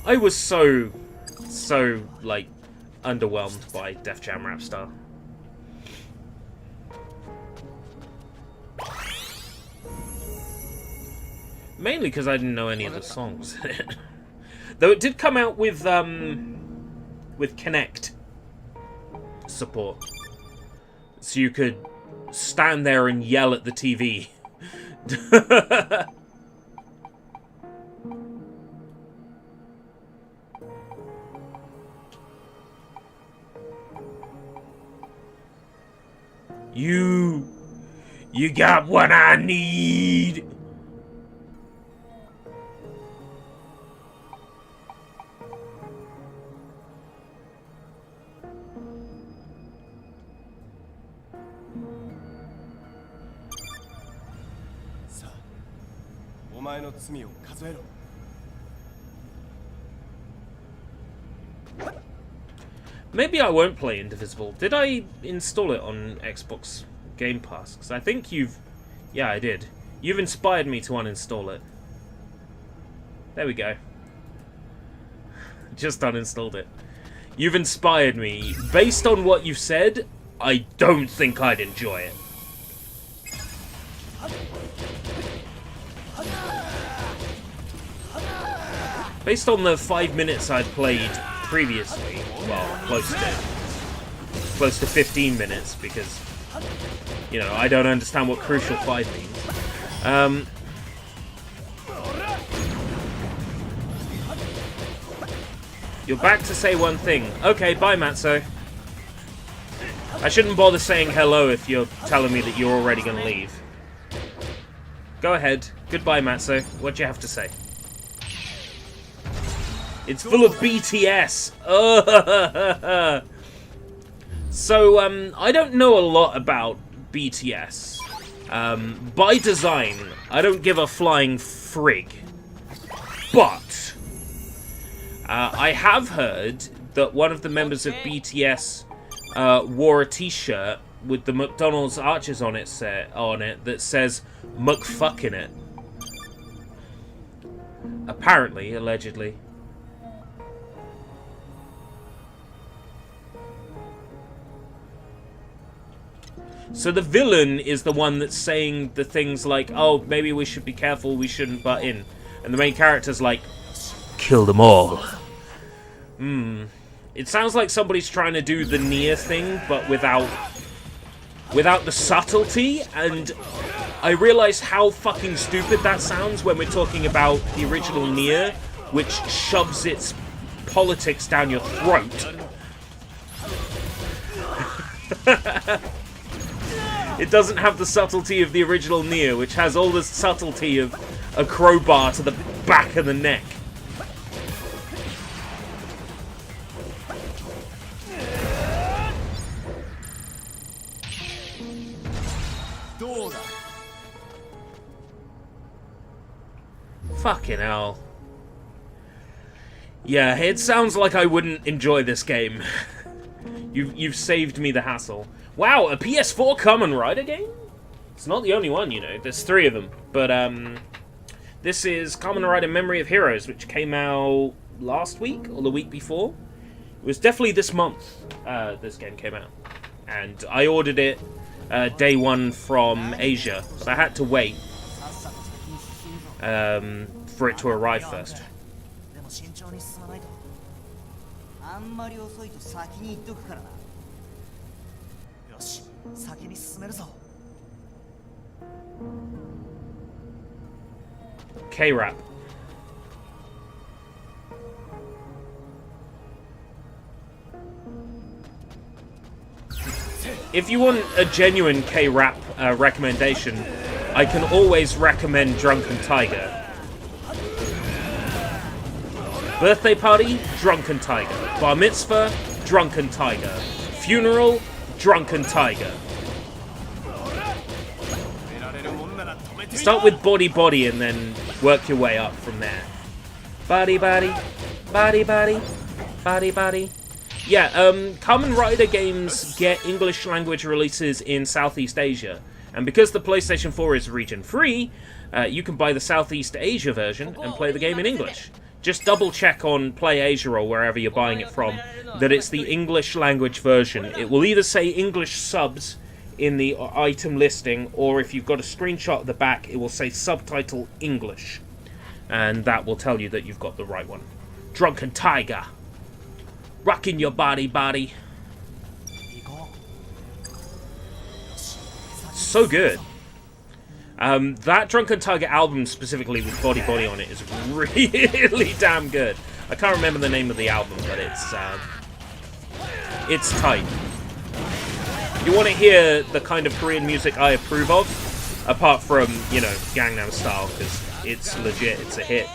I was so, like, underwhelmed by Def Jam Rapstar. Mainly because I didn't know any of the songs in it. Though it did come out with Connect support. So you could stand there and yell at the TV. You got what I need. Maybe I won't play Indivisible. Did I install it on Xbox Game Pass? Because I think you've... Yeah, I did. You've inspired me to uninstall it. There we go. Just uninstalled it. You've inspired me. Based on what you've said, I don't think I'd enjoy it. Based on the 5 minutes I'd played previously, well, close to 15 minutes, because, you know, I don't understand what Crucial 5 means. You're back to say one thing. Okay, bye, Matzo. I shouldn't bother saying hello if you're telling me that you're already going to leave. Go ahead. Goodbye, Matzo. What do you have to say? It's full of BTS. So, I don't know a lot about BTS. By design, I don't give a flying frig. But, I have heard that one of the members of BTS wore a t-shirt with the McDonald's arches on it that says McFuck in it. Apparently, allegedly. So the villain is the one that's saying the things like, oh, maybe we should be careful, we shouldn't butt in. And the main character's like, kill them all. It sounds like somebody's trying to do the Nier thing, but without the subtlety, and I realize how fucking stupid that sounds when we're talking about the original Nier, which shoves its politics down your throat. It doesn't have the subtlety of the original Nier, which has all the subtlety of a crowbar to the back of the neck. Fucking hell. Yeah, it sounds like I wouldn't enjoy this game. You've saved me the hassle. Wow, a PS4 Kamen Rider game? It's not the only one, you know. There's 3 of them. But, this is Kamen Rider Memory of Heroes, which came out last week, or the week before. It was definitely this month, this game came out. And I ordered it, day 1 from Asia. But I had to wait, for it to arrive first. でも慎重に進まないと。あんまり遅いと先に行っとくからな。よし、先に進めるぞ。K-Rap. If you want a genuine K-Rap recommendation, I can always recommend Drunken Tiger. Birthday party, Drunken Tiger. Bar mitzvah, Drunken Tiger. Funeral, Drunken Tiger. Start with body and then work your way up from there. Body. Yeah, Kamen Rider games get English language releases in Southeast Asia. And because the PlayStation 4 is region free, you can buy the Southeast Asia version and play the game in English. Just double check on Play Asia or wherever you're buying it from that it's the English language version. It will either say English subs in the item listing, or if you've got a screenshot at the back, it will say subtitle English. And that will tell you that you've got the right one. Drunken Tiger. Rocking your body. So good. That Drunken Tiger album specifically with Body on it is really damn good. I can't remember the name of the album, but it's tight. You want to hear the kind of Korean music I approve of, apart from, you know, Gangnam Style, because it's legit, it's a hit.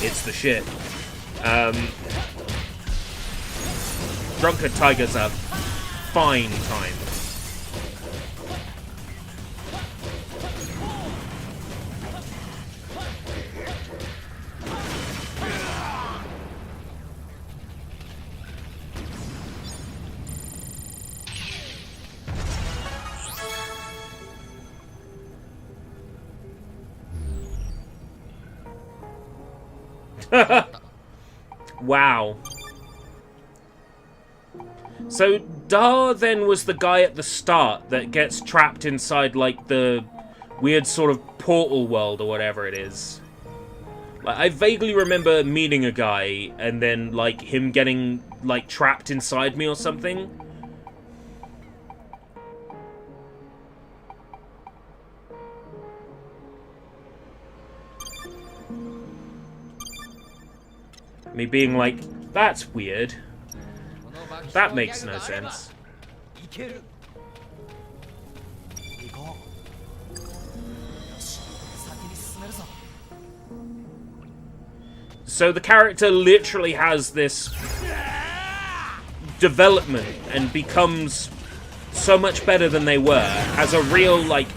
It's the shit. Drunken Tiger's a fine time. Wow. So Da then was the guy at the start that gets trapped inside like the weird sort of portal world or whatever it is. Like, I vaguely remember meeting a guy and then like him getting like trapped inside me or something. Me being like, that's weird. That makes no sense. So the character literally has this development and becomes so much better than they were, has a real, like,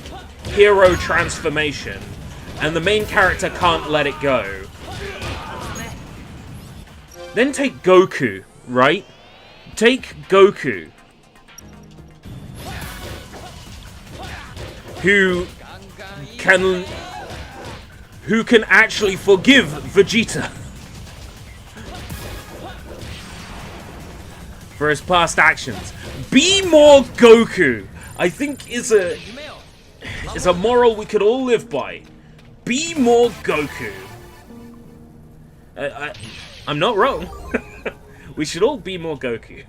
hero transformation, and the main character can't let it go. Then take Goku, right? Take Goku, who can actually forgive Vegeta for his past actions. Be more Goku, I think is a moral we could all live by. Be more Goku. I'm not wrong. We should all be more Goku.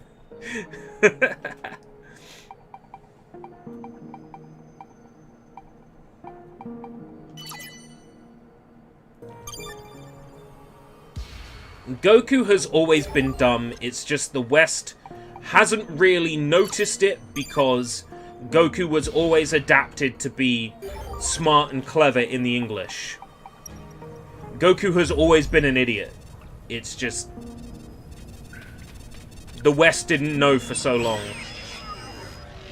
Goku has always been dumb, it's just the West hasn't really noticed it because Goku was always adapted to be smart and clever in the English. Goku has always been an idiot. It's just the West didn't know for so long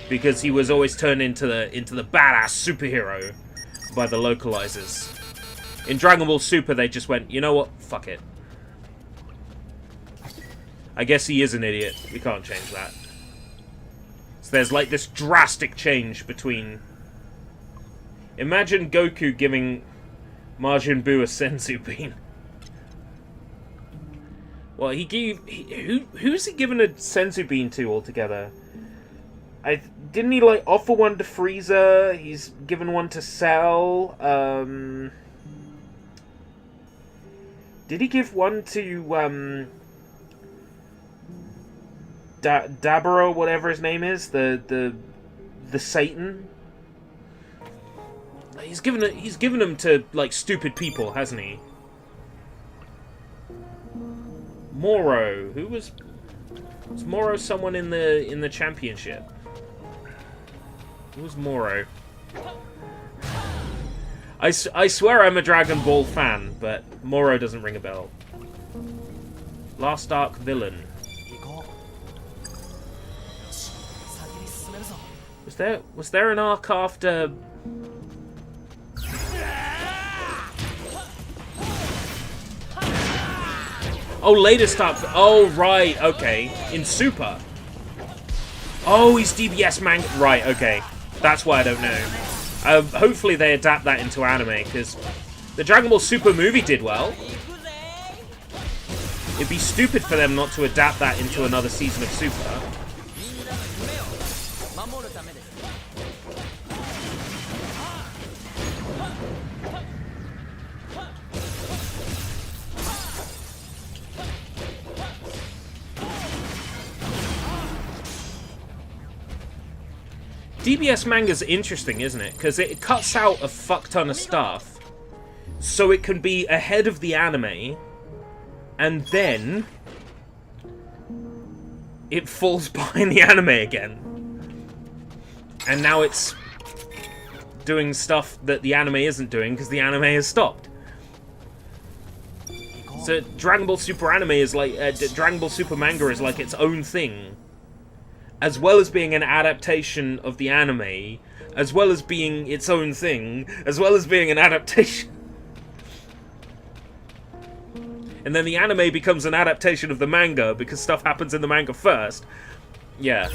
because he was always turned into the badass superhero by the localizers. In Dragon Ball Super, they just went, you know what? Fuck it. I guess he is an idiot. We can't change that. So there's like this drastic change between... Imagine Goku giving Majin Buu a senzu bean. Well, he gave... who's he given a senzu bean to altogether? Didn't he, like, offer one to Frieza? He's given one to Cell. Did he give one to Daburo, whatever his name is, the Satan? He's given them to like stupid people, hasn't he? Moro, was Moro someone in the championship? Who was Moro? I swear I'm a Dragon Ball fan, but Moro doesn't ring a bell. Last arc villain. Was there an arc after? Oh, latest arc. Oh, right. Okay, in Super. Oh, he's DBS man. Right. Okay, that's why I don't know. Hopefully they adapt that into anime, because the Dragon Ball Super movie did well. It'd be stupid for them not to adapt that into another season of Super. DBS manga's interesting, isn't it? Because it cuts out a fuck ton of stuff, so it can be ahead of the anime, and then it falls behind the anime again. And now it's doing stuff that the anime isn't doing because the anime has stopped. So Dragon Ball Super anime is like Dragon Ball Super manga is like its own thing, as well as being an adaptation of the anime, as well as being its own thing, as well as being an adaptation. And then the anime becomes an adaptation of the manga because stuff happens in the manga first. Yeah.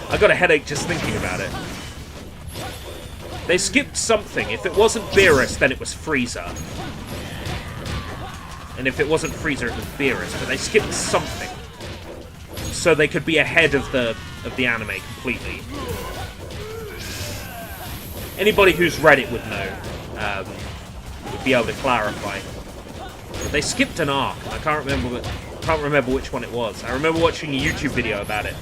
I got a headache just thinking about it. They skipped something. If it wasn't Beerus, then it was Frieza. And if it wasn't Frieza, it was Beerus. But they skipped something, so they could be ahead of the anime completely. Anybody who's read it would know, would be able to clarify. But they skipped an arc. I can't remember which one it was. I remember watching a YouTube video about it.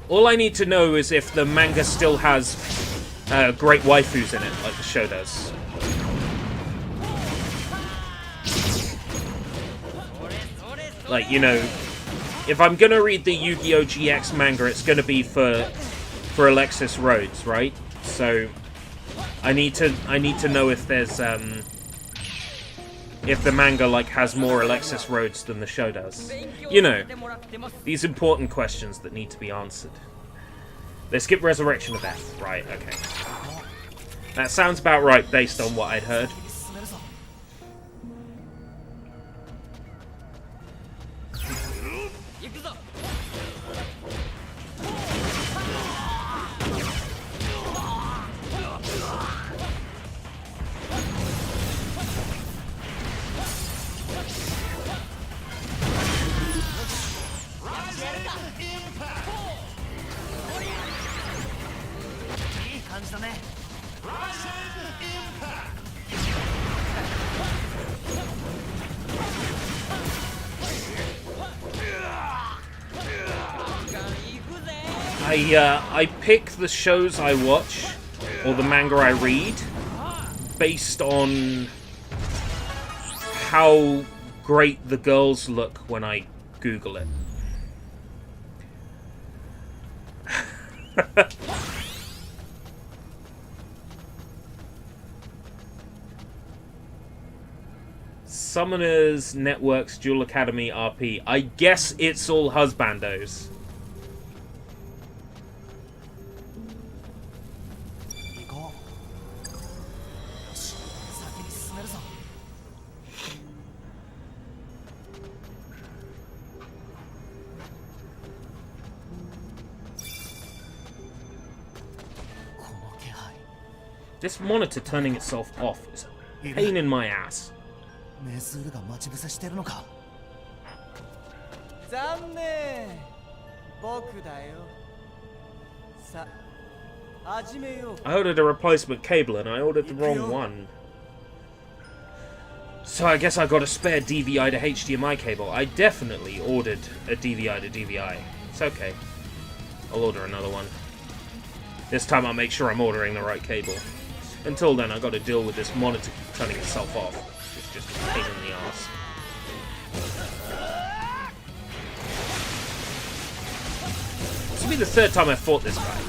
All I need to know is if the manga still has great waifus in it, like the show does. Like, you know, if I'm gonna read the Yu-Gi-Oh! GX manga, it's gonna be for Alexis Rhodes, right? So I need to know if there's if the manga like has more Alexis Rhodes than the show does. You know, these important questions that need to be answered. They skip Resurrection of Death, right? Okay, that sounds about right based on what I'd heard. I pick the shows I watch, or the manga I read, based on how great the girls look when I Google it. Summoners, Networks, Duel Academy, RP. I guess it's all husbandos. This monitor turning itself off is a pain in my ass. メスールが待ち伏せしてるのか。残念、僕だよ。さ、始めよう。 I ordered a replacement cable and I ordered the wrong one. So I guess I got a spare DVI to HDMI cable. I definitely ordered a DVI to DVI. It's okay. I'll order another one. This time I'll make sure I'm ordering the right cable. Until then, I got to deal with this monitor turning itself off. It's just a pain in the ass. This will be the third time I've fought this guy.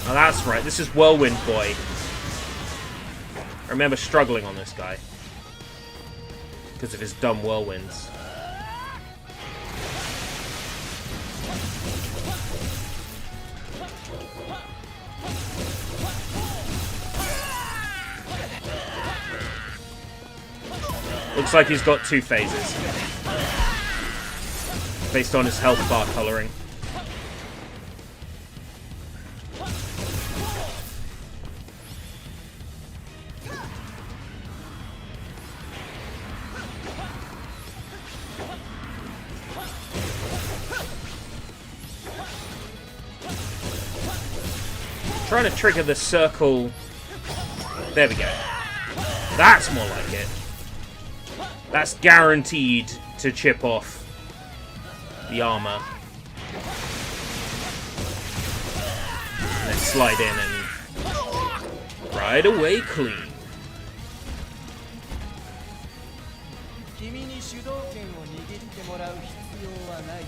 Oh, that's right. This is Whirlwind Boy. I remember struggling on this guy because of his dumb whirlwinds. Looks like he's got 2 phases based on his health bar coloring. Trying to trigger the circle. There we go. That's more like it. That's guaranteed to chip off the armor. And then slide in and ride away clean. 君に主導権を握ってもらう必要はない。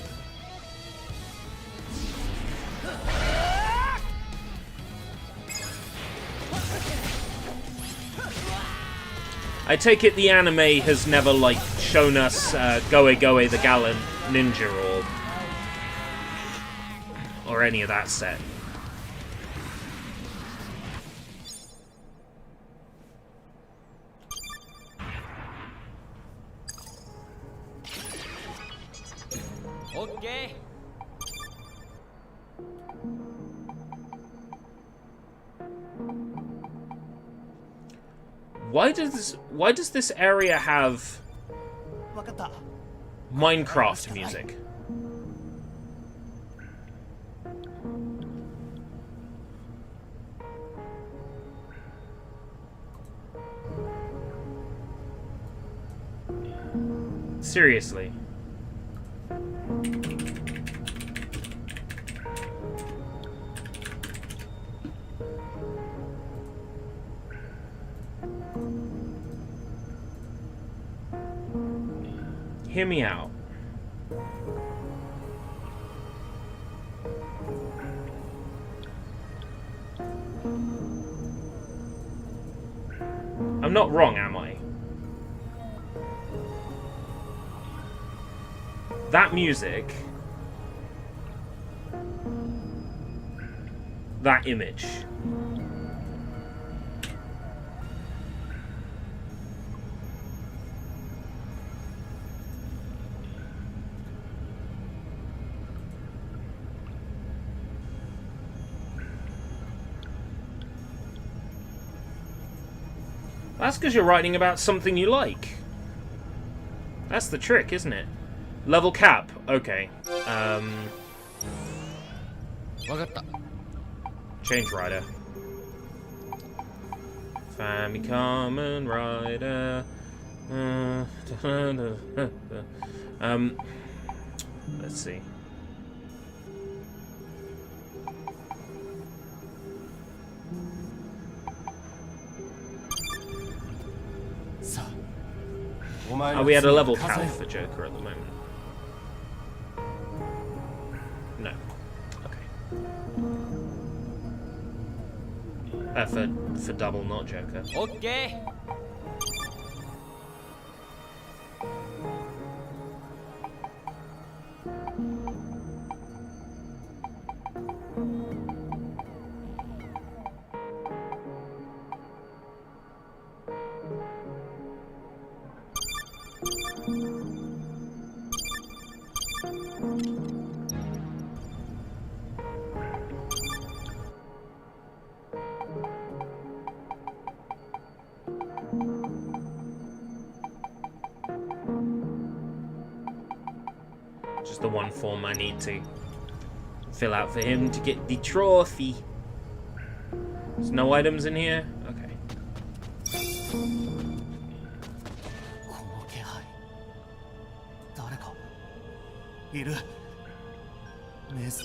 I take it the anime has never, like, shown us Goe Goe the Gala Ninja or any of that set. Okay. Why does this area have Minecraft music? Seriously. Hear me out. I'm not wrong, am I? That music, that image. That's because you're writing about something you like. That's the trick, isn't it? Level cap. Okay. Change Rider. Kamen Rider. Let's see. Oh, we had a level cap for Joker at the moment. No. Okay. For double, not Joker. Okay. just the one form I need to fill out for him to get the trophy. There's no items in here? Okay. この気配誰かいるメス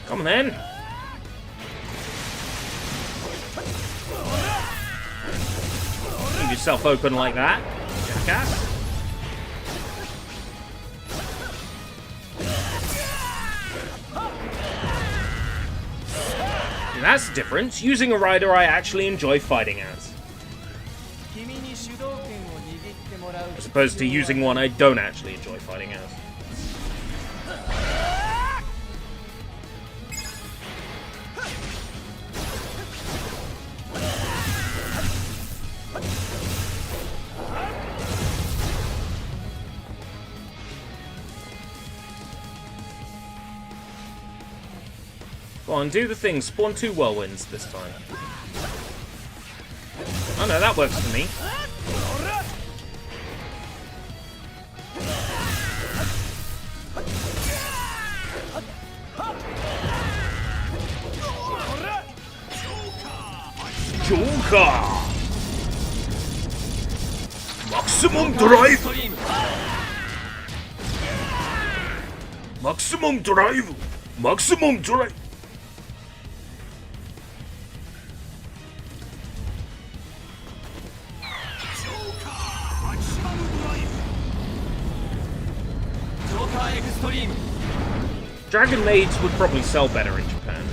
Come on then. Leave yourself open like that, jackass. And that's the difference. Using a rider I actually enjoy fighting as. As opposed to using one I don't actually enjoy fighting as. Go on, do the thing. Spawn 2 whirlwinds this time. Oh no, that works for me. Joker! Maximum drive! Maximum drive! Maximum drive! Dragon Maids would probably sell better in Japan.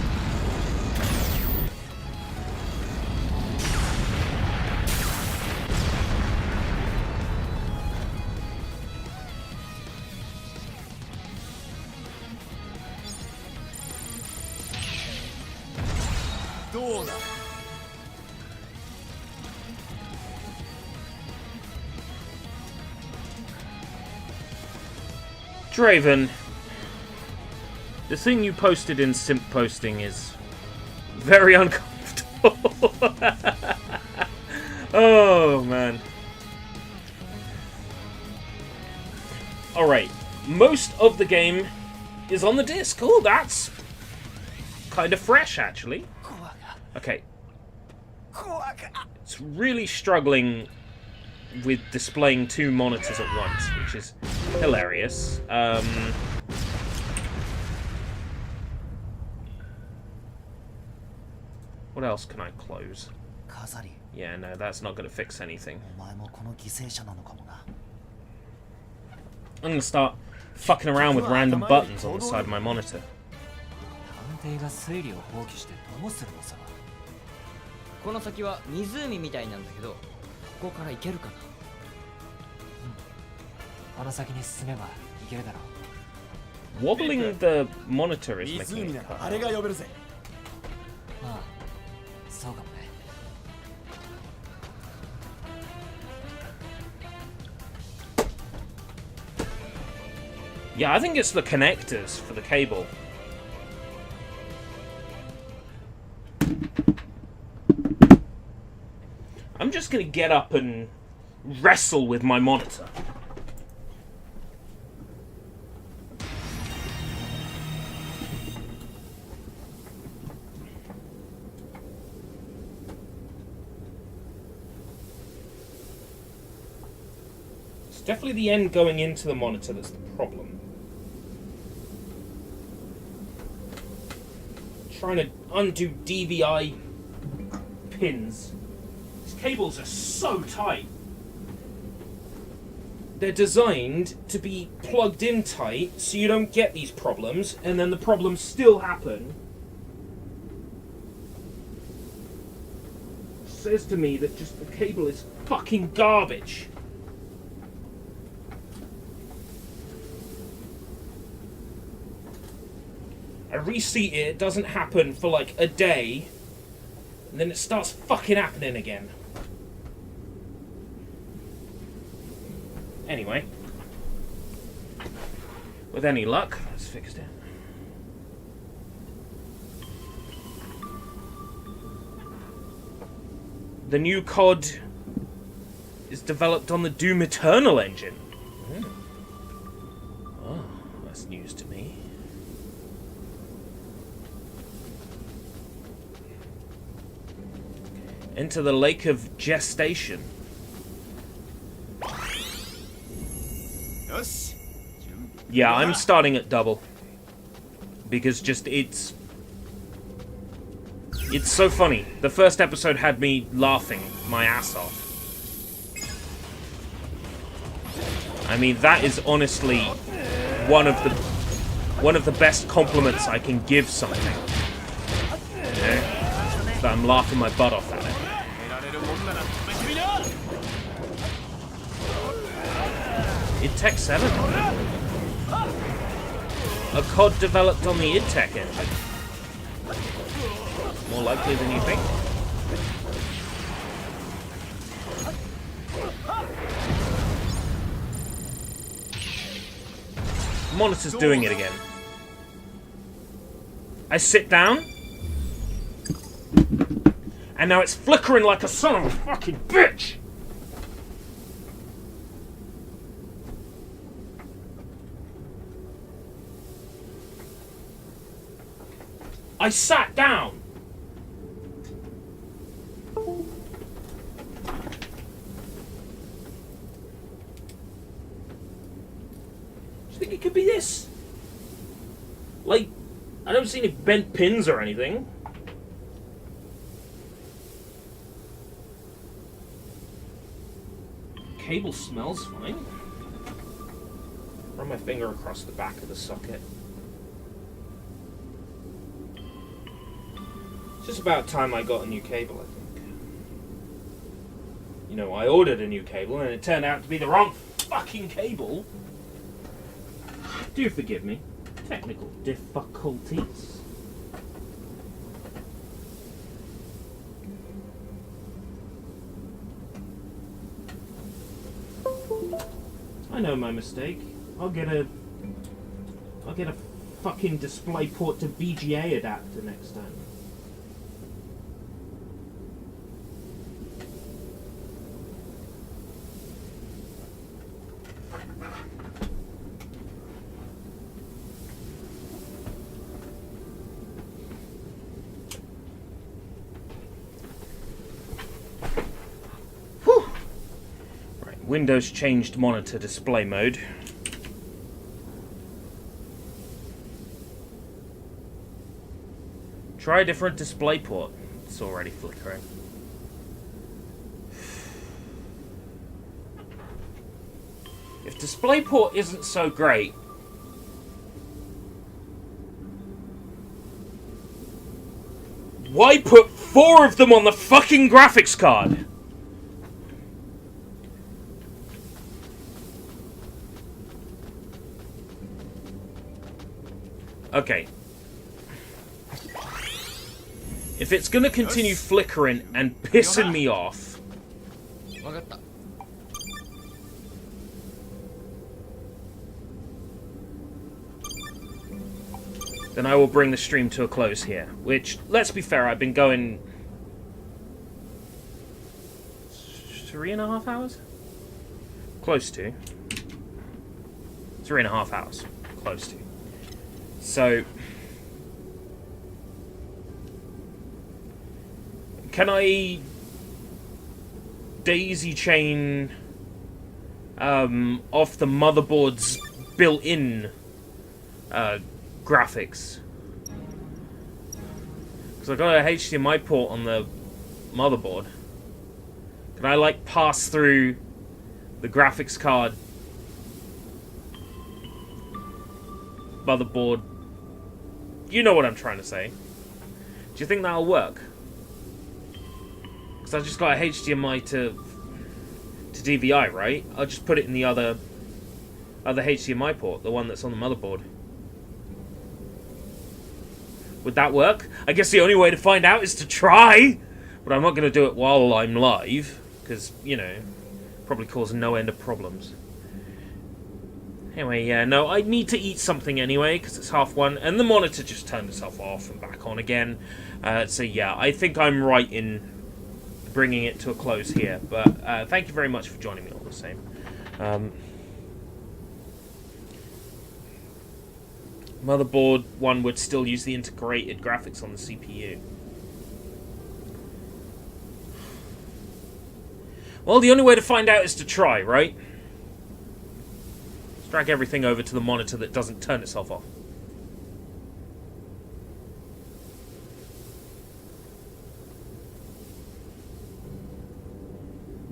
Draven, the thing you posted in Simp Posting is very uncomfortable. Oh, man. Alright, most of the game is on the disc. Oh, that's kind of fresh, actually. Okay. It's really struggling with displaying 2 monitors at once, which is hilarious. What else can I close? Yeah, no, that's not going to fix anything. I'm going to start fucking around with random buttons on the side of my monitor. この先は湖みたいなんだけど、ここから行けるかな。この先に進めば行けるだろう。 Wobbling the monitor is making it cut. あれが呼べるぜ。まあ、そうかもね。Yeah, I think it's the connectors for the cable. I'm just gonna get up and wrestle with my monitor. definitely the end going into the monitor that's the problem. Trying to undo DVI pins. These cables are so tight. They're designed to be plugged in tight so you don't get these problems, and then the problems still happen. Says to me that just the cable is fucking garbage. I reseat it, it doesn't happen for like a day, and then it starts fucking happening again. Anyway, with any luck, let's fix it. The new COD is developed on the Doom Eternal engine. Oh, that's news to me. Enter the Lake of Gestation. Yeah, I'm starting at double. Because just, it's so funny. The first episode had me laughing my ass off. I mean, that is honestly one of the best compliments I can give something. You know? That I'm laughing my butt off at it. idTech 7. A COD developed on the idTech engine. More likely than you think. Monitor's doing it again. I sit down, and now it's flickering like a son of a fucking bitch! I sat down! Do you think it could be this? Like, I don't see any bent pins or anything. Cable smells fine. Run my finger across the back of the socket. It's just about time I got a new cable, I think. You know, I ordered a new cable and it turned out to be the wrong fucking cable. Do forgive me. Technical difficulties. I know my mistake. I'll get a fucking DisplayPort to VGA adapter next time. Windows changed monitor display mode. Try a different display port. It's already flickering. If DisplayPort isn't so great, why put 4 of them on the fucking graphics card? Okay. If it's gonna continue flickering and pissing me off, then I will bring the stream to a close here. Which, let's be fair, I've been going 3.5 hours? Close to. 3.5 hours. Close to. So, can I daisy chain off the motherboard's built-in graphics. Because I've got a HDMI port on the motherboard. Can I, like, pass through the graphics card motherboard? You know what I'm trying to say. Do you think that'll work? Because I've just got a HDMI to DVI, right? I'll just put it in the other HDMI port, the one that's on the motherboard. Would that work? I guess the only way to find out is to try! But I'm not going to do it while I'm live, because, you know, probably cause no end of problems. Anyway, yeah, no, I need to eat something anyway, because it's 1:30, and the monitor just turned itself off and back on again. So yeah, I think I'm right in bringing it to a close here, but thank you very much for joining me all the same. Motherboard 1 would still use the integrated graphics on the CPU. Well, the only way to find out is to try, right? Let's drag everything over to the monitor that doesn't turn itself off.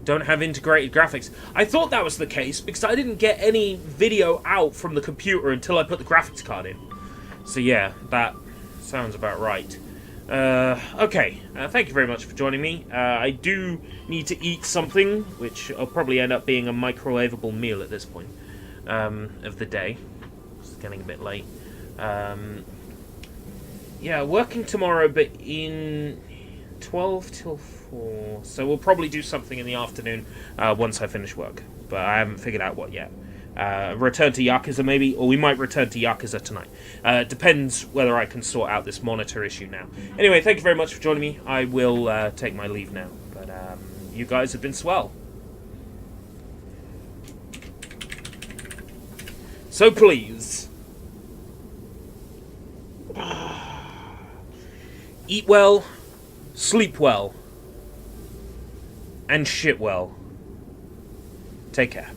Don't have integrated graphics. I thought that was the case because I didn't get any video out from the computer until I put the graphics card in. So yeah, that sounds about right. Okay, thank you very much for joining me. I do need to eat something, which will probably end up being a microwavable meal at this point of the day. It's getting a bit late. Yeah, working tomorrow, but in 12 till 4. So we'll probably do something in the afternoon once I finish work. But I haven't figured out what yet. Return to Yakuza maybe, or we might return to Yakuza tonight. Depends whether I can sort out this monitor issue now. Anyway, thank you very much for joining me. I will take my leave now. But you guys have been swell. So please, eat well, sleep well, and shit well. Take care.